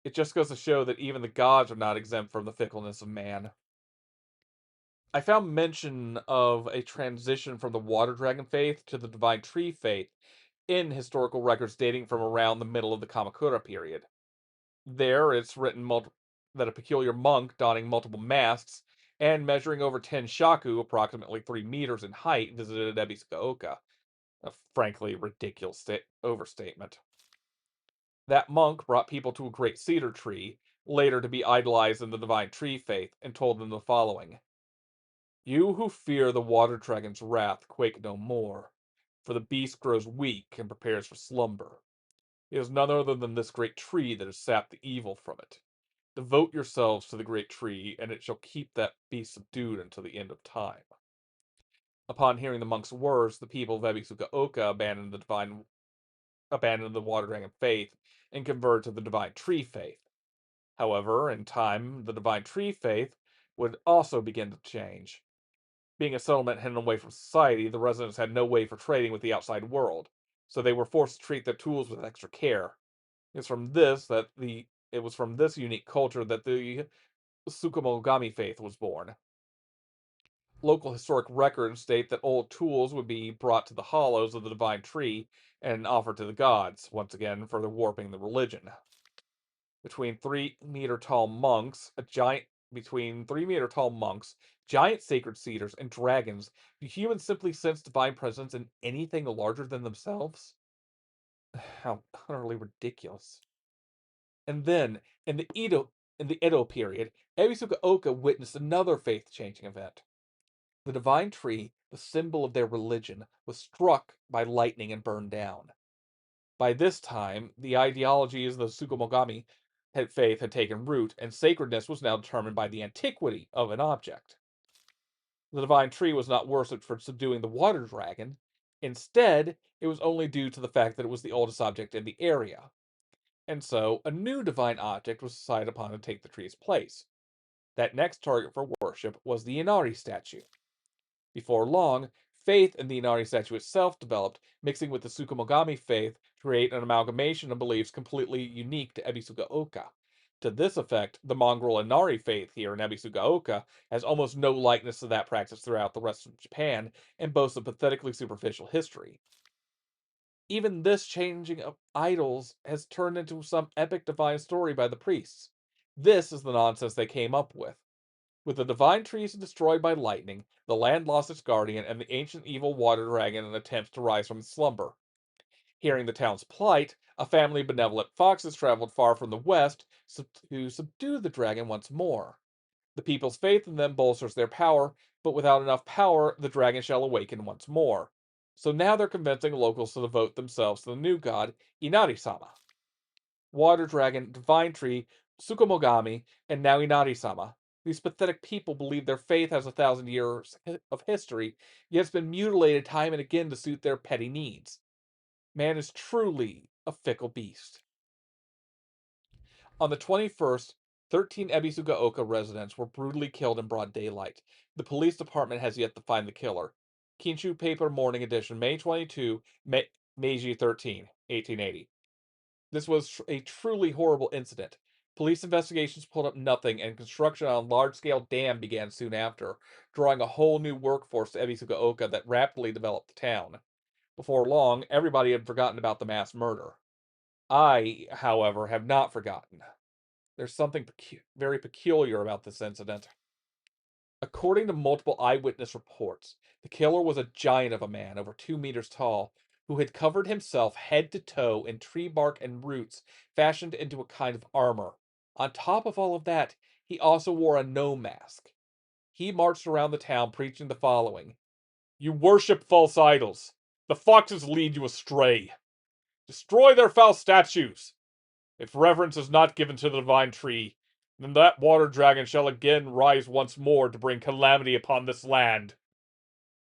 It just goes to show that even the gods are not exempt from the fickleness of man. I found mention of a transition from the water dragon faith to the divine tree faith in historical records dating from around the middle of the Kamakura period. There, it's written that a peculiar monk donning multiple masks and measuring over 10 shaku, approximately 3 meters in height, visited Ebisugaoka. A frankly ridiculous overstatement. That monk brought people to a great cedar tree, later to be idolized in the divine tree faith, and told them the following: "You who fear the water dragon's wrath quake no more, for the beast grows weak and prepares for slumber. It is none other than this great tree that has sapped the evil from it. Devote yourselves to the great tree, and it shall keep that beast subdued until the end of time." Upon hearing the monk's words, the people of Ebisugaoka abandoned the water dragon faith and converted to the divine tree faith. However, in time, the divine tree faith would also begin to change. Being a settlement hidden away from society, the residents had no way for trading with the outside world, so they were forced to treat their tools with extra care. It's from this that it was from this unique culture that the Tsukumogami faith was born. Local historic records state that old tools would be brought to the hollows of the divine tree and offered to the gods, once again further warping the religion. Between 3-meter tall monks, giant sacred cedars, and dragons, do humans simply sense divine presence in anything larger than themselves? How utterly ridiculous. And then, in the Edo period, Ebisugaoka witnessed another faith-changing event. The divine tree, the symbol of their religion, was struck by lightning and burned down. By this time, the ideologies of the Tsukumogami faith had taken root, and sacredness was now determined by the antiquity of an object. The divine tree was not worshipped for subduing the water dragon. Instead, it was only due to the fact that it was the oldest object in the area. And so, a new divine object was decided upon to take the tree's place. That next target for worship was the Inari statue. Before long, faith in the Inari statue itself developed, mixing with the Tsukumogami faith to create an amalgamation of beliefs completely unique to Ebisugaoka. To this effect, the mongrel Inari faith here in Ebisugaoka has almost no likeness to that practice throughout the rest of Japan and boasts a pathetically superficial history. Even this changing of idols has turned into some epic divine story by the priests. This is the nonsense they came up with. With the divine trees destroyed by lightning, the land lost its guardian, and the ancient evil water dragon attempts to rise from its slumber. Hearing the town's plight, a family of benevolent foxes traveled far from the west to subdue the dragon once more. The people's faith in them bolsters their power, but without enough power, the dragon shall awaken once more. So now they're convincing locals to devote themselves to the new god, Inari-sama. Water dragon, divine tree, Tsukumogami, and now Inari-sama. These pathetic people believe their faith has 1,000 years of history, yet it's been mutilated time and again to suit their petty needs. Man is truly a fickle beast. On the 21st, 13 Ebisugaoka residents were brutally killed in broad daylight. The police department has yet to find the killer. Kinshu Paper Morning Edition, May 22, Meiji 13, 1880. This was a truly horrible incident. Police investigations pulled up nothing, and construction on a large-scale dam began soon after, drawing a whole new workforce to Ebisugaoka that rapidly developed the town. Before long, everybody had forgotten about the mass murder. I, however, have not forgotten. There's something very peculiar about this incident. According to multiple eyewitness reports, the killer was a giant of a man, over 2 meters tall, who had covered himself head to toe in tree bark and roots fashioned into a kind of armor. On top of all of that, he also wore a no mask. He marched around the town preaching the following: "You worship false idols. The foxes lead you astray. Destroy their foul statues. If reverence is not given to the divine tree, then that water dragon shall again rise once more to bring calamity upon this land."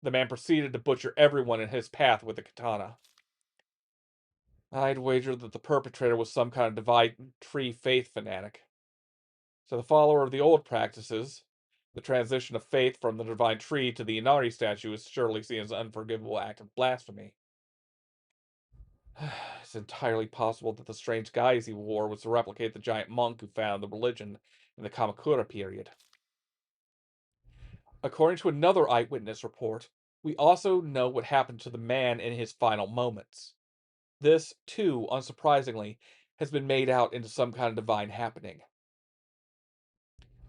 The man proceeded to butcher everyone in his path with a katana. I'd wager that the perpetrator was some kind of divine tree faith fanatic. So the follower of the old practices, The transition of faith from the divine tree to the Inari statue is surely seen as an unforgivable act of blasphemy. It's entirely possible that the strange guise he wore was to replicate the giant monk who founded the religion in the Kamakura period. According to another eyewitness report, we also know what happened to the man in his final moments. This, too, unsurprisingly, has been made out into some kind of divine happening.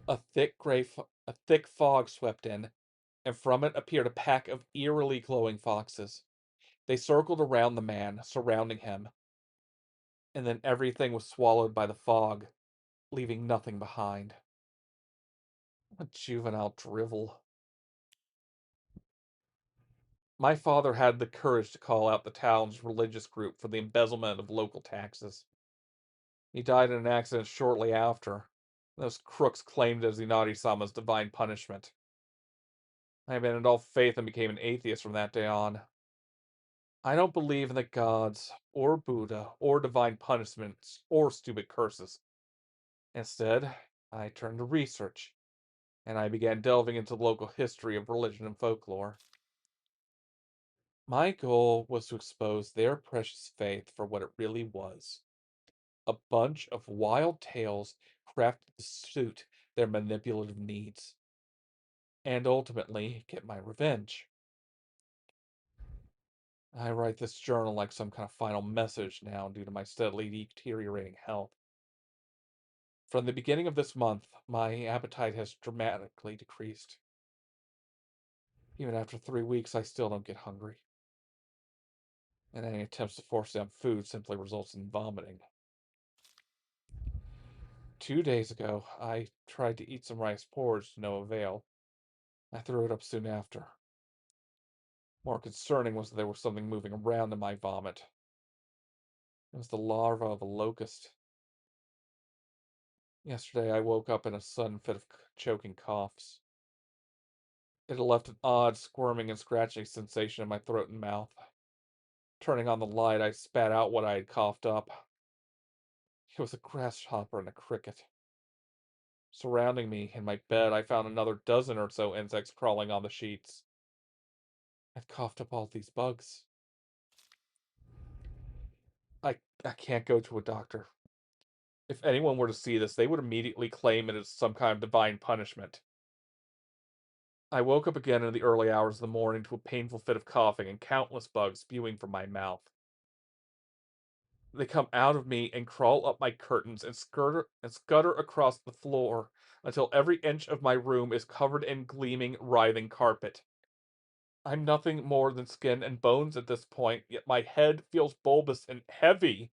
A thick fog swept in, and from it appeared a pack of eerily glowing foxes. They circled around the man, surrounding him, and then everything was swallowed by the fog, leaving nothing behind. A juvenile drivel. My father had the courage to call out the town's religious group for the embezzlement of local taxes. He died in an accident shortly after. Those crooks claimed it as Inari-sama's divine punishment. I abandoned all faith and became an atheist from that day on. I don't believe in the gods, or Buddha, or divine punishments, or stupid curses. Instead, I turned to research, and I began delving into the local history of religion and folklore. My goal was to expose their precious faith for what it really was. A bunch of wild tales crafted to suit their manipulative needs. And ultimately, get my revenge. I write this journal like some kind of final message now due to my steadily deteriorating health. From the beginning of this month, my appetite has dramatically decreased. Even after 3 weeks, I still don't get hungry. And any attempts to force down food simply results in vomiting. 2 days ago, I tried to eat some rice porridge to no avail. I threw it up soon after. More concerning was that there was something moving around in my vomit. It was the larva of a locust. Yesterday, I woke up in a sudden fit of choking coughs. It had left an odd squirming and scratching sensation in my throat and mouth. Turning on the light, I spat out what I had coughed up. It was a grasshopper and a cricket. Surrounding me in my bed, I found another dozen or so insects crawling on the sheets. I'd coughed up all these bugs. I can't go to a doctor. If anyone were to see this, they would immediately claim it as some kind of divine punishment. I woke up again in the early hours of the morning to a painful fit of coughing and countless bugs spewing from my mouth. They come out of me and crawl up my curtains and scutter across the floor until every inch of my room is covered in gleaming, writhing carpet. I'm nothing more than skin and bones at this point, yet my head feels bulbous and heavy.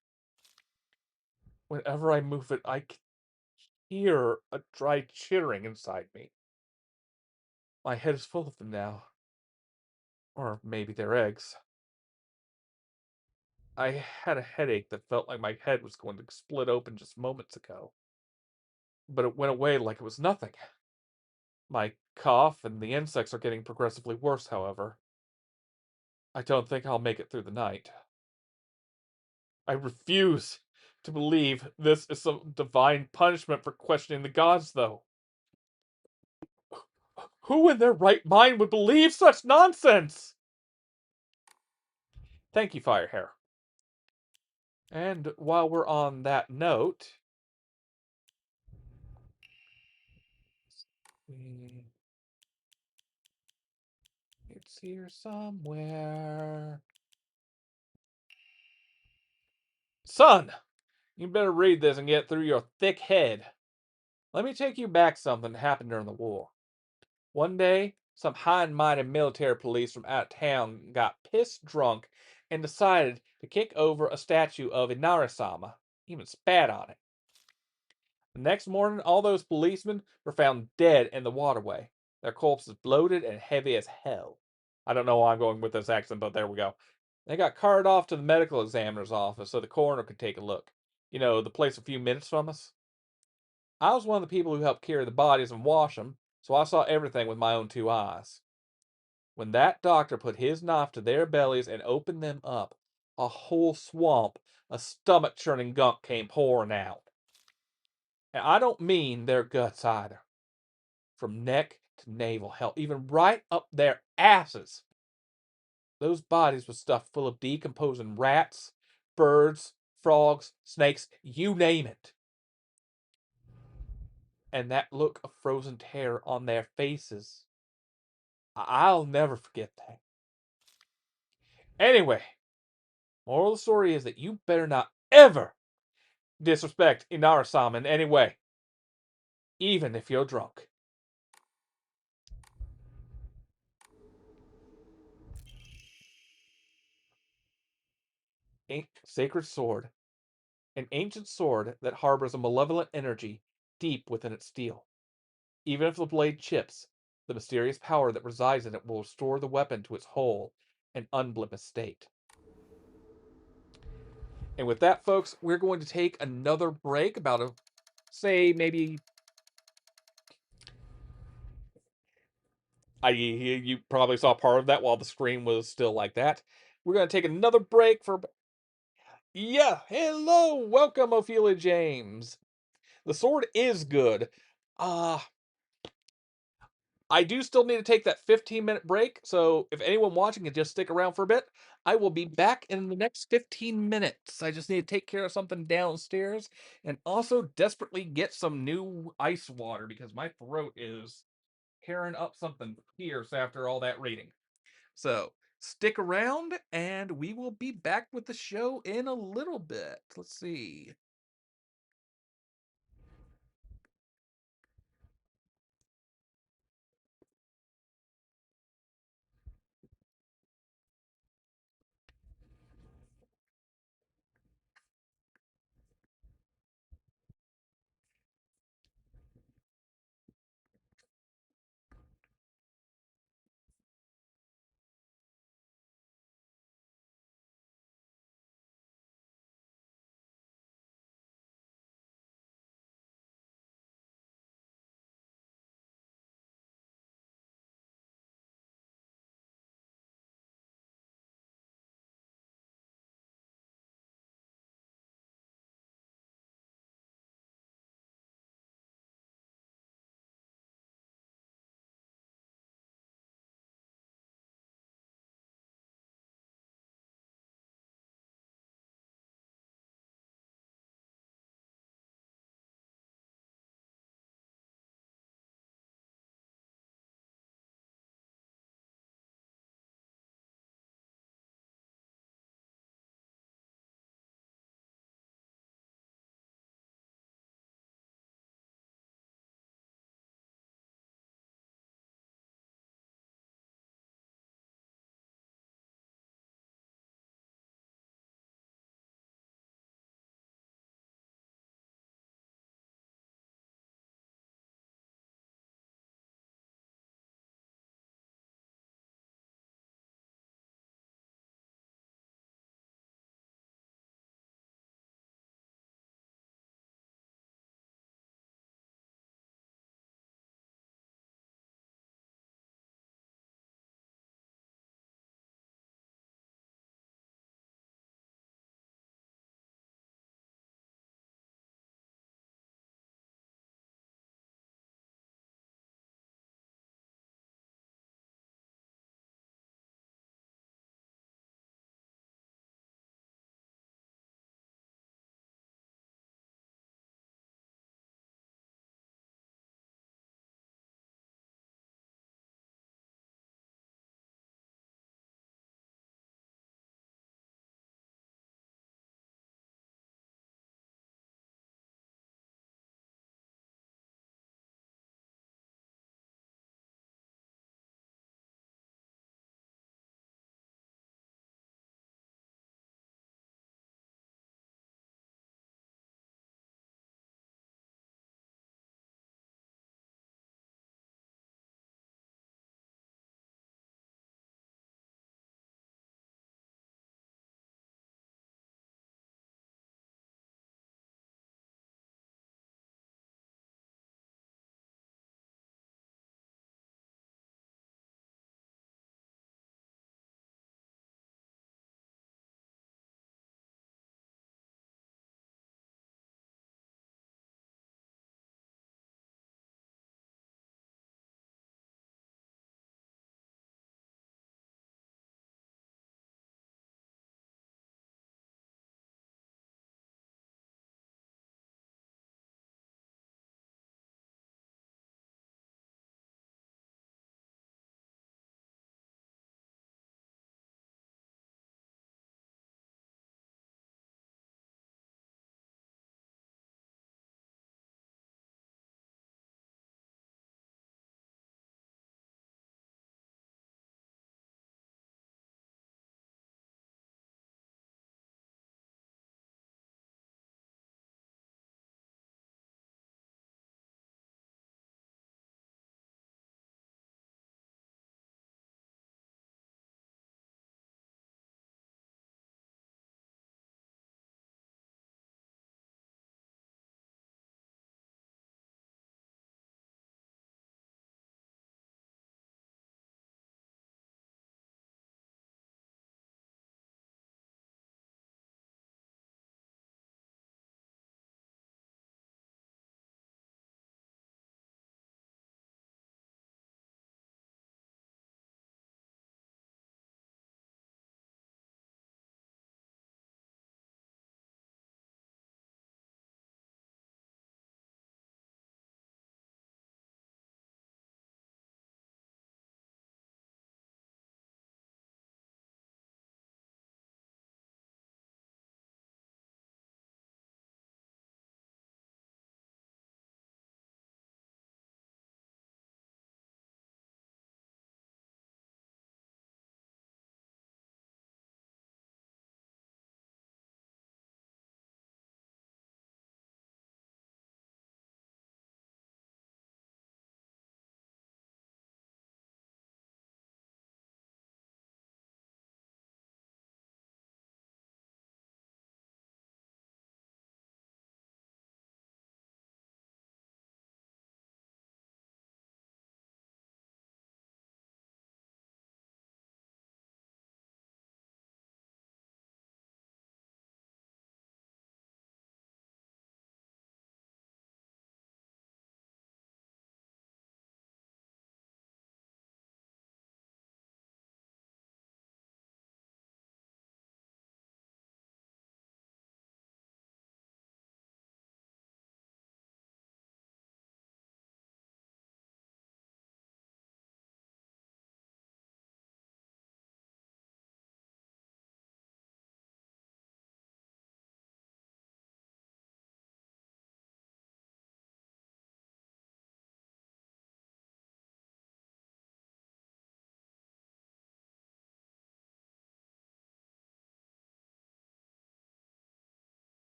Whenever I move it, I can hear a dry chittering inside me. My head is full of them now. Or maybe they're eggs. I had a headache that felt like my head was going to split open just moments ago. But it went away like it was nothing. My cough and the insects are getting progressively worse, however. I don't think I'll make it through the night. I refuse to believe this is some divine punishment for questioning the gods, though. Who in their right mind would believe such nonsense? Thank you, Firehair. And while we're on that note, it's here somewhere. Son, you better read this and get it through your thick head. Let me take you back something that happened during the war. One day, some high and mighty military police from out of town got pissed drunk and decided to kick over a statue of Inari-sama, even spat on it. The next morning, all those policemen were found dead in the waterway, their corpses bloated and heavy as hell. I don't know why I'm going with this accent, but there we go. They got carted off to the medical examiner's office so the coroner could take a look. You know, the place a few minutes from us. I was one of the people who helped carry the bodies and wash them, so I saw everything with my own 2 eyes. When that doctor put his knife to their bellies and opened them up, a whole swamp of stomach-churning gunk came pouring out. And I don't mean their guts either. from neck to navel, hell, even right up their asses. Those bodies were stuffed full of decomposing rats, birds, frogs, snakes, you name it. And that look of frozen terror on their faces, I'll never forget that. Anyway, moral of the story is that you better not ever disrespect Inara-sama in any way, even if you're drunk. Sacred sword. An ancient sword that harbors a malevolent energy deep within its steel. Even if the blade chips, the mysterious power that resides in it will restore the weapon to its whole and unblemished state. And with that, folks, we're going to take another break, about say maybe you probably saw part of that while the screen was still like that. We're going to take another break for. Yeah, hello, welcome, Ophelia James. The sword is good. I do still need to take that 15-minute break, so if anyone watching can just stick around for a bit, I will be back in the next 15 minutes. I just need to take care of something downstairs and also desperately get some new ice water because my throat is tearing up something fierce after all that reading. So stick around and we will be back with the show in a little bit. Let's see.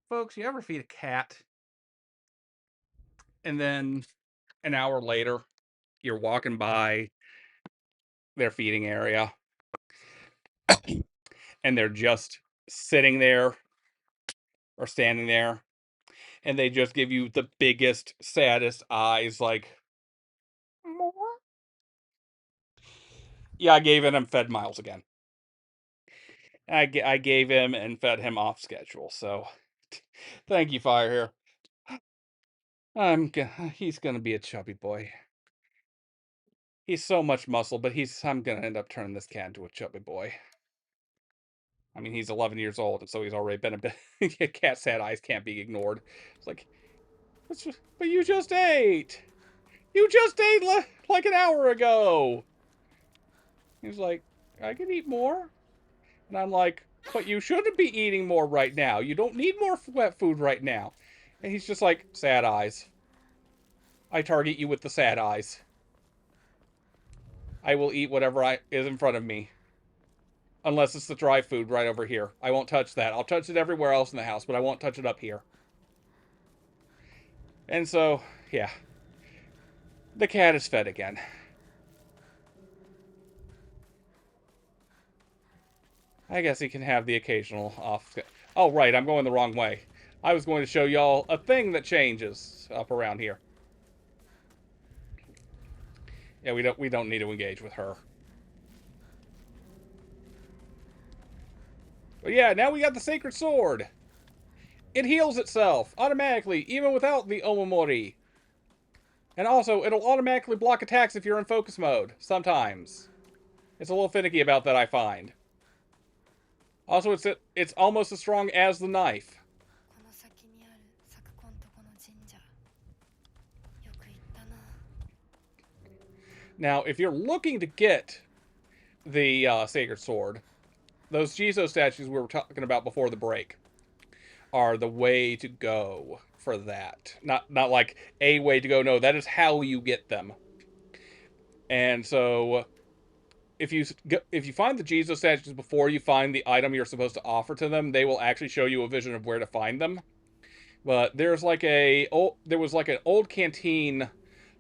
Folks, you ever feed a cat and then an hour later you're walking by their feeding area and they're just sitting there or standing there and they just give you the biggest, saddest eyes, like, more? Yeah, I gave him and fed Miles again. I gave him and fed him off schedule, so thank you, Fire here. He's gonna be a chubby boy. He's so much muscle, but I'm gonna end up turning this cat into a chubby boy. I mean, he's 11 years old, and so he's already been a bit. Cat's sad eyes can't be ignored. It's like, but you just ate. You just ate like an hour ago. He's like, I can eat more. And I'm like, but you shouldn't be eating more right now. You don't need more wet food right now. And he's just like, sad eyes. I target you with the sad eyes. I will eat whatever is in front of me. Unless it's the dry food right over here. I won't touch that. I'll touch it everywhere else in the house, but I won't touch it up here. And so, yeah. The cat is fed again. I guess he can have the occasional off... Oh, right, I'm going the wrong way. I was going to show y'all a thing that changes up around here. Yeah, we don't need to engage with her. But yeah, now we got the Sacred Sword. It heals itself automatically, even without the Omamori. And also, it'll automatically block attacks if you're in focus mode, sometimes. It's a little finicky about that, I find. Also, it's almost as strong as the knife. Now, if you're looking to get the Sacred Sword, those Jizo statues we were talking about before the break are the way to go for that. Not like a way to go. No, that is how you get them. And so, if you find the Jizo statues before you find the item you're supposed to offer to them, they will actually show you a vision of where to find them. But there was like an old canteen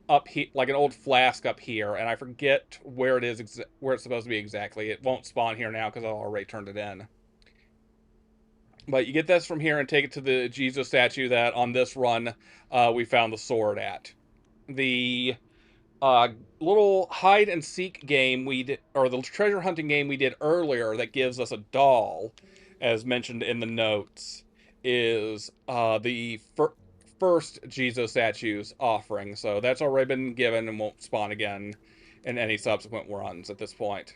up here, like an old flask up here, and I forget where it is, where it's supposed to be exactly. It won't spawn here now because I already turned it in. But you get this from here and take it to the Jizo statue that on this run we found the sword at. The little hide and seek game we did, or the treasure hunting game we did earlier that gives us a doll, as mentioned in the notes, is the first Jizo statue's offering. So that's already been given and won't spawn again in any subsequent runs at this point.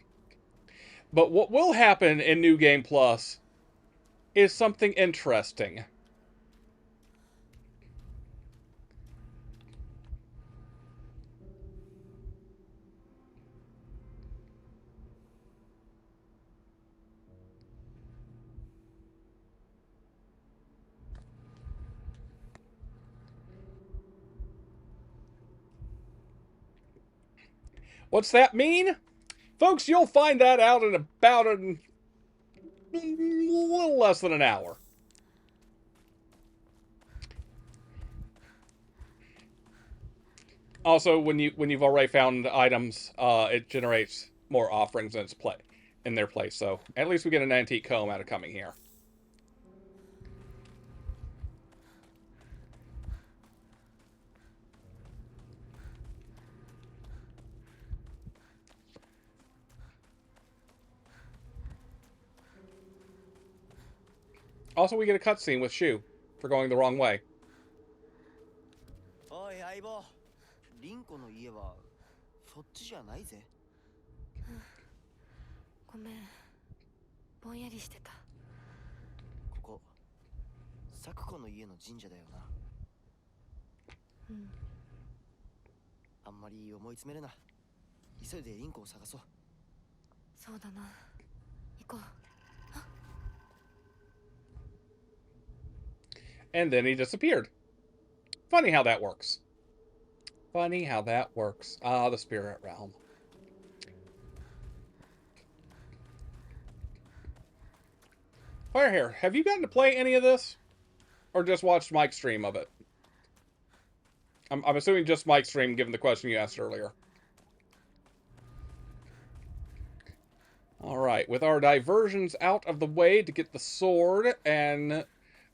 But what will happen in New Game Plus is something interesting. What's that mean? Folks, you'll find that out in about a little less than an hour. Also, when you've already found items, it generates more offerings in their place. So at least we get an antique comb out of coming here. Also, we get a cutscene with Shu for going the wrong way. おい相棒、リンコの家はそっちじゃないぜ。ごめん、ぼんやりしてた。ここ、サクコの家の神社だよな。うん。あんまり思い詰めるな。急いでリンコを探そう。そうだな。行こう。And then he disappeared. Funny how that works. Funny how that works. Ah, the spirit realm. Firehair, have you gotten to play any of this? or just watched Mike's stream of it? I'm assuming just Mike's stream, given the question you asked earlier. Alright, with our diversions out of the way to get the sword and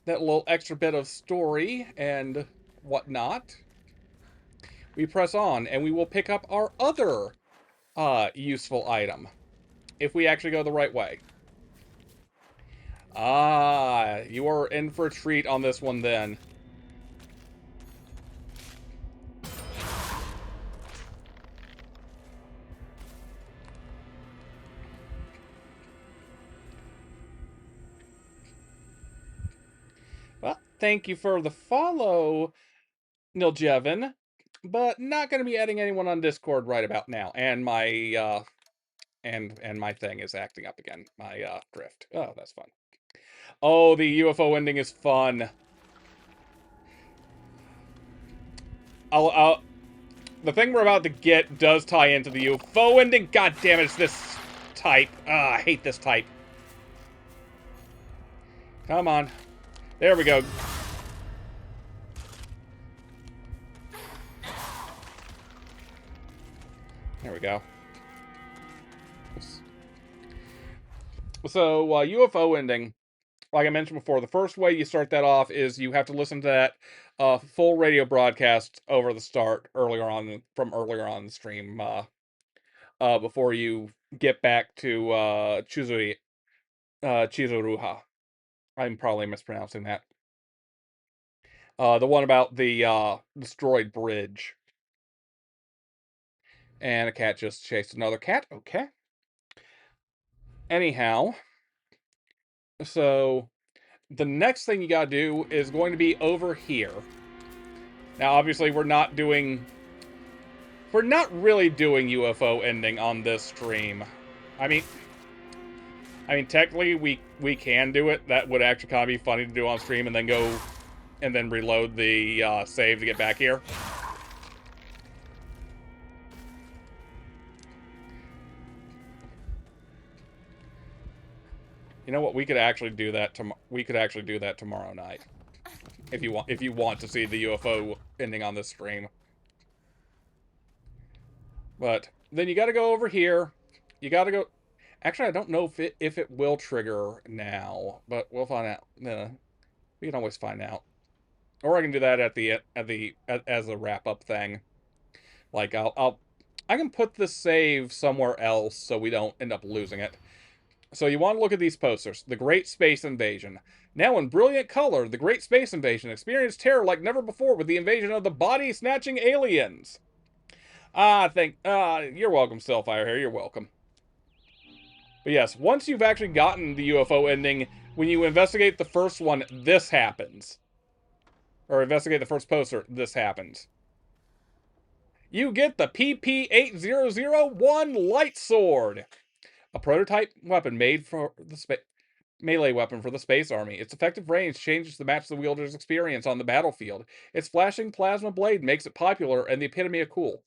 that little extra bit of story and whatnot, we press on and we will pick up our other useful item, if we actually go the right way. Ah, you are in for a treat on this one then. Well, thank you for the follow, Niljevin, but not going to be adding anyone on Discord right about now. And my and my thing is acting up again. My drift. Oh, that's fun. Oh, the UFO ending is fun. The thing we're about to get does tie into the UFO ending. God damn it, it's this type. Ah, I hate this type. Come on. There we go. There we go. So, UFO ending. Like I mentioned before, the first way you start that off is you have to listen to that full radio broadcast over the start earlier on in the stream before you get back to Chizuruha. I'm probably mispronouncing that. The one about the destroyed bridge. And a cat just chased another cat. Okay. Anyhow, so the next thing you gotta do is going to be over here. Now, obviously, we're not really doing UFO ending on this stream. I mean, technically, we can do it. That would actually kind of be funny to do on stream and then go and then reload the save to get back here. You know what? We could actually do that tomorrow night. If you want to see the UFO ending on this stream. But then you got to go over here. You got to go. Actually, I don't know if it will trigger now, but we'll find out. We can always find out. Or I can do that as a wrap up thing. Like I can put the save somewhere else so we don't end up losing it. So you want to look at these posters. The Great Space Invasion. Now in brilliant color, the Great Space Invasion experienced terror like never before with the invasion of the body-snatching aliens. You're welcome, Stillfire here. You're welcome. But yes, once you've actually gotten the UFO ending, when you investigate the first one, this happens. Or investigate the first poster, this happens. You get the PP-8001 Light Sword, a prototype weapon made for the melee weapon for the Space Army. Its effective range changes to match the wielder's experience on the battlefield. Its flashing plasma blade makes it popular and the epitome of cool.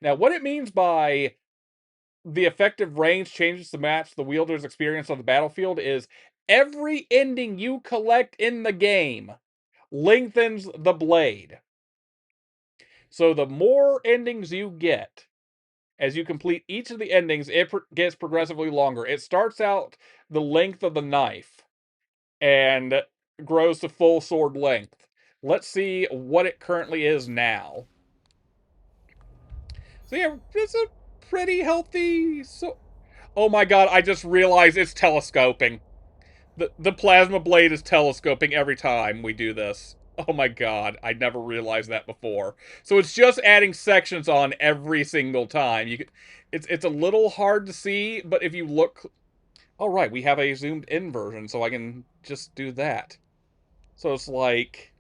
Now, what it means by the effective range changes to match the wielder's experience on the battlefield is every ending you collect in the game lengthens the blade. So the more endings you get, as you complete each of the endings, it gets progressively longer. It starts out the length of the knife and grows to full sword length. Let's see what it currently is now. So yeah, it's a pretty healthy... Oh my god, I just realized it's telescoping. The plasma blade is telescoping every time we do this. Oh my god, I never realized that before. So it's just adding sections on every single time. It's a little hard to see, but if you look... Oh right, we have a zoomed in version, so I can just do that. So it's like...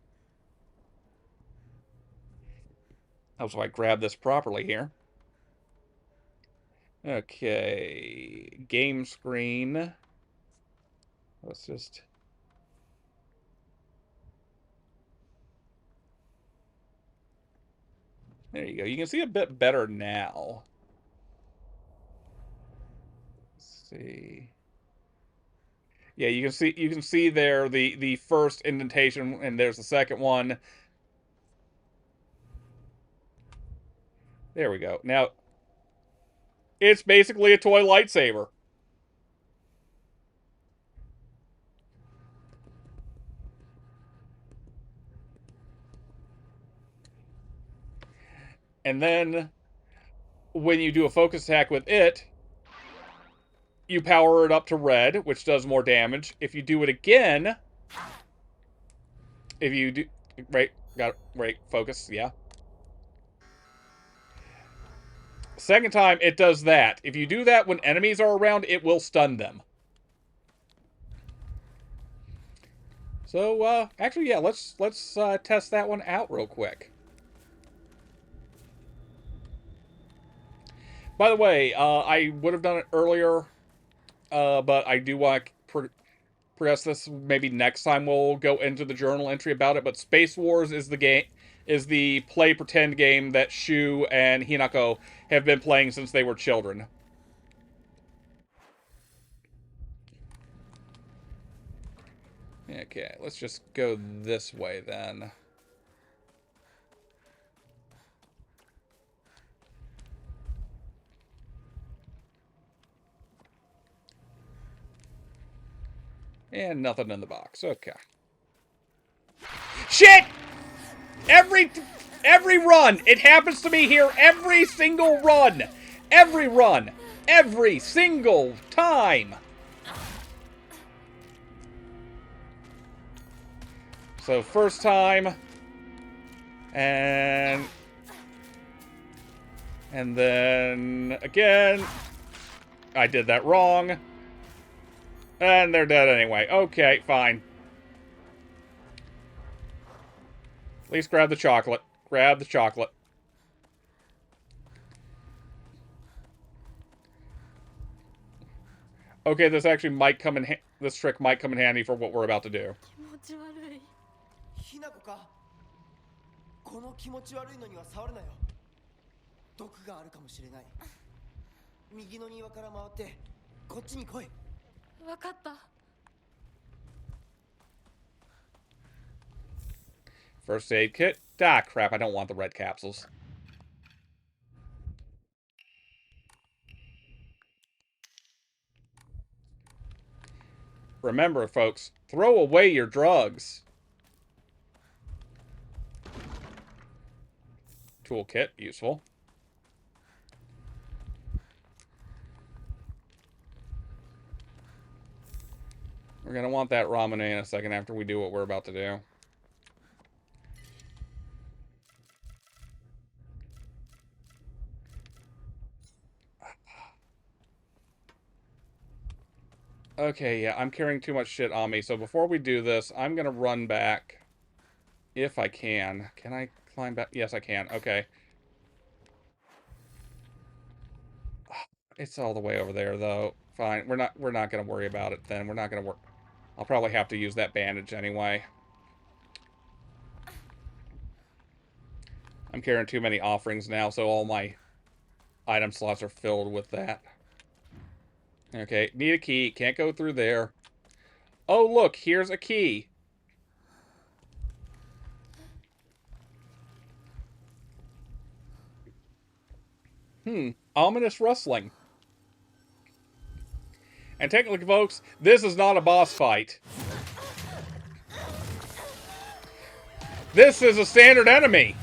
Oh, so I grab this properly here. Okay, game screen. Let's just... There you go. You can see a bit better now. Let's see. Yeah, you can see there the first indentation, and there's the second one. There we go. Now, it's basically a toy lightsaber. And then, when you do a focus attack with it, you power it up to red, which does more damage. If you do it again, if you do... Right, got it. Right, focus, yeah. Second time, it does that. If you do that when enemies are around, it will stun them. So, actually, yeah, let's test that one out real quick. By the way, I would have done it earlier, but I do want to progress this. Maybe next time we'll go into the journal entry about it. But Space Wars is the play pretend game that Shu and Hinako have been playing since they were children. Okay, let's just go this way then. And nothing in the box. Okay. Shit! Every run! It happens to me here every single run! Every run! Every single time! So, first time. And then again. I did that wrong. And they're dead anyway. Okay, fine. At least grab the chocolate. Grab the chocolate. Okay, this actually might come in. This trick might come in handy for what we're about to do. ひなこかこの気持ち悪いのには触るなよ毒があるかもしれない右の庭から回ってこっちに来いわかった First aid kit. Ah, crap, I don't want the red capsules. Remember, folks, throw away your drugs. Toolkit, useful. We're going to want that ramen in a second after we do what we're about to do. Okay, yeah, I'm carrying too much shit on me. So before we do this, I'm going to run back. If I can. Can I climb back? Yes, I can. Okay. It's all the way over there, though. Fine. We're not going to worry about it then. We're not going to work. I'll probably have to use that bandage anyway. I'm carrying too many offerings now, so all my item slots are filled with that. Okay, need a key. Can't go through there. Oh, look, here's a key. Ominous rustling. And technically, folks, this is not a boss fight. This is a standard enemy.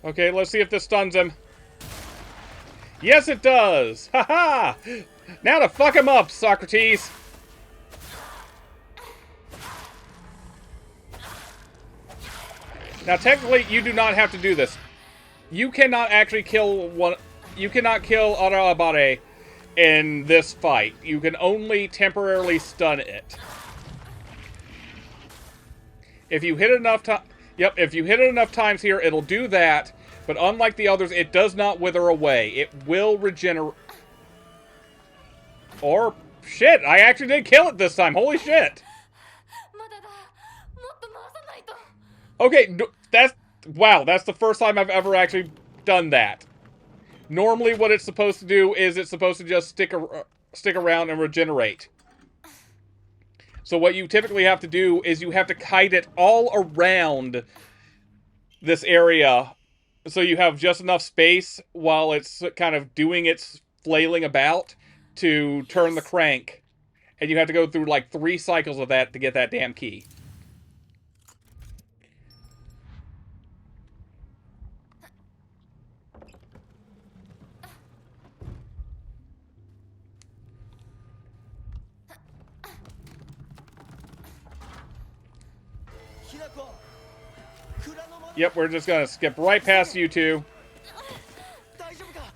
Okay, let's see if this stuns him. Yes, it does! Ha-ha! Now to fuck him up, Socrates! Now, technically, you do not have to do this. You cannot actually kill one... You cannot kill Arabare in this fight. You can only temporarily stun it. If you hit it enough times... Yep, if you hit it enough times here, it'll do that. But unlike the others, it does not wither away. It will regenerate. Or, shit, I actually did kill it this time. Holy shit. まだだ。もっと回さないと。 Okay, that's... Wow, that's the first time I've ever actually done that. Normally what it's supposed to do is it's supposed to just stick around and regenerate. So what you typically have to do is you have to kite it all around this area so you have just enough space while it's kind of doing its flailing about to turn the crank. And you have to go through like 3 cycles of that to get that damn key. Yep, we're just gonna skip right past you two. 大丈夫か。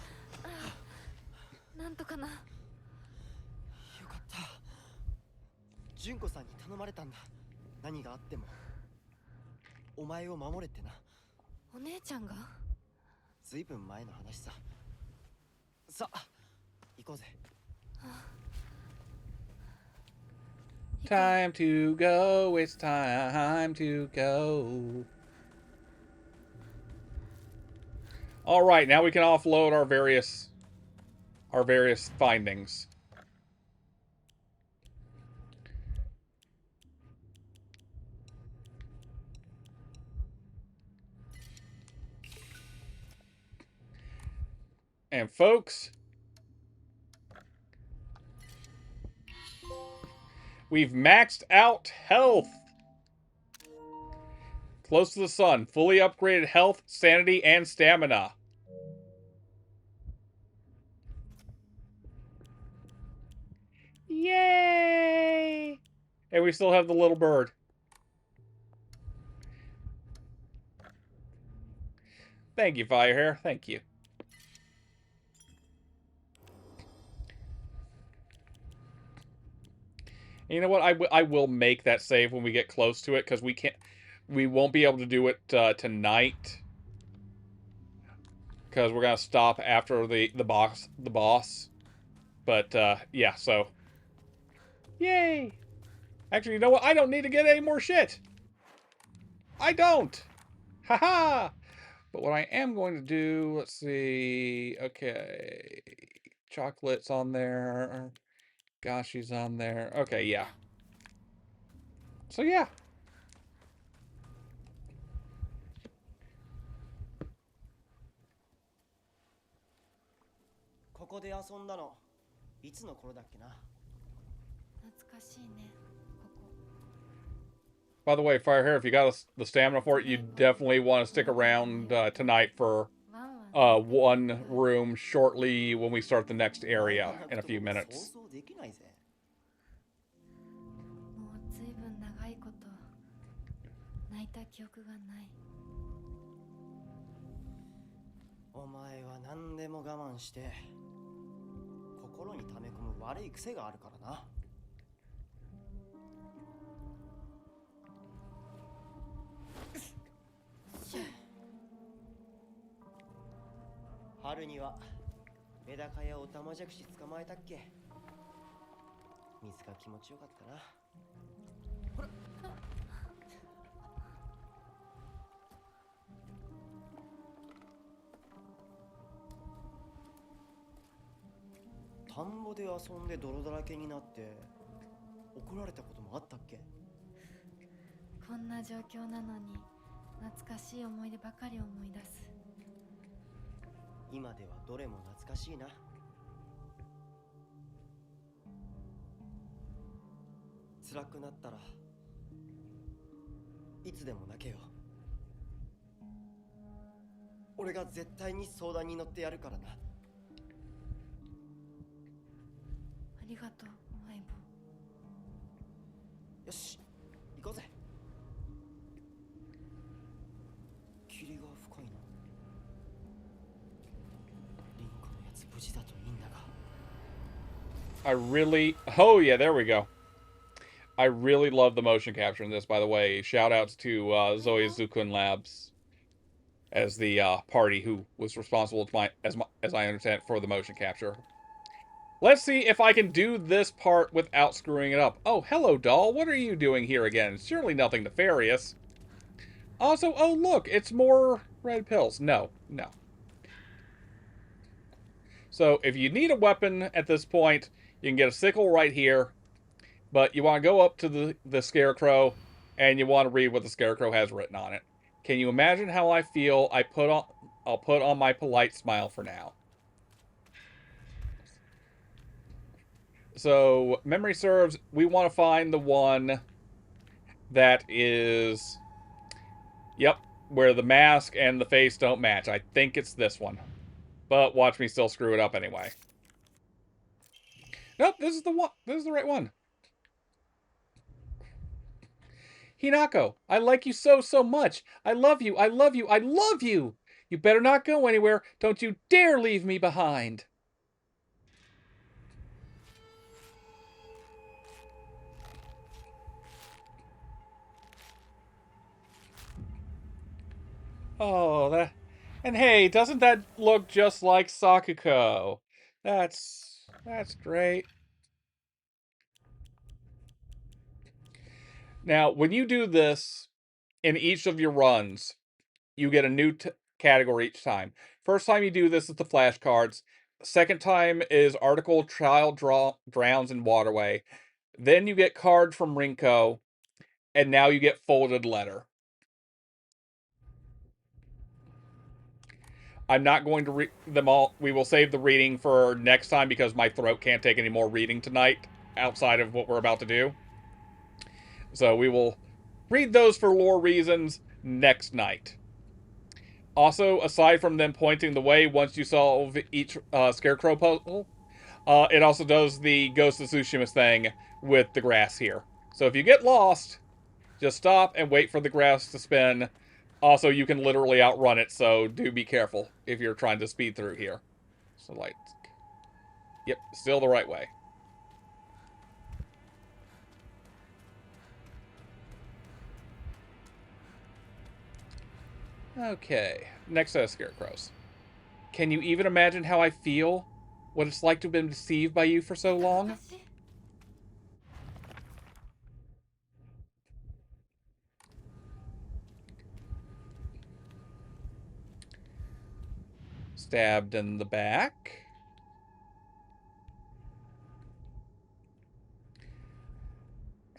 なんとかな。よかった。純子さんに頼まれたんだ。何があってもお前を守れってな。お姉ちゃんが？ずいぶん前の話さ。さあ、行こうぜ。Time to go, it's time to go. Alright, now we can offload our various findings. And folks, we've maxed out health. Close to the sun. Fully upgraded health, sanity, and stamina. Yay! And we still have the little bird. Thank you, Firehair. Thank you. You know what? I will make that save when we get close to it, because we won't be able to do it tonight, because we're gonna stop after the boss. But yeah, so yay! Actually, you know what? I don't need to get any more shit. I don't. Haha. But what I am going to do, let's see. Okay, chocolate's on there. Gashi's on there. Okay, yeah. So, yeah. By the way, Firehair, if you got the stamina for it, you definitely want to stick around tonight for one room shortly when we start the next area in a few minutes. もうずいぶん長いこと泣いた記憶がない。お前は何でも我慢して心に溜め込む悪い癖があるからな。春にはメダカやオタマジャクシ捕まえたっけ。水が気持ちよかったな。ほら。田んぼで遊んで泥だらけになって怒られたこともあったっけ。こんな状況なのに懐かしい思い出ばかり思い出す。今ではどれも懐かしいな。辛くなったらいつでも泣けよ。俺が絶対に相談に乗ってやるからな。ありがとう、相棒。よし、行こうぜ。霧が深いな。リンクのやつ無事だといいんだが。I really... Oh, yeah, there we go. I really love the motion capture in this, by the way. Shout outs to Zoe Zukun Labs. as the party who was responsible as I understand it, for the motion capture. Let's see if I can do this part without screwing it up. Oh, hello, doll. What are you doing here again? Surely nothing nefarious. Also, oh, look, it's more red pills. No, no. So, if you need a weapon at this point, you can get a sickle right here. But you want to go up to the scarecrow, and you want to read what the scarecrow has written on it. Can you imagine how I feel? I'll put on my polite smile for now. So, memory serves, we want to find the one that is, yep, where the mask and the face don't match. I think it's this one. But watch me still screw it up anyway. Nope, this is the one. This is the right one. Hinako, I like you so, so much. I love you, I love you, I love you! You better not go anywhere. Don't you dare leave me behind. Oh, that... And hey, doesn't that look just like Sakuko? That's great. Now, when you do this in each of your runs, you get a new category each time. First time you do this is the flashcards. Second time is article child drowns in waterway. Then you get card from Rinko, and now you get folded letter. I'm not going to read them all. We will save the reading for next time because my throat can't take any more reading tonight outside of what we're about to do. So we will read those for lore reasons next night. Also, aside from them pointing the way once you solve each scarecrow puzzle, it also does the Ghost of Tsushima thing with the grass here. So if you get lost, just stop and wait for the grass to spin. Also, you can literally outrun it, so do be careful if you're trying to speed through here. So, like, yep, still the right way. Okay, next set of scarecrows. Can you even imagine how I feel? What it's like to have been deceived by you for so long? Stabbed in the back.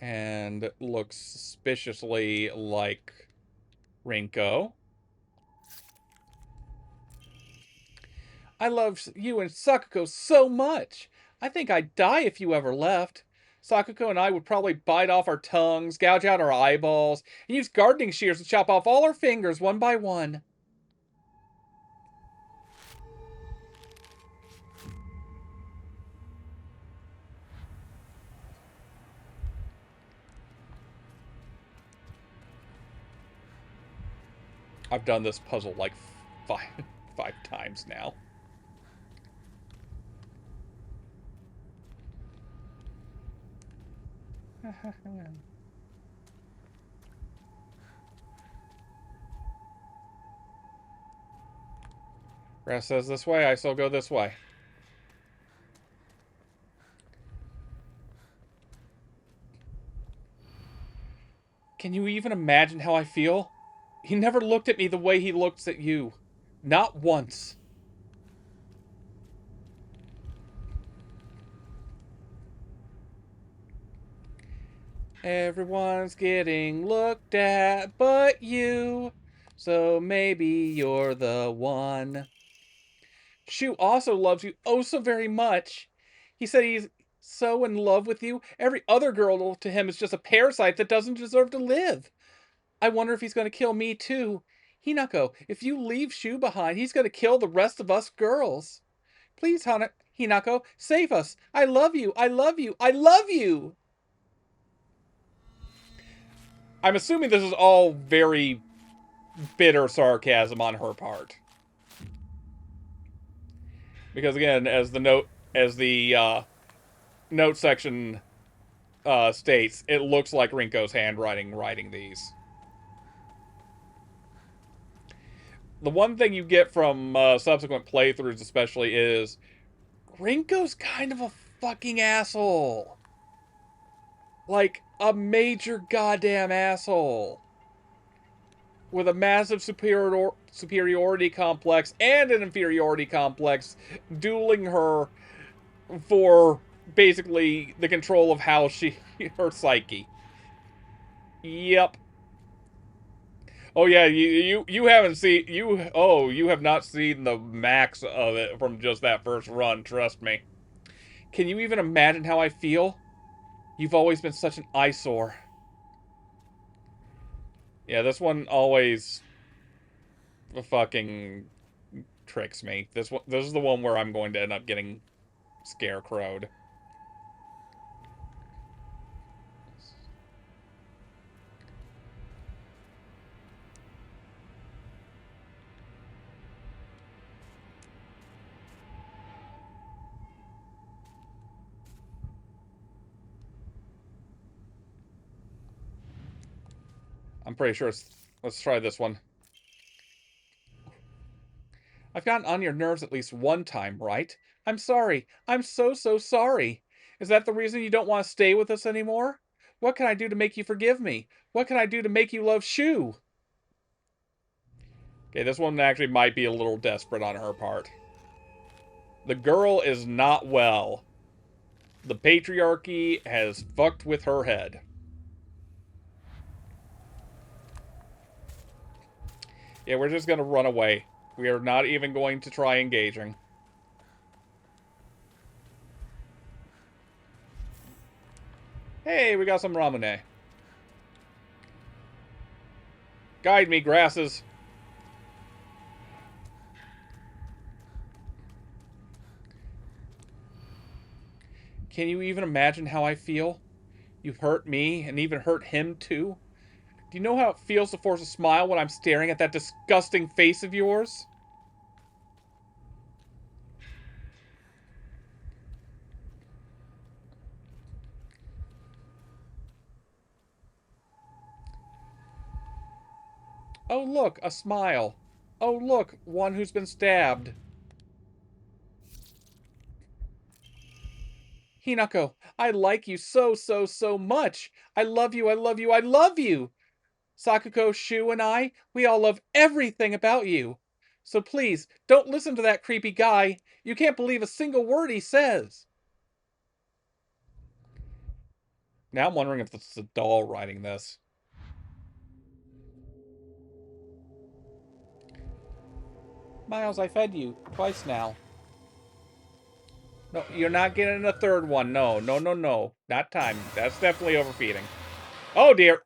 And looks suspiciously like Rinko. I love you and Sakuko so much. I think I'd die if you ever left. Sakuko and I would probably bite off our tongues, gouge out our eyeballs, and use gardening shears to chop off all our fingers one by one. I've done this puzzle like five times now. Grass says this way, I shall go this way. Can you even imagine how I feel? He never looked at me the way he looks at you. Not once. Everyone's getting looked at but you. So maybe you're the one. Shu also loves you oh so very much. He said he's so in love with you. Every other girl to him is just a parasite that doesn't deserve to live. I wonder if he's going to kill me too. Hinako, if you leave Shu behind, he's going to kill the rest of us girls. Please, Hinako, save us. I love you. I love you. I love you. I'm assuming this is all very bitter sarcasm on her part. Because again, as the note section states, it looks like Rinko's handwriting writing these. the one thing you get from subsequent playthroughs especially is Rinko's kind of a fucking asshole. Like, a major goddamn asshole. With a massive superiority complex and an inferiority complex, dueling her for basically the control of how her psyche. Yep. Oh yeah, you haven't seen you have not seen the max of it from just that first run, trust me. Can you even imagine how I feel? You've always been such an eyesore. Yeah, this one always fucking tricks me. This is the one where I'm going to end up getting scarecrowed. I'm pretty sure let's try this one. I've gotten on your nerves at least one time, right? I'm sorry. I'm so sorry. Is that the reason you don't want to stay with us anymore? What can I do to make you forgive me? What can I do to make you love Shu? Okay, this one actually might be a little desperate on her part. The girl is not well. The patriarchy has fucked with her head. Yeah, we're just gonna run away. We are not even going to try engaging. Hey, we got some Ramune. Guide me, grasses. Can you even imagine how I feel? You've hurt me, and even hurt him, too. Do you know how it feels to force a smile when I'm staring at that disgusting face of yours? Oh, look, a smile. Oh, look, one who's been stabbed. Hinako, I like you so much. I love you, I love you, I love you. Sakuko, Shu, and I, we all love everything about you. So please, don't listen to that creepy guy. You can't believe a single word he says. Now I'm wondering if it's a doll writing this. Miles, I fed you twice now. No, you're not getting a third one. No. Not time. That's definitely overfeeding. Oh, dear.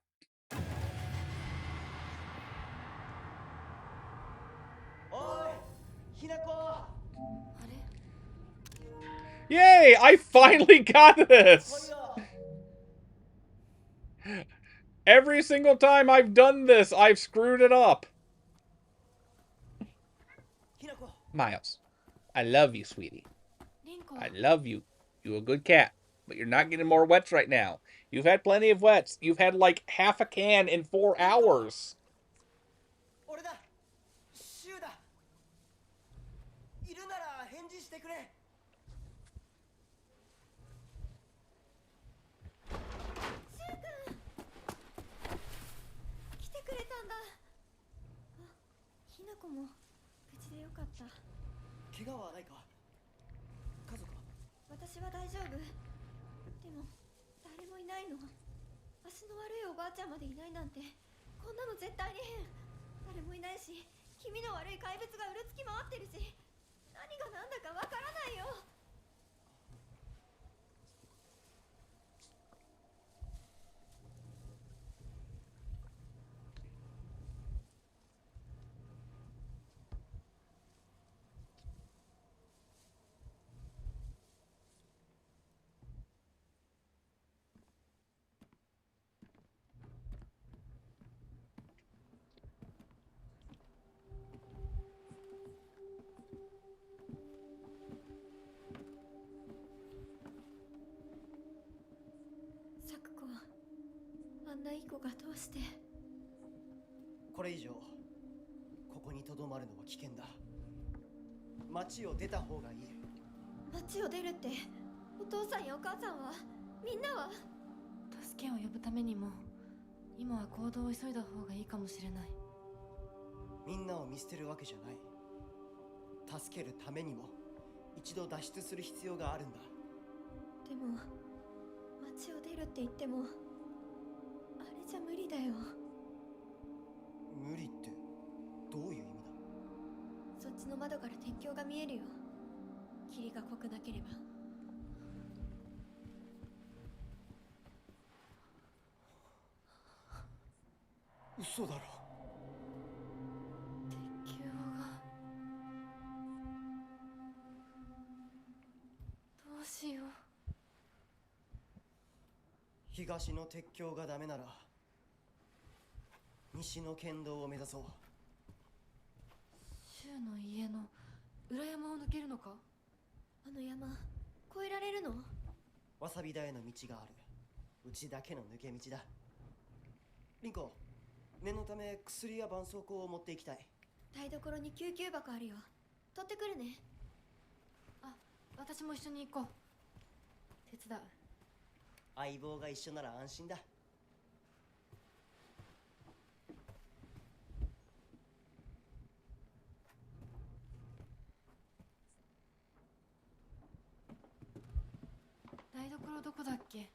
Yay! I finally got this! Every single time I've done this, I've screwed it up. Miles, I love you, sweetie. I love you. You're a good cat. But you're not getting more wets right now. You've had plenty of wets. You've had like half a can in 4 hours. こにとどまるのは危険だ。町を出た方がいい。町を出るって、お父さんやお母さんは、みんなは。助けを呼ぶためにも今は行動を急いだ方がいいかもしれない。みんなを見捨てるわけじゃない。助けるためにも一度脱出する必要があるんだ。でも町を出るって言ってもあれじゃ無理だよ。無理ってどういう意味だ？そっちの窓から鉄橋が見えるよ。霧が濃くなければ。嘘だろ。鉄橋が。どうしよう。東の鉄橋がダメなら西の県道を目指そう。柊の家の裏山を抜けるのか？あの山越えられるの？わさび田への道がある。うちだけの抜け道だ。リンコ、念のため薬や絆創膏を持っていきたい。台所に救急箱あるよ。取ってくるね。あ、私も一緒に行こう。手伝う。相棒が一緒なら安心だ。台所どこだっけ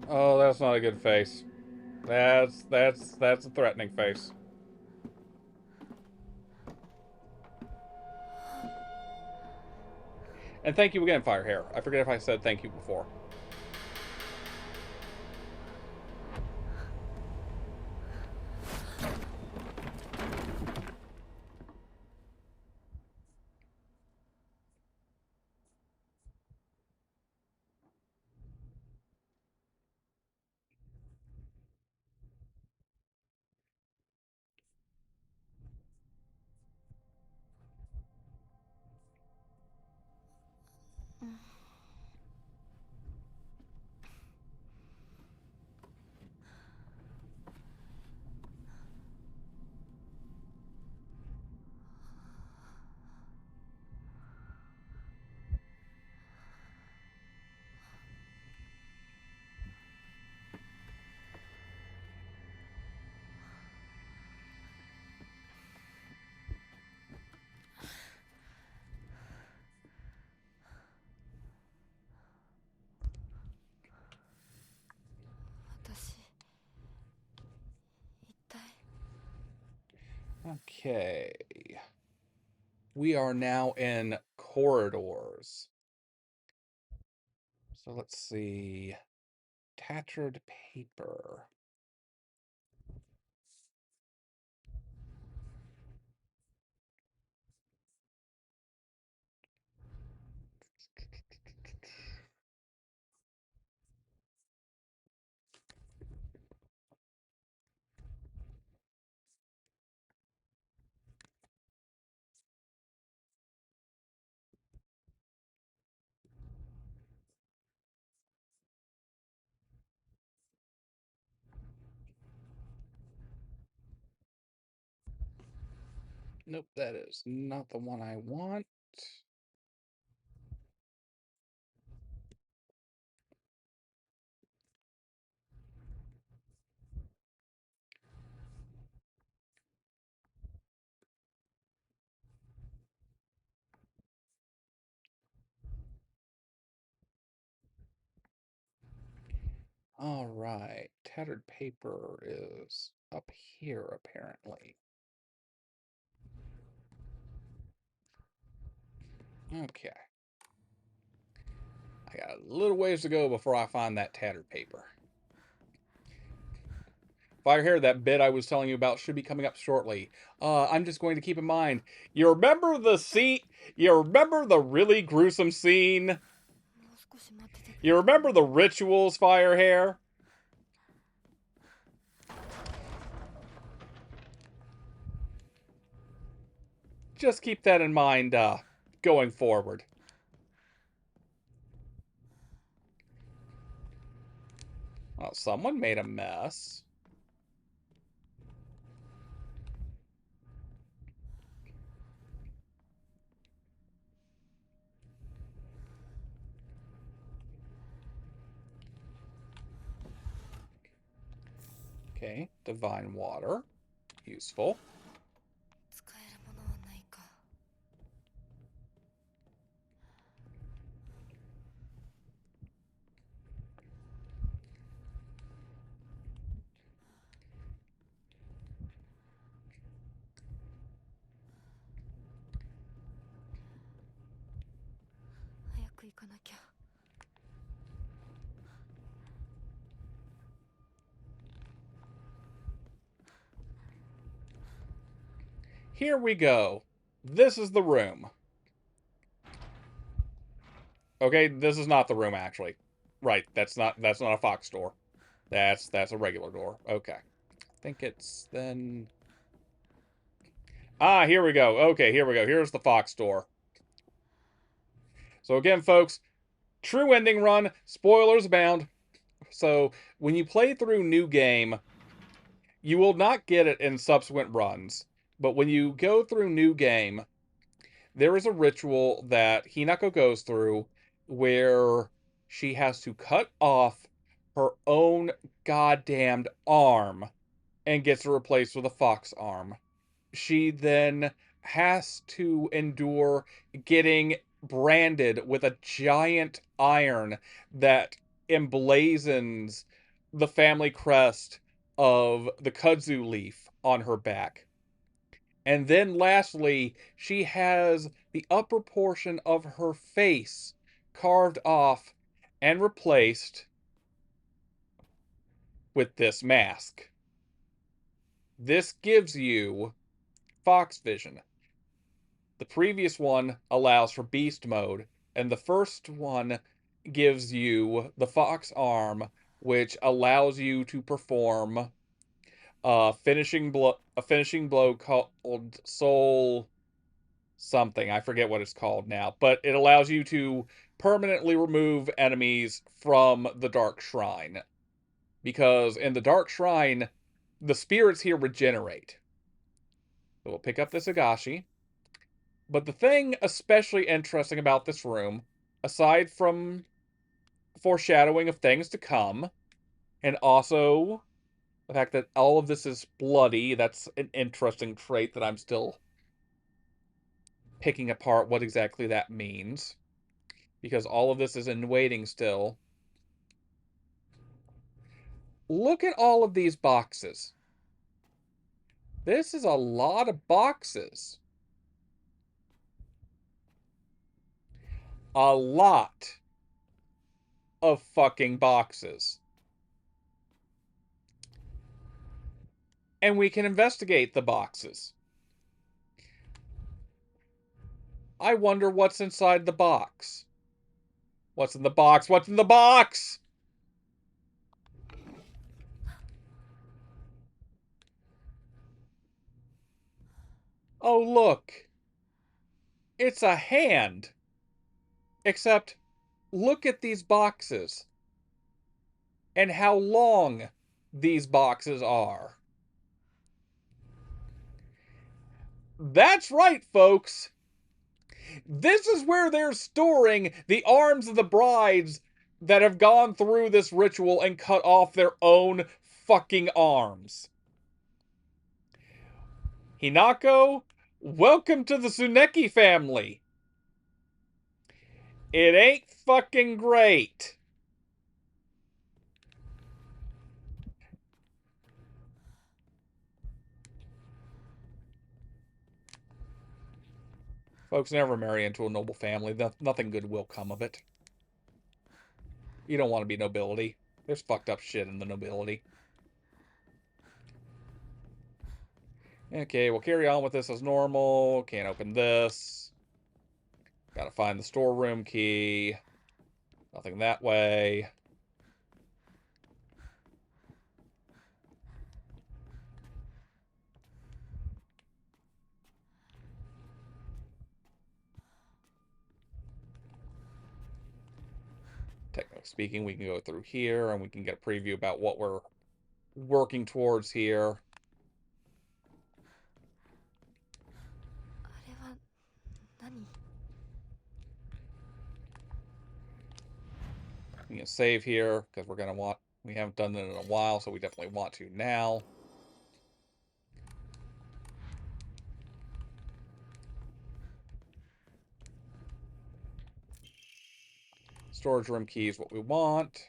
？Oh, that's not a good face. That's a threatening face. And thank you again, Firehair. I forget if I said thank you before. Okay. We are now in corridors. So let's see. Tattered paper. Nope, that is not the one I want. All right, tattered paper is up here, apparently. Okay. I got a little ways to go before I find that tattered paper. Firehair, that bit I was telling you about should be coming up shortly. I'm just going to keep in mind. You remember the scene? You remember the really gruesome scene? You remember the rituals, Firehair? Just keep that in mind, going forward. Well, someone made a mess. Okay, divine water. Useful. 使えるものはないか。早く行かなきゃ。Here we go. This is the room. Okay, this is not the room actually. Right, that's not a fox door. That's a regular door. Okay. I think it's then. Ah, here we go. Okay, here we go. Here's the fox door. So again, folks, true ending run, spoilers abound. So when you play through new game, you will not get it in subsequent runs. But when you go through new game, there is a ritual that Hinako goes through where she has to cut off her own goddamned arm and gets it replaced with a fox arm. She then has to endure getting branded with a giant iron that emblazons the family crest of the kudzu leaf on her back. And then lastly, she has the upper portion of her face carved off and replaced with this mask. This gives you Fox Vision. The previous one allows for Beast Mode, and the first one gives you the Fox Arm, which allows you to perform a finishing blow called Soul something. I forget what it's called now, but it allows you to permanently remove enemies from the Dark Shrine. Because in the Dark Shrine, the spirits here regenerate. So we'll pick up this Agashi. But the thing especially interesting about this room, aside from foreshadowing of things to come, and also the fact that all of this is bloody, that's an interesting trait that I'm still picking apart what exactly that means. Because all of this is in waiting still. Look at all of these boxes. This is a lot of boxes. A lot of fucking boxes. And we can investigate the boxes. I wonder what's inside the box. What's in the box? What's in the box? Oh, look. It's a hand. Except, look at these boxes. And how long these boxes are. That's right, folks. This is where they're storing the arms of the brides that have gone through this ritual and cut off their own fucking arms. Hinako, welcome to the Tsuneki family. It ain't fucking great. Folks, never marry into a noble family. Nothing good will come of it. You don't want to be nobility. There's fucked up shit in the nobility. Okay, we'll carry on with this as normal. Can't open this. Gotta find the storeroom key. Nothing that way. speaking, we can go through here and we can get a preview about what we're working towards here. あれは何？ We can save here because we're gonna want. We haven't done it in a while, so we definitely want to now. Storage room key is what we want.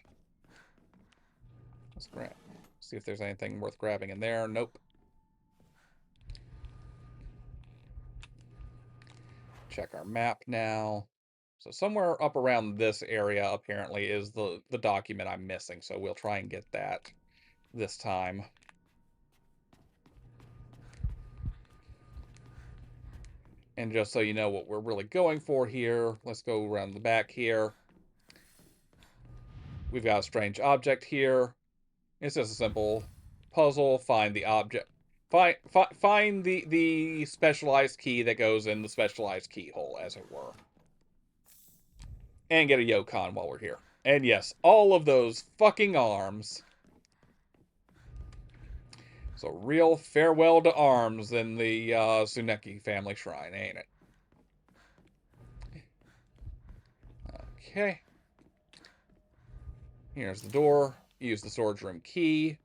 Let's grab. See if there's anything worth grabbing in there. Nope. Check our map now. So somewhere up around this area apparently is the document I'm missing. So we'll try and get that this time. And just so you know what we're really going for here, let's go around the back here. We've got a strange object here. It's just a simple puzzle. Find the object. Find the specialized key that goes in the specialized keyhole, as it were. And get a Yokon while we're here. And yes, all of those fucking arms. So real farewell to arms in the Tsuneki family shrine, ain't it? Okay. Here's the door. Use the storage room key.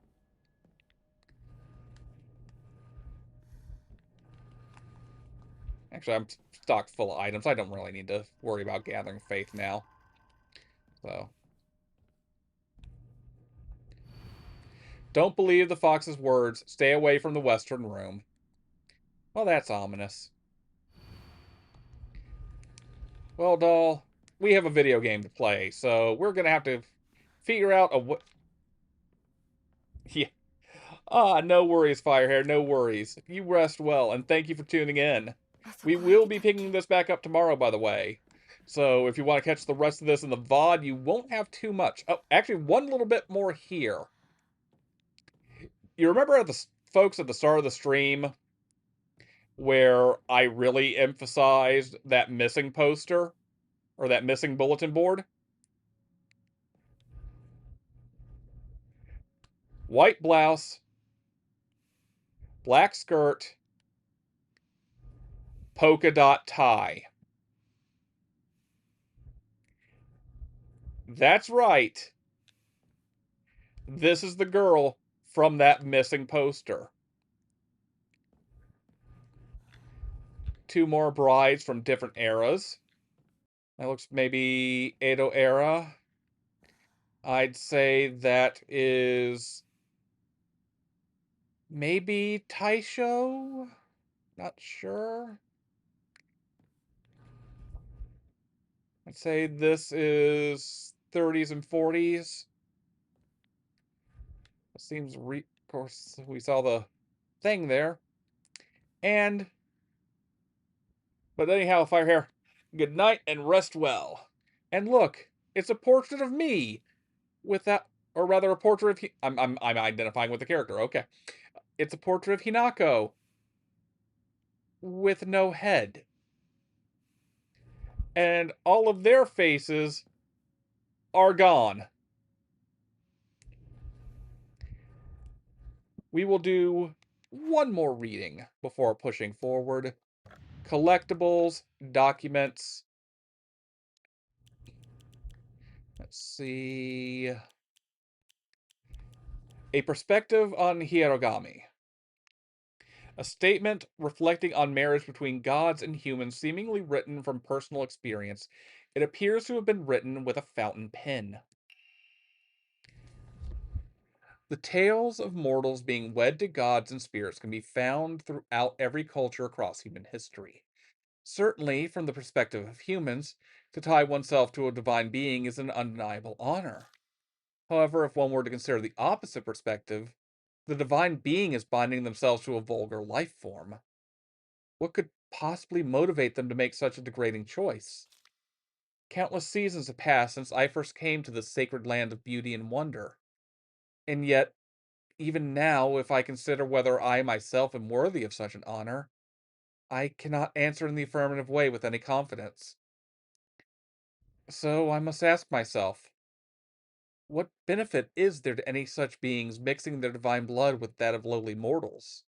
Actually, I'm stocked full of items. I don't really need to worry about gathering faith now. So. Don't believe the fox's words. Stay away from the western room. Well, that's ominous. Well, doll, we have a video game to play, so we're gonna have to figure out a what. Yeah. Ah, no worries, Firehair, no worries. You rest well, and thank you for tuning in. We will be picking this back up tomorrow, by the way. So if you want to catch the rest of this in the VOD, you won't have too much. Oh, actually, one little bit more here. You remember the folks at the start of the stream where I really emphasized that missing poster or that missing bulletin board? White blouse, black skirt, polka dot tie. That's right. This is the girl from that missing poster. Two more brides from different eras. That looks maybe Edo era. I'd say that is maybe Taisho? Not sure. I'd say this is 30s and 40s. It seems, of course, we saw the thing there. But anyhow, Firehair, good night and rest well. And look, it's a portrait of me with that, or rather a portrait of, I'm identifying with the character, okay. It's a portrait of Hinako with no head. And all of their faces are gone. We will do one more reading before pushing forward. Collectibles, documents. Let's see. A perspective on hierogami. A statement reflecting on marriage between gods and humans, seemingly written from personal experience. It appears to have been written with a fountain pen. The tales of mortals being wed to gods and spirits can be found throughout every culture across human history. Certainly, from the perspective of humans, to tie oneself to a divine being is an undeniable honor. However, if one were to consider the opposite perspective, the divine being is binding themselves to a vulgar life form. What could possibly motivate them to make such a degrading choice? Countless seasons have passed since I first came to this sacred land of beauty and wonder. And yet, even now, if I consider whether I myself am worthy of such an honor, I cannot answer in the affirmative way with any confidence. So I must ask myself, what benefit is there to any such beings mixing their divine blood with that of lowly mortals?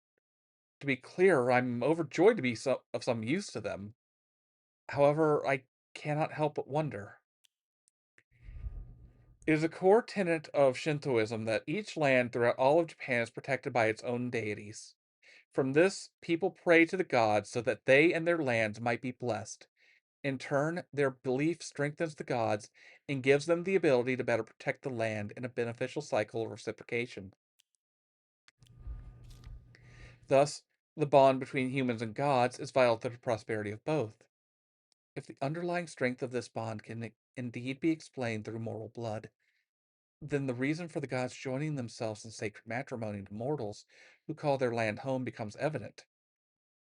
To be clear, I'm overjoyed to be of some use to them. However, I cannot help but wonder. It is a core tenet of Shintoism that each land throughout all of Japan is protected by its own deities. From this, people pray to the gods so that they and their lands might be blessed. In turn, their belief strengthens the gods and gives them the ability to better protect the land in a beneficial cycle of reciprocation. Thus, the bond between humans and gods is vital to the prosperity of both. If the underlying strength of this bond can indeed be explained through mortal blood, then the reason for the gods joining themselves in sacred matrimony to mortals who call their land home becomes evident.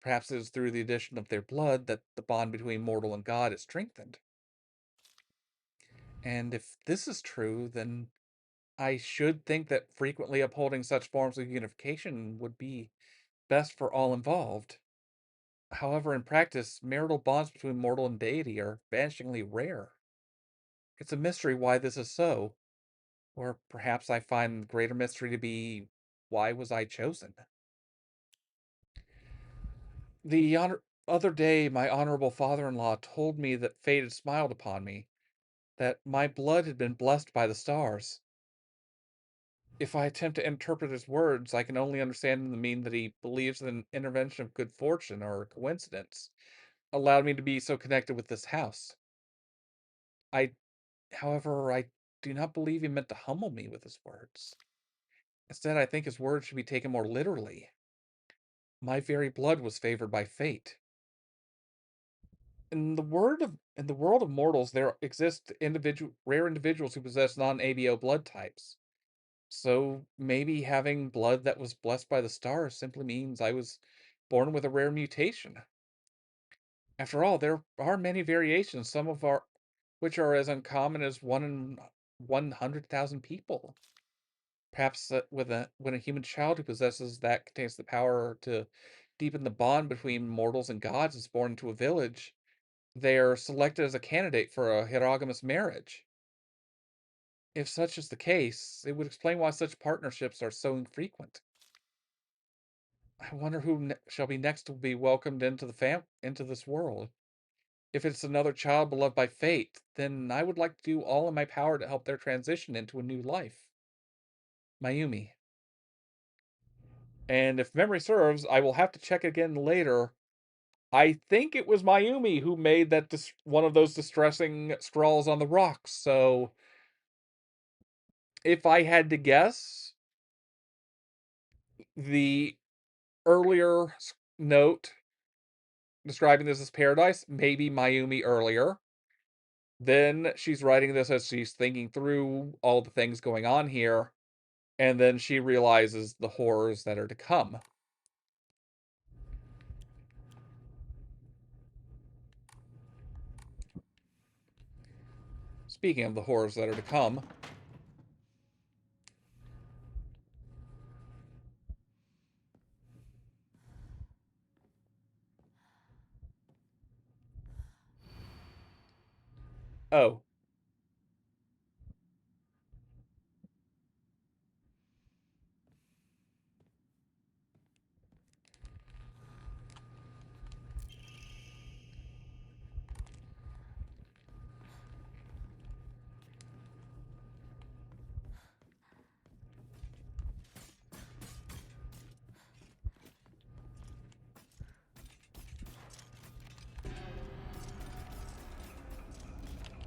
Perhaps it is through the addition of their blood that the bond between mortal and god is strengthened. And if this is true, then I should think that frequently upholding such forms of unification would be best for all involved. However, in practice, marital bonds between mortal and deity are vanishingly rare. It's a mystery why this is so, or perhaps I find the greater mystery to be why was I chosen? Other day, my honorable father-in-law told me that fate had smiled upon me, that my blood had been blessed by the stars. If I attempt to interpret his words, I can only understand them to mean that he believes that an intervention of good fortune or coincidence allowed me to be so connected with this house. However, I do not believe he meant to humble me with his words. Instead, I think his words should be taken more literally. My very blood was favored by fate. In the world of mortals, there exist rare individuals who possess non-ABO blood types. So maybe having blood that was blessed by the stars simply means I was born with a rare mutation. After all, there are many variations, some of our which are as uncommon as 100,000 people. Perhaps when a human child who possesses that contains the power to deepen the bond between mortals and gods is born into a village, they are selected as a candidate for a heterogamous marriage. If such is the case, it would explain why such partnerships are so infrequent. I wonder who shall be next to be welcomed into this world. If it's another child beloved by fate, then I would like to do all in my power to help their transition into a new life. Mayumi. And if memory serves, I will have to check again later. I think it was Mayumi who made that one of those distressing scrawls on the rocks. So, if I had to guess, the earlier note describing this as paradise, maybe Mayumi earlier. Then she's writing this as she's thinking through all the things going on here, and then she realizes the horrors that are to come. Speaking of the horrors that are to come, oh,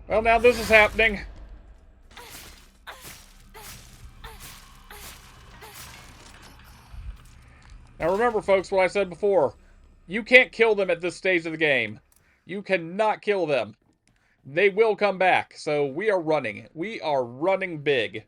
well, now this is happening. Now remember, folks, what I said before. You can't kill them at this stage of the game. You cannot kill them. They will come back, so we are running. We are running big.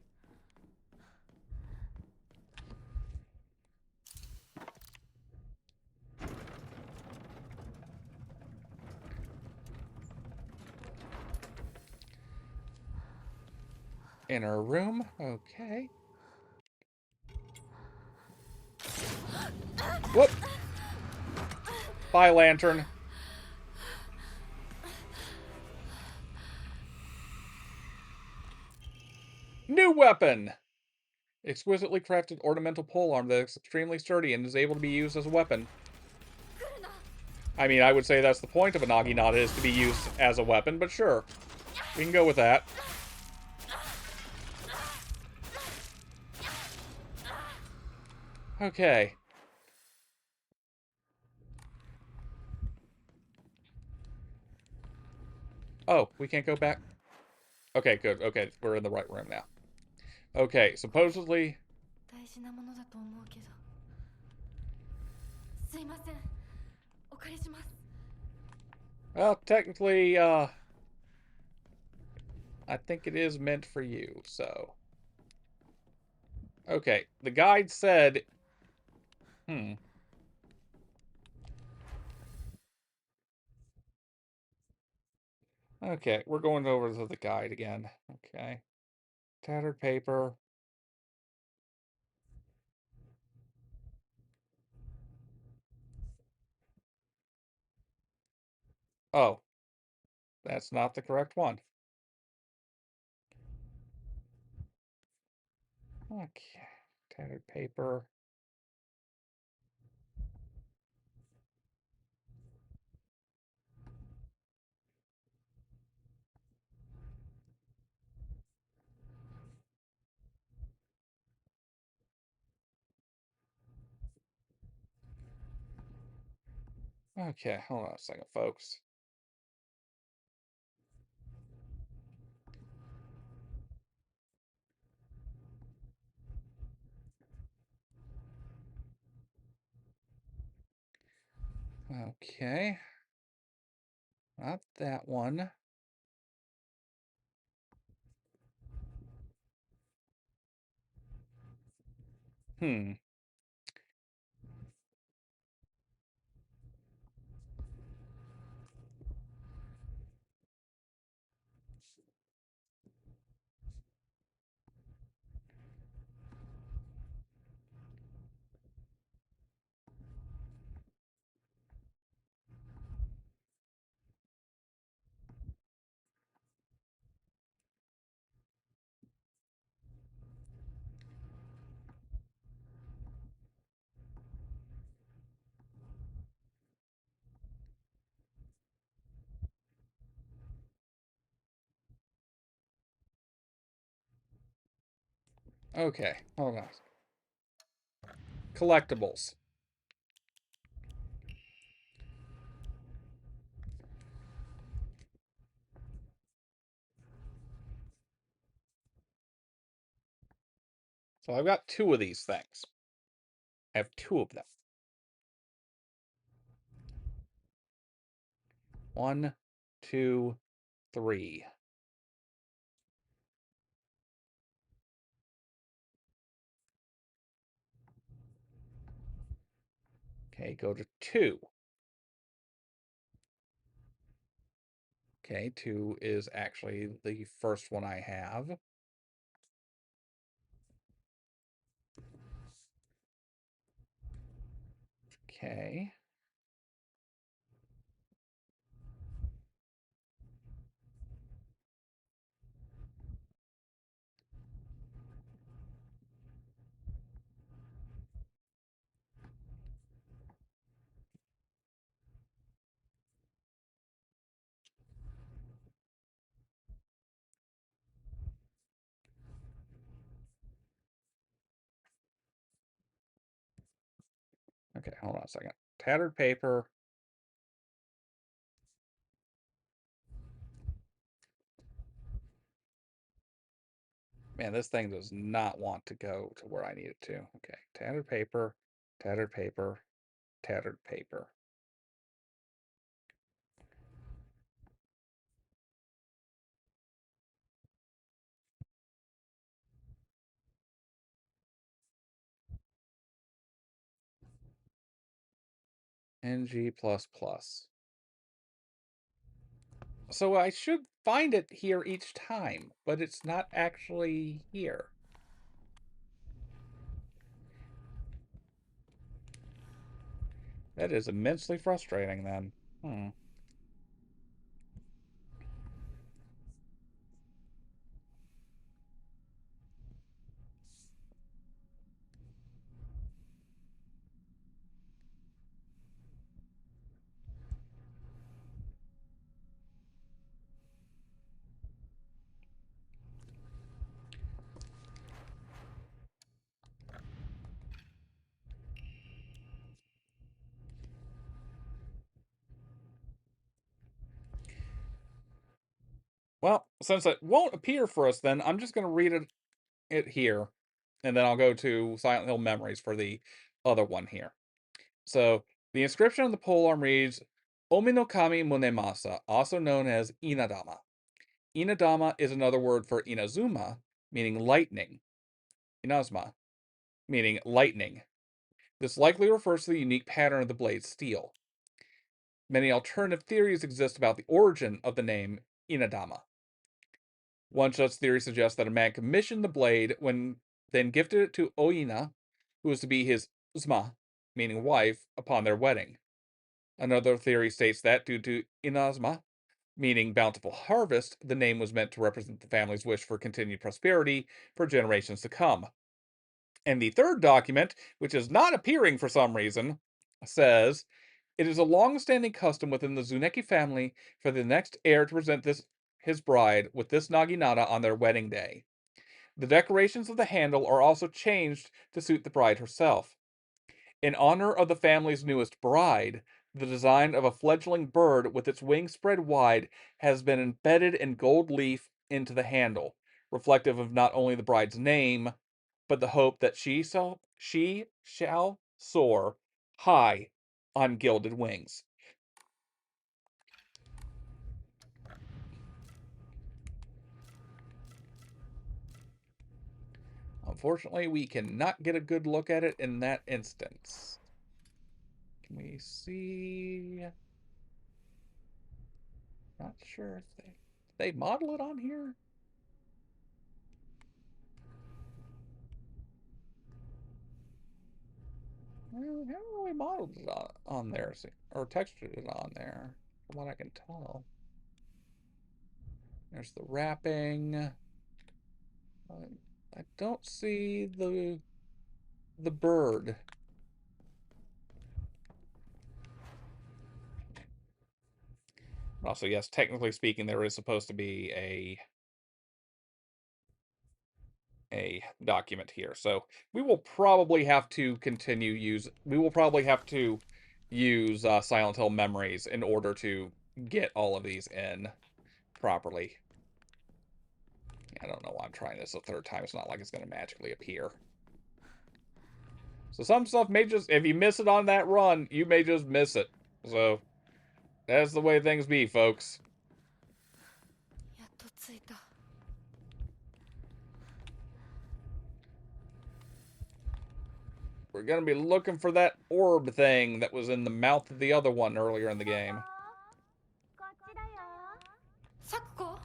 Inner room, okay. Whoop! Bye, lantern. New weapon! Exquisitely crafted ornamental polearm that is extremely sturdy and is able to be used as a weapon. I mean, I would say that's the point of a Naginata, is to be used as a weapon, but sure. We can go with that. Okay. Oh, we can't go back? Okay, good. Okay, we're in the right room now. Okay, supposedly... 大事なものだと思うけど。すいません。お借りします。 Well, technically, I think it is meant for you, so... Okay, the guide said... Okay, we're going over to the guide again. Okay. Tattered paper. Oh. That's not the correct one. Okay. Tattered paper. Okay, hold on a second, folks. Okay. Not that one. Hmm. Okay, hold on. Collectibles. So I've got two of these things. I have two of them. 1, 2, 3. Okay, go to 2. Okay, 2 is actually the first one I have. Okay. Okay, hold on a second. Tattered paper. Man, this thing does not want to go to where I need it to. Okay, tattered paper, tattered paper, tattered paper. NG++. So I should find it here each time, but it's not actually here. That is immensely frustrating then. since it won't appear for us, then I'm just going to read it here, and then I'll go to Silent Hill Memories for the other one here. So, the inscription on the polearm reads, Omi no Kami Munemasa, also known as Inadama. Inadama is another word for Inazuma, meaning lightning. Inazuma, meaning lightning. This likely refers to the unique pattern of the blade's steel. Many alternative theories exist about the origin of the name Inadama. One such theory suggests that a man commissioned the blade when then gifted it to Oina, who was to be his Zma, meaning wife, upon their wedding. Another theory states that due to Inazma, meaning bountiful harvest, the name was meant to represent the family's wish for continued prosperity for generations to come. And the third document, which is not appearing for some reason, says, it is a long-standing custom within the Zuneki family for the next heir to present his bride with this naginata on their wedding day. The decorations of the handle are also changed to suit the bride herself. In honor of the family's newest bride, the design of a fledgling bird with its wings spread wide has been embedded in gold leaf into the handle, reflective of not only the bride's name, but the hope that she shall soar high on gilded wings. Unfortunately, we cannot get a good look at it in that instance. Can we see? Not sure if they model it on here. Well, we haven't really modeled it on there, or textured it on there, from what I can tell. There's the wrapping. I don't see the bird. Also, yes, technically speaking, there is supposed to be a document here. So we will probably have to use Silent Hill Memories in order to get all of these in properly. I don't know why I'm trying this a third time. It's not like it's going to magically appear. So some stuff may just, if you miss it on that run, you may just miss it. So that's the way things be, folks. やっと着いた。We're gonna be looking for that orb thing that was in the mouth of the other one earlier in the game. こっちだよ。サクコ？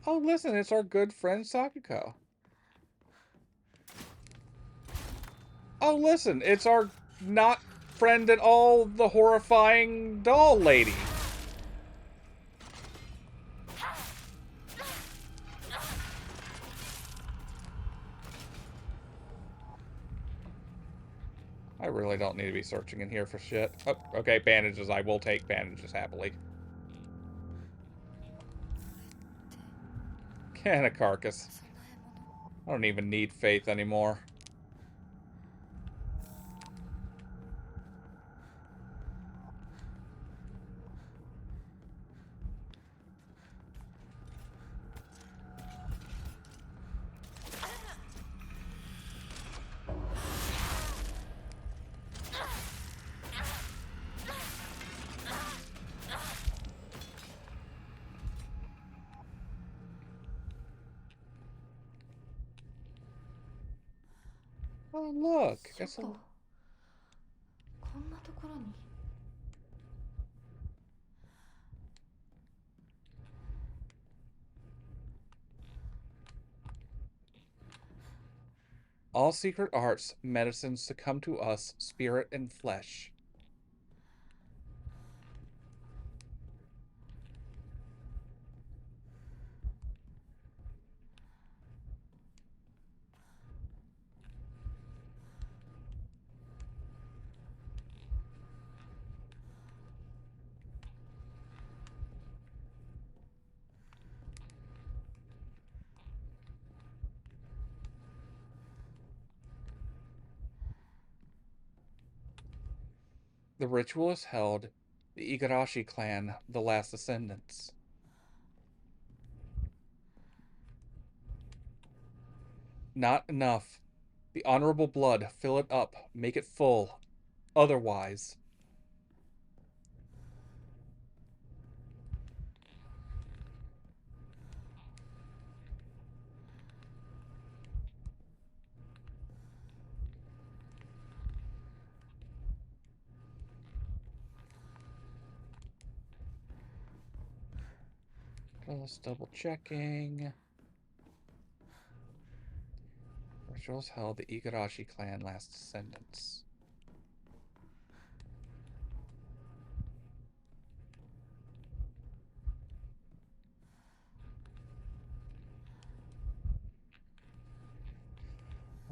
Oh, listen, it's our good friend Sakuko. Oh, listen, it's our not friend at all, the horrifying doll lady. I really don't need to be searching in here for shit. Oh, okay, bandages. I will take bandages happily. And a carcass. I don't even need faith anymore. Oh, look. It's a... こんなところに。 All secret arts, medicines to come to us, spirit and flesh. The ritual is held. The Igarashi clan, the last descendants. Not enough. The honorable blood, fill it up, make it full. Otherwise. Just double checking. Rituals held the Igarashi clan last descendants.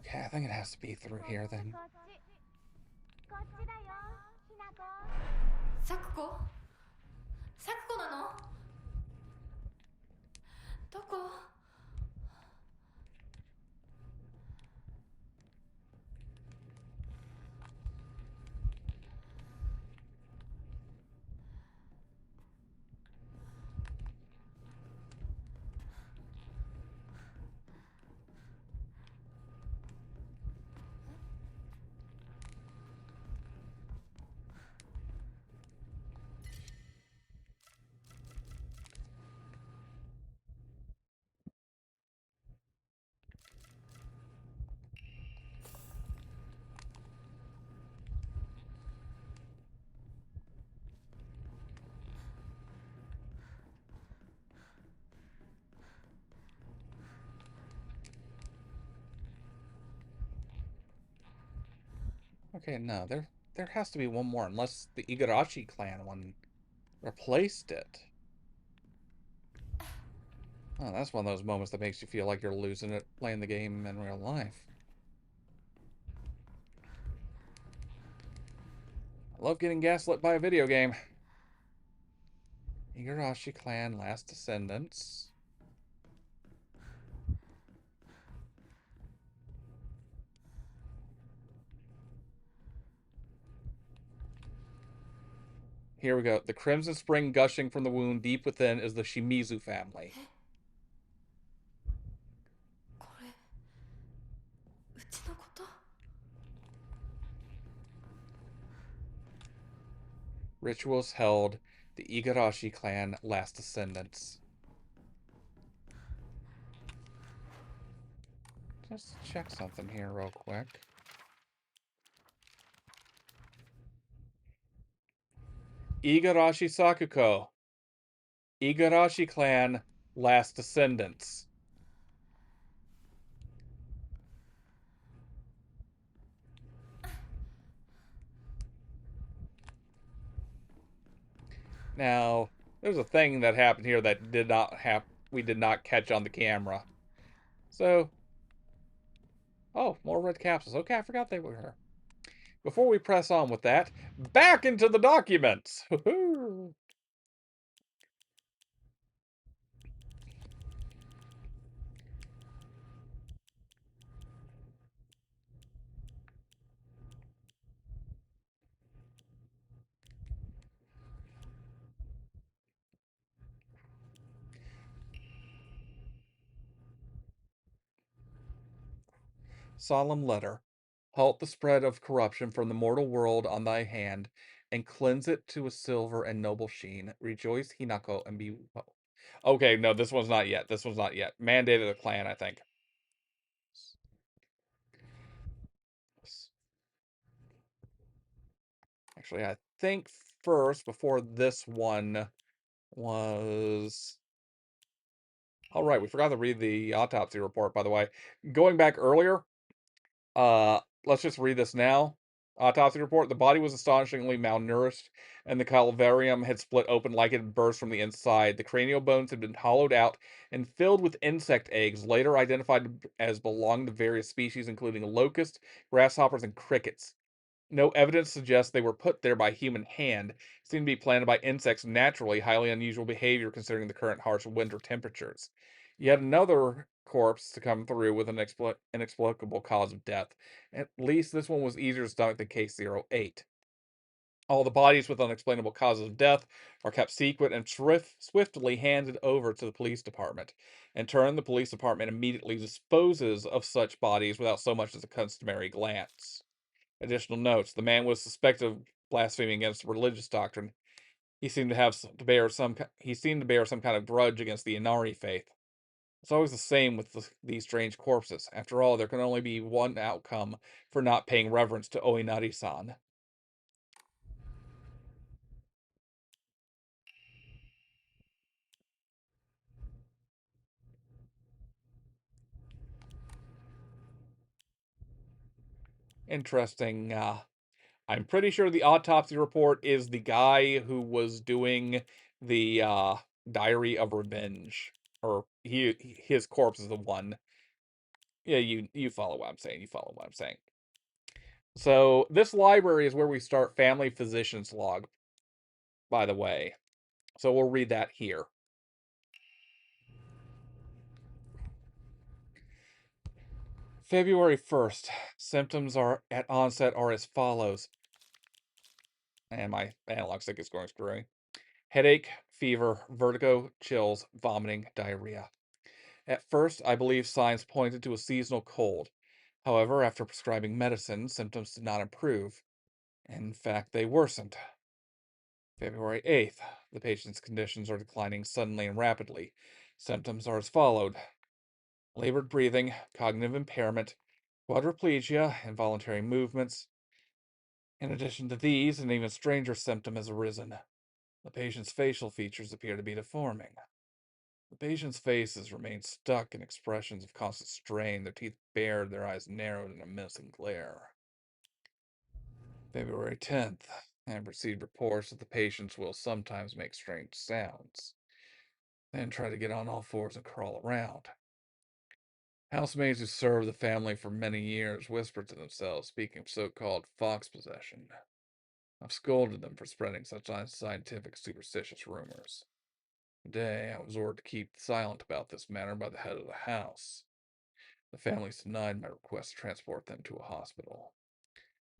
Okay, I think it has to be through here then. こっちだよ、ひなこ。サクコ？サクコなの？どこ？Okay, no, there has to be one more, unless the Igarashi clan one replaced it. Oh, that's one of those moments that makes you feel like you're losing it playing the game in real life. I love getting gaslit by a video game. Igarashi clan, last descendants. Here we go. The crimson spring gushing from the wound deep within is the Shimizu family. これうちのこと？ Rituals held the Igarashi clan last descendants. Just check something here real quick. Igarashi Sakuko. Igarashi clan last descendants. Now, there's a thing that happened here that we did not catch on the camera. So, oh, more red capsules. Okay, I forgot they were here. Before we press on with that, back into the documents. Solemn letter. Halt the spread of corruption from the mortal world on thy hand, and cleanse it to a silver and noble sheen. Rejoice, Hinako, and be well. Okay, no, this one's not yet. This one's not yet. Mandate of the clan, I think. Actually, I think first, before this one was... All right, we forgot to read the autopsy report, by the way. Going back earlier, let's just read this now. Autopsy report. The body was astonishingly malnourished, and the calvarium had split open like it had burst from the inside. The cranial bones had been hollowed out and filled with insect eggs, later identified as belonging to various species, including locusts, grasshoppers, and crickets. No evidence suggests they were put there by human hand. Seem to be planted by insects naturally, highly unusual behavior considering the current harsh winter temperatures. Yet another corpse to come through with an inexplicable cause of death. At least this one was easier to stomach than case 08. All the bodies with unexplainable causes of death are kept secret and swiftly handed over to the police department. In turn, the police department immediately disposes of such bodies without so much as a customary glance. Additional notes: the man was suspected of blaspheming against religious doctrine. He seemed to have he seemed to bear some kind of grudge against the Inari faith. It's always the same with these strange corpses. After all, there can only be one outcome for not paying reverence to Oinari-san. Interesting. I'm pretty sure the autopsy report is the guy who was doing the Diary of Revenge, or his corpse is the one. Yeah, you follow what I'm saying. You follow what I'm saying. So this library is where we start Family Physician's Log, by the way. So we'll read that here. February 1st. Symptoms are at onset are as follows. And my analog stick is going screwy. Headache, fever, vertigo, chills, vomiting, diarrhea. At first, I believe signs pointed to a seasonal cold. However, after prescribing medicine, symptoms did not improve. In fact, they worsened. February 8th. The patient's conditions are declining suddenly and rapidly. Symptoms are as followed: labored breathing, cognitive impairment, quadriplegia, involuntary movements. In addition to these, an even stranger symptom has arisen. The patient's facial features appear to be deforming. The patient's faces remain stuck in expressions of constant strain, their teeth bared, their eyes narrowed in a menacing glare. February 10th. I have received reports that the patients will sometimes make strange sounds, then try to get on all fours and crawl around. Housemaids who served the family for many years whispered to themselves, speaking of so-called fox possession. I've scolded them for spreading such unscientific, superstitious rumors. Today, I was ordered to keep silent about this matter by the head of the house. The families denied my request to transport them to a hospital.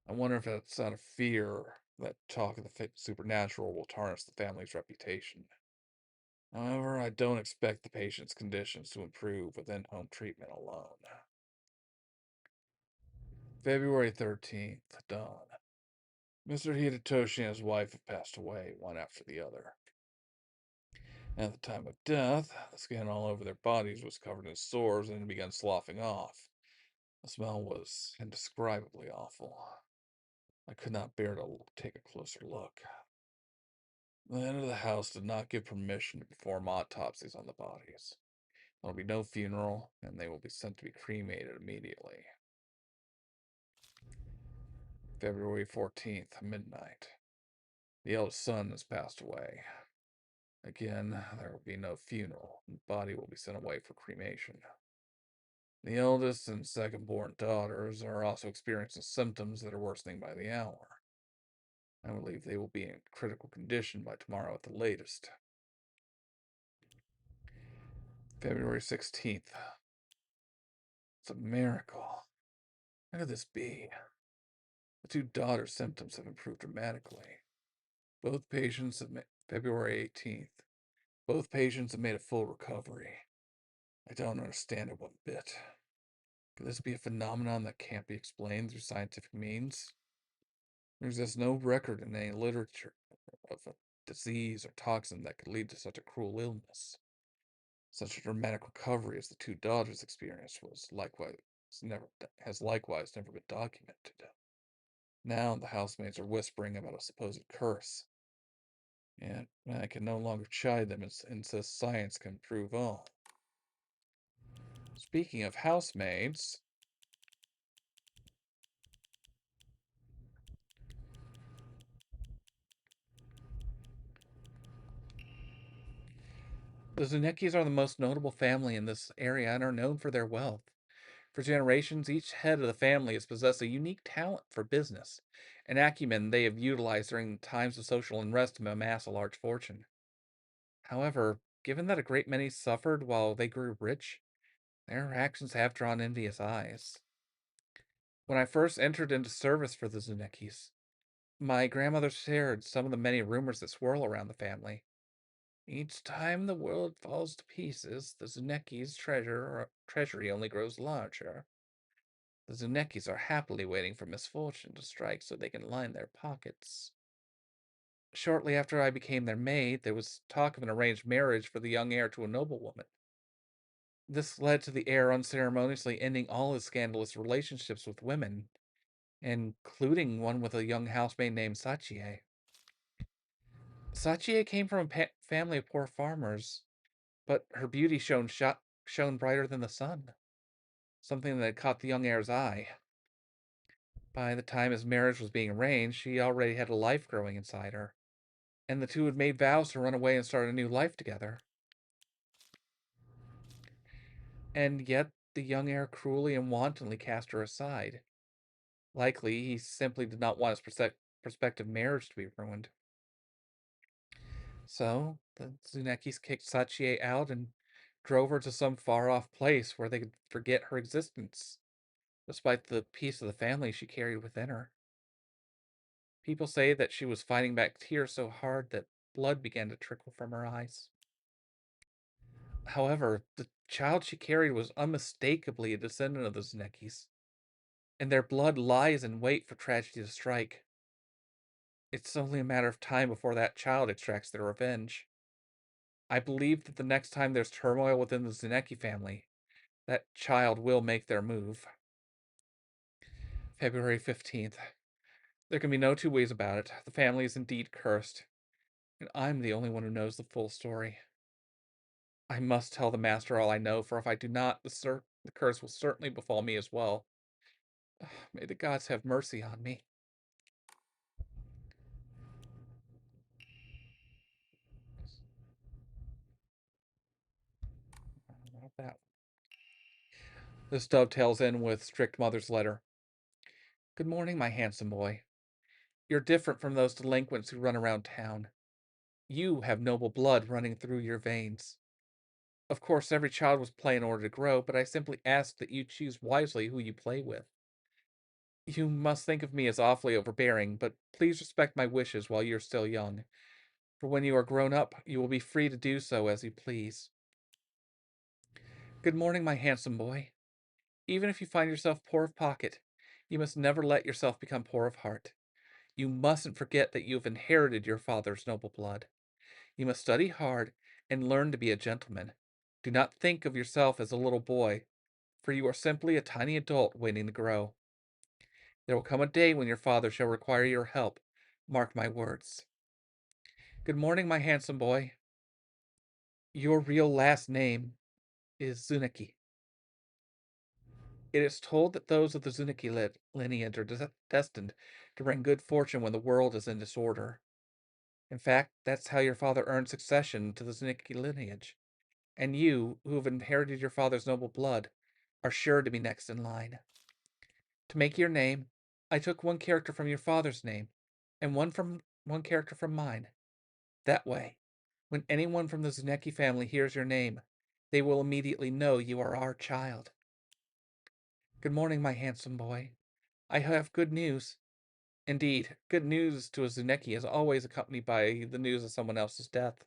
I wonder if it's out of fear that talk of the supernatural will tarnish the family's reputation. However, I don't expect the patient's conditions to improve with in-home treatment alone. February 13th, dawn. Mr. Hidetoshi and his wife have passed away, one after the other. At the time of death, the skin all over their bodies was covered in sores and had begun sloughing off. The smell was indescribably awful. I could not bear to take a closer look. The head of the house did not give permission to perform autopsies on the bodies. There will be no funeral, and they will be sent to be cremated immediately. February 14th, midnight. The eldest son has passed away. Again, there will be no funeral, and the body will be sent away for cremation. The eldest and second-born daughters are also experiencing symptoms that are worsening by the hour. I believe they will be in critical condition by tomorrow at the latest. February 16th. It's a miracle. How could this be? The two daughters' symptoms have improved dramatically. Both patients have February 18th. Both patients have made a full recovery. I don't understand it one bit. Could this be a phenomenon that can't be explained through scientific means? There exists no record in any literature of a disease or toxin that could lead to such a cruel illness. Such a dramatic recovery as the two daughters experienced has likewise never been documented. Now the housemaids are whispering about a supposed curse. And I can no longer chide them and insist science can prove all. Speaking of housemaids, the Zunekis are the most notable family in this area and are known for their wealth. For generations, each head of the family has possessed a unique talent for business, an acumen they have utilized during times of social unrest to amass a large fortune. However, given that a great many suffered while they grew rich, their actions have drawn envious eyes. When I first entered into service for the Zunekis, My grandmother shared some of the many rumors that swirl around the family. Each time the world falls to pieces, the Zuneki's treasury only grows larger. The Zunekis are happily waiting for misfortune to strike so they can line their pockets. Shortly after I became their maid, there was talk of an arranged marriage for the young heir to a noblewoman. This led to the heir unceremoniously ending all his scandalous relationships with women, including one with a young housemaid named Sachie. Sachie came from a family of poor farmers, but her beauty shone brighter than the sun, something that caught the young heir's eye. By the time his marriage was being arranged, she already had a life growing inside her, and the two had made vows to run away and start a new life together. And yet, the young heir cruelly and wantonly cast her aside. Likely, he simply did not want his prospective marriage to be ruined. So, the Zunekis kicked Sachie out and drove her to some far-off place where they could forget her existence, despite the peace of the family she carried within her. People say that she was fighting back tears so hard that blood began to trickle from her eyes. However, the child she carried was unmistakably a descendant of the Zunekis, and their blood lies in wait for tragedy to strike. It's only a matter of time before that child extracts their revenge. I believe that the next time there's turmoil within the Zuneki family, that child will make their move. February 15th. There can be no two ways about it. The family is indeed cursed, and I'm the only one who knows the full story. I must tell the master all I know, for if I do not, the curse will certainly befall me as well. May the gods have mercy on me. About that. This dovetails in with Strict Mother's letter. Good morning, my handsome boy. You're different from those delinquents who run around town. You have noble blood running through your veins. Of course, every child must play in order to grow, but I simply ask that you choose wisely who you play with. You must think of me as awfully overbearing, but please respect my wishes while you're still young, for when you are grown up, you will be free to do so as you please. Good morning, my handsome boy. Even if you find yourself poor of pocket, you must never let yourself become poor of heart. You mustn't forget that you have inherited your father's noble blood. You must study hard and learn to be a gentleman. Do not think of yourself as a little boy, for you are simply a tiny adult waiting to grow. There will come a day when your father shall require your help. Mark my words. Good morning, my handsome boy. Your real last name is Zuneki. It is told that those of the Zuneki lineage are destined to bring good fortune when the world is in disorder. In fact, that's how your father earned succession to the Zuneki lineage. And you, who have inherited your father's noble blood, are sure to be next in line. To make your name, I took one character from your father's name, and one character from mine. That way, when anyone from the Zuneki family hears your name, they will immediately know you are our child. Good morning, my handsome boy. I have good news. Indeed, good news to a Zuneki is always accompanied by the news of someone else's death.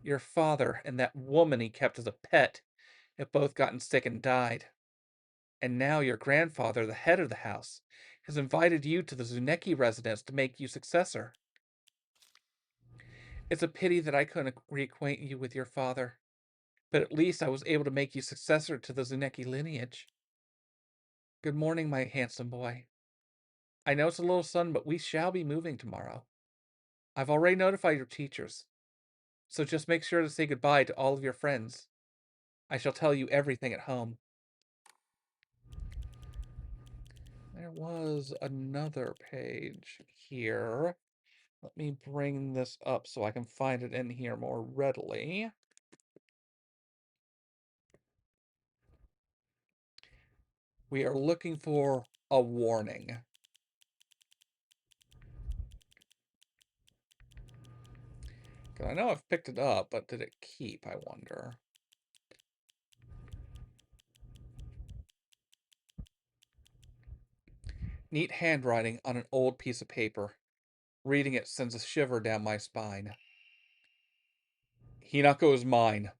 Your father and that woman he kept as a pet have both gotten sick and died. And now your grandfather, the head of the house, has invited you to the Zuneki residence to make you successor. It's a pity that I couldn't reacquaint you with your father, but at least I was able to make you successor to the Zuneki lineage. Good morning, my handsome boy. I know it's a little sudden, but we shall be moving tomorrow. I've already notified your teachers, so just make sure to say goodbye to all of your friends. I shall tell you everything at home. There was another page here. Let me bring this up so I can find it in here more readily. We are looking for a warning. I know I've picked it up, but did it keep, I wonder? Neat handwriting on an old piece of paper. Reading it sends a shiver down my spine. Hinako is mine.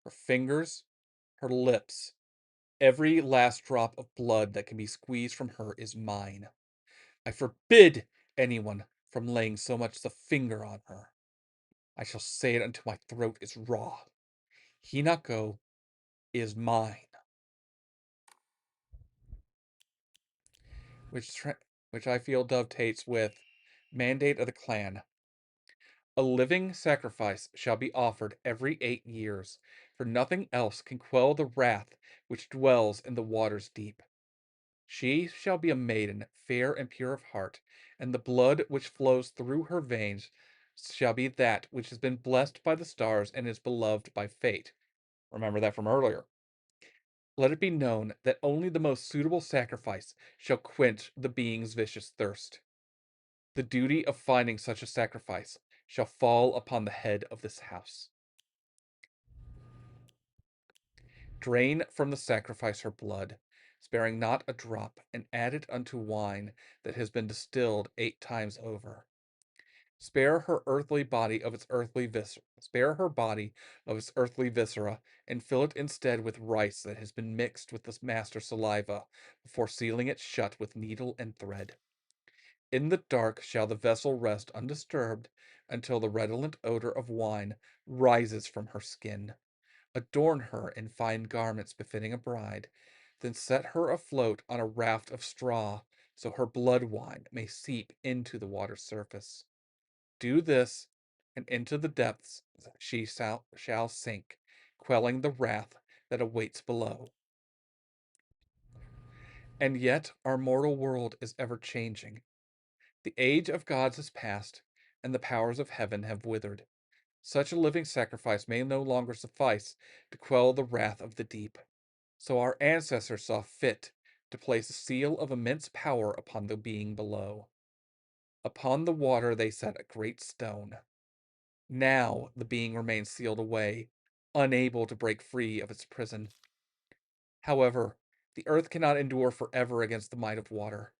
Her fingers, her lips, every last drop of blood that can be squeezed from her is mine. I forbid anyone from laying so much as a finger on her. I shall say it until my throat is raw. Hinako is mine. Which I feel dovetails with mandate of the clan. A living sacrifice shall be offered every 8 years, for nothing else can quell the wrath which dwells in the waters deep. She shall be a maiden, fair and pure of heart, and the blood which flows through her veins shall be that which has been blessed by the stars and is beloved by fate. Remember that from earlier. Let it be known that only the most suitable sacrifice shall quench the being's vicious thirst. The duty of finding such a sacrifice shall fall upon the head of this house. Drain from the sacrifice her blood, sparing not a drop, and add it unto wine that has been distilled 8 times over. Spare her body of its earthly viscera, and fill it instead with rice that has been mixed with the master saliva, before sealing it shut with needle and thread. In the dark shall the vessel rest undisturbed until the redolent odor of wine rises from her skin. Adorn her in fine garments befitting a bride, then set her afloat on a raft of straw, so her blood wine may seep into the water's surface. Do this, and into the depths she shall sink, quelling the wrath that awaits below. And yet our mortal world is ever changing. The age of gods is past, and the powers of heaven have withered. Such a living sacrifice may no longer suffice to quell the wrath of the deep. So our ancestors saw fit to place a seal of immense power upon the being below. Upon the water they set a great stone. Now the being remains sealed away, unable to break free of its prison. However, the earth cannot endure forever against the might of water.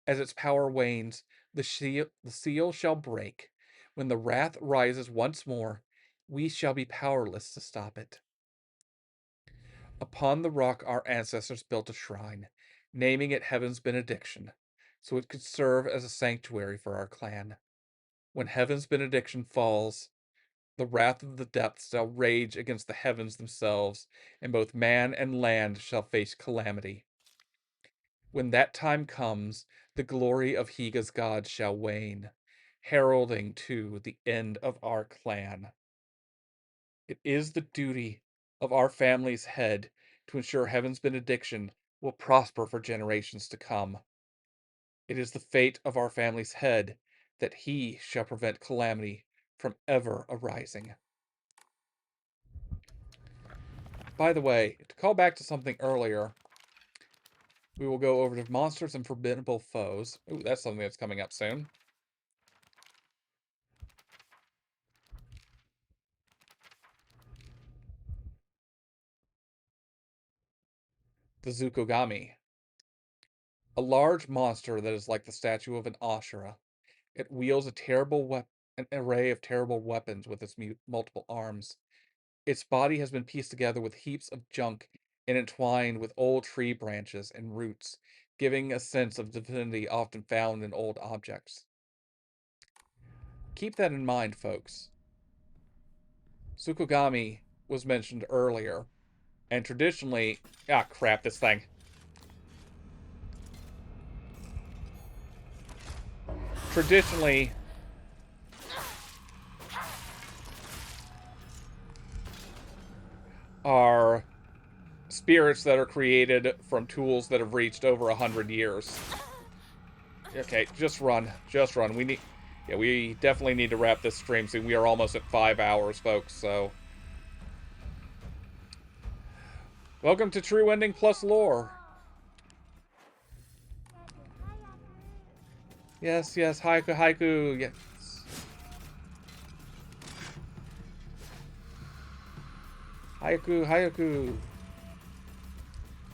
As its power wanes, the seal shall break. When the wrath rises once more, we shall be powerless to stop it. Upon the rock our ancestors built a shrine, naming it Heaven's Benediction, so it could serve as a sanctuary for our clan. When Heaven's benediction falls, the wrath of the depths shall rage against the heavens themselves, and both man and land shall face calamity. When that time comes, the glory of Higa's gods shall wane, heralding too the end of our clan. It is the duty of our family's head to ensure Heaven's benediction will prosper for generations to come. It is the fate of our family's head that he shall prevent calamity from ever arising. By the way, to call back to something earlier, we will go over to monsters and formidable foes. Ooh, that's something that's coming up soon. The Zukogami. A large monster that is like the statue of an Ashura. It wields an array of terrible weapons with its multiple arms. Its body has been pieced together with heaps of junk and entwined with old tree branches and roots, giving a sense of divinity often found in old objects. Keep that in mind, folks. Tsukogami was mentioned earlier, and traditionally... Ah, crap, this thing. Traditionally, are spirits that are created from tools that have reached over 100 years. Okay, just run. Just run. We definitely need to wrap this stream soon. We are almost at 5 hours, folks, so... Welcome to True Ending Plus Lore. Yes, yes, haiku, yes. Haiku.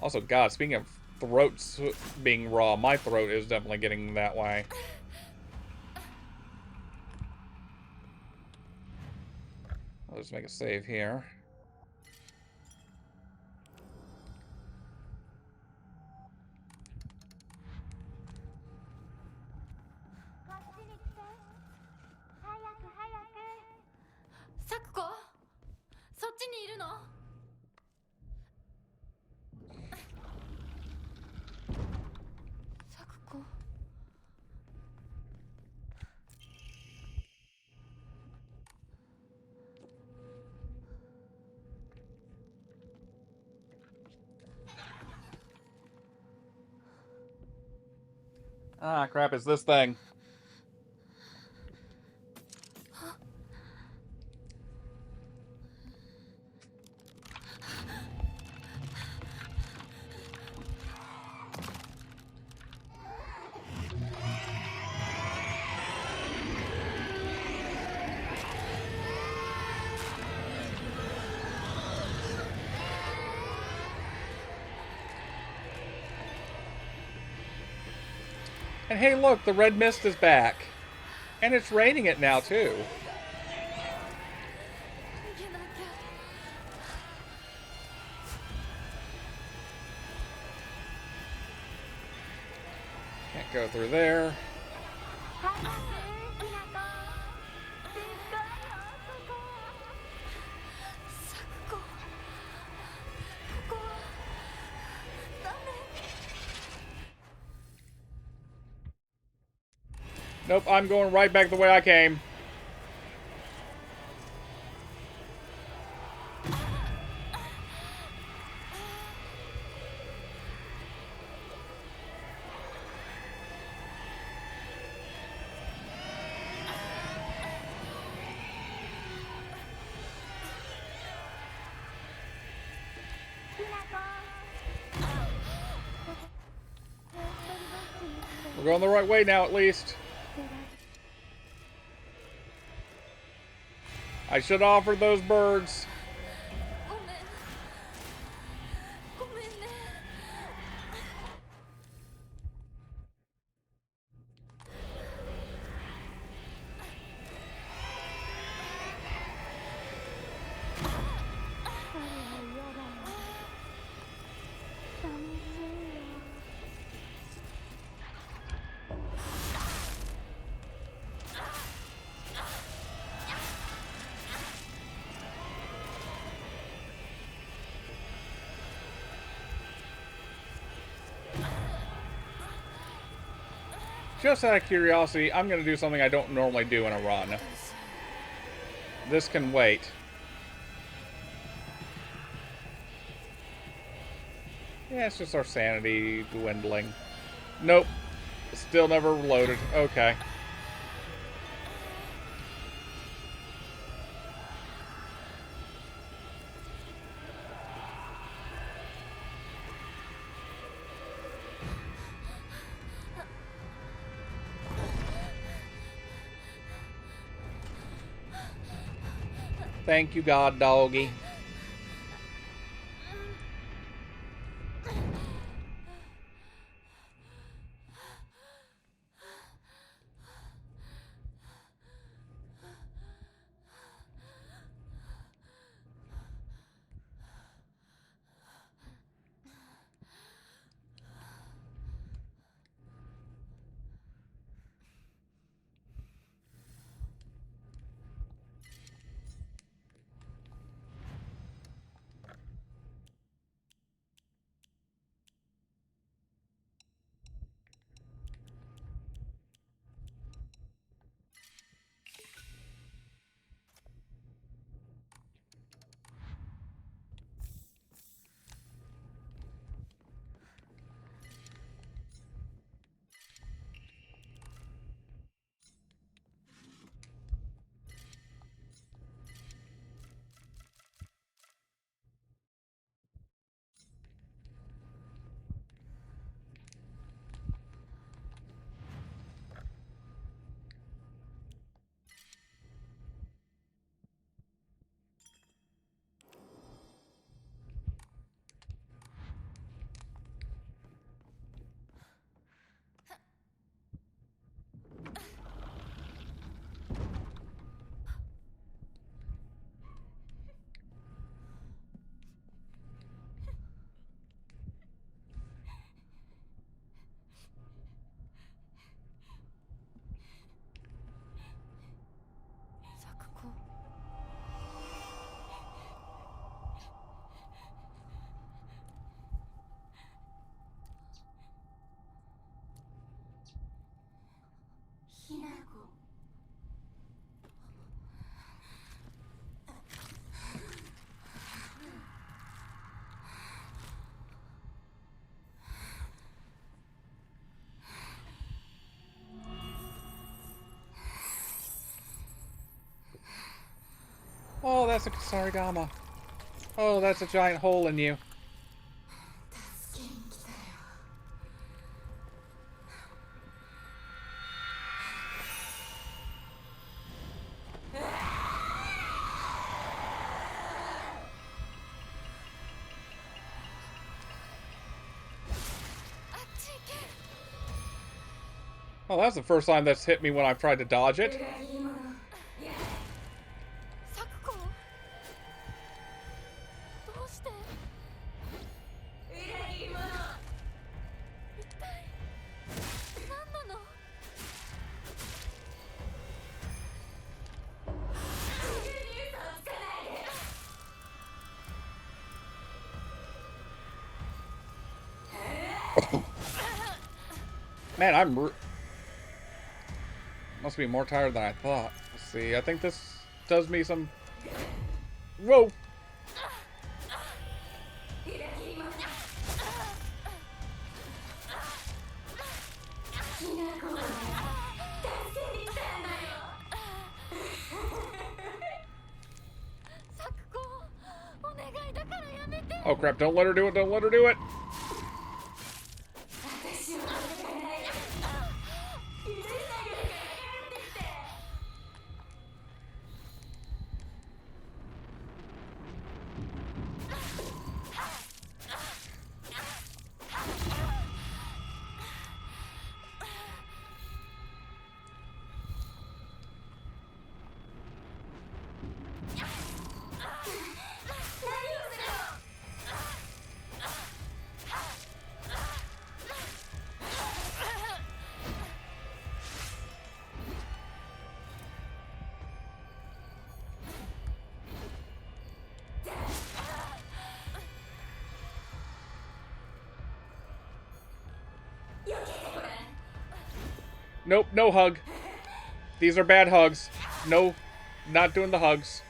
Also, God, speaking of throat's being raw. My throat is definitely getting that way. I'll just make a save here. Sakuko? そっちにいるの? Sakuko? Ah, crap, it's this thing. And hey, look, the red mist is back. And it's raining it now, too. Can't go through there. Nope, I'm going right back the way I came. We're going the right way now, at least. I should offer those birds. Just out of curiosity, I'm going to do something I don't normally do in a run. This can wait. Yeah, it's just our sanity dwindling. Nope. Still never loaded. Okay. Thank you, God Doggy. that's a Kusarigama. Oh, that's a giant hole in you. Oh, that's the first time that's hit me when I've tried to dodge it. サクコどうして裏切り者一体何なの自分に嘘をつかないで Man, must be more tired than I thought. Let's see, I think this does me some... Whoa! Oh crap, don't let her do it, don't let her do it! Nope, no hug. These are bad hugs. No, not doing the hugs.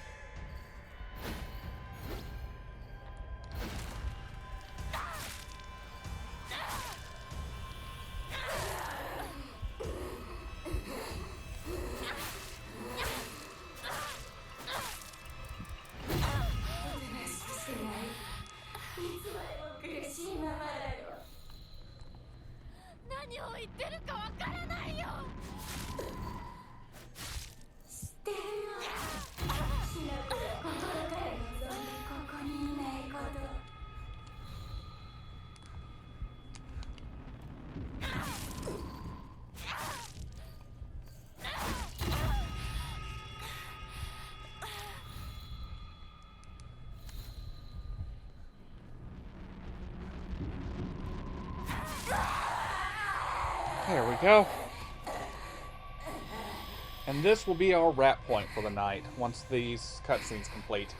There we go. And this will be our wrap point for the night, once these cutscenes complete.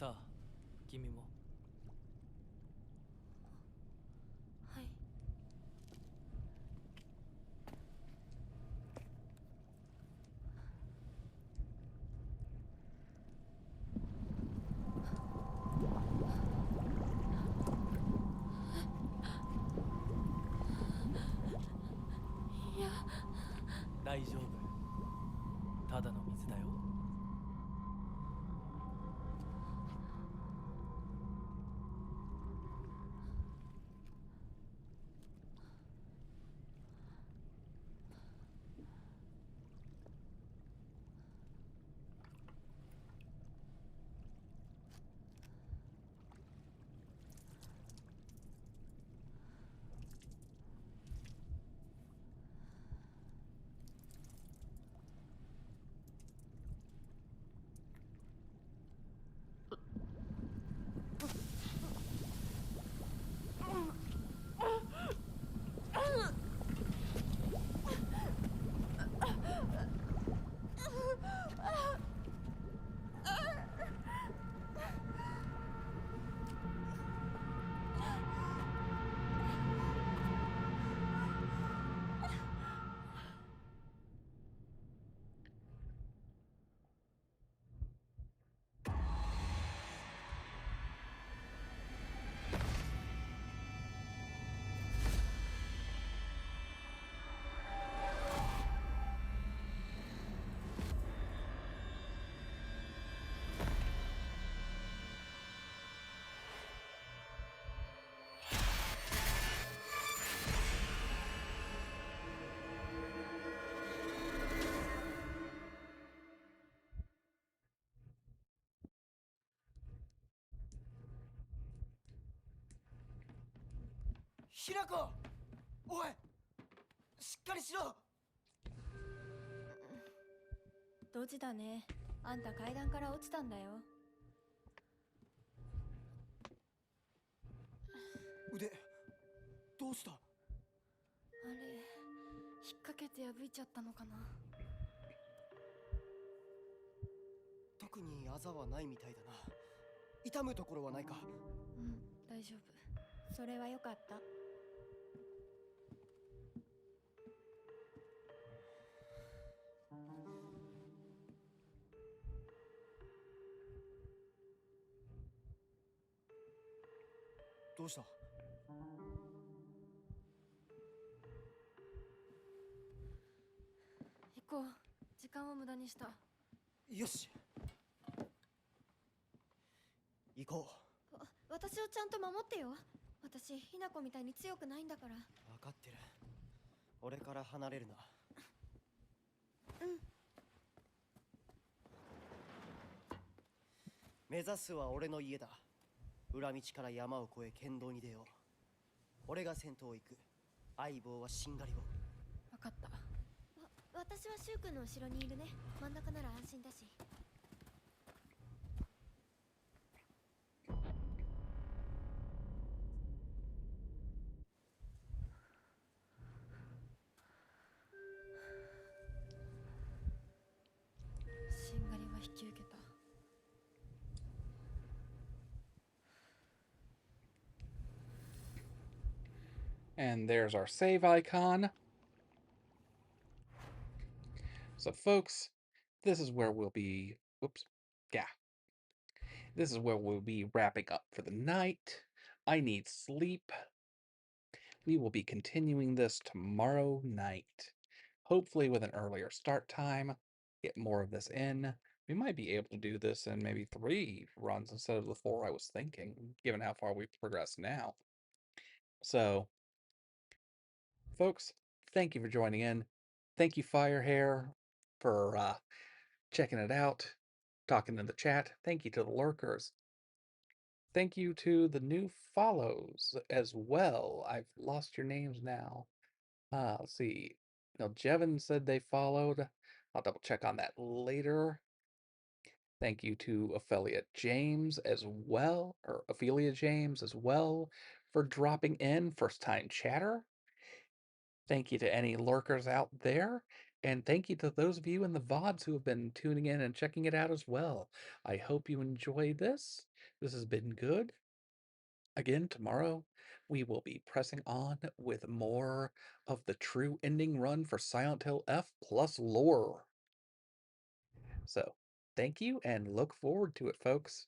さあ君も。はい。大丈夫、ただの水だよ。ひなこ、おい、しっかりしろ。ドジだね。あんた階段から落ちたんだよ。腕どうした？あれ、引っ掛けて破いちゃったのかな。特にあざはないみたいだな。痛むところはないか？うん、大丈夫。それはよかった。どうした？行こう。時間を無駄にした。よし、行こう。私をちゃんと守ってよ。私ひな子みたいに強くないんだから。分かってる。俺から離れるな。目指すは俺の家だ。裏道から山を越え県道に出よう。俺が先頭を行く。相棒はしんがりを。分かった。私はシュウ君の後ろにいるね。真ん中なら安心だし。しんがりは引き受けた。And there's our save icon. So, folks, this is where we'll be. Whoops. Yeah. This is where we'll be wrapping up for the night. I need sleep. We will be continuing this tomorrow night. Hopefully, with an earlier start time. Get more of this in. We might be able to do this in maybe 3 runs instead of the 4 I was thinking, given how far we've progressed now. So, folks, thank you for joining in. Thank you, Firehair, for checking it out, talking in the chat. Thank you to the lurkers. Thank you to the new follows as well. I've lost your names now. Let's see. No, Jevin said they followed. I'll double check on that later. Thank you to Ophelia James as well, or Ophelia James as well, for dropping in. First time chatter. Thank you to any lurkers out there. And thank you to those of you in the VODs who have been tuning in and checking it out as well. I hope you enjoy this. This has been good. Again, tomorrow we will be pressing on with more of the true ending run for Silent Hill F plus lore. So, thank you and look forward to it, folks.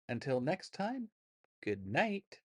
Until next time, good night.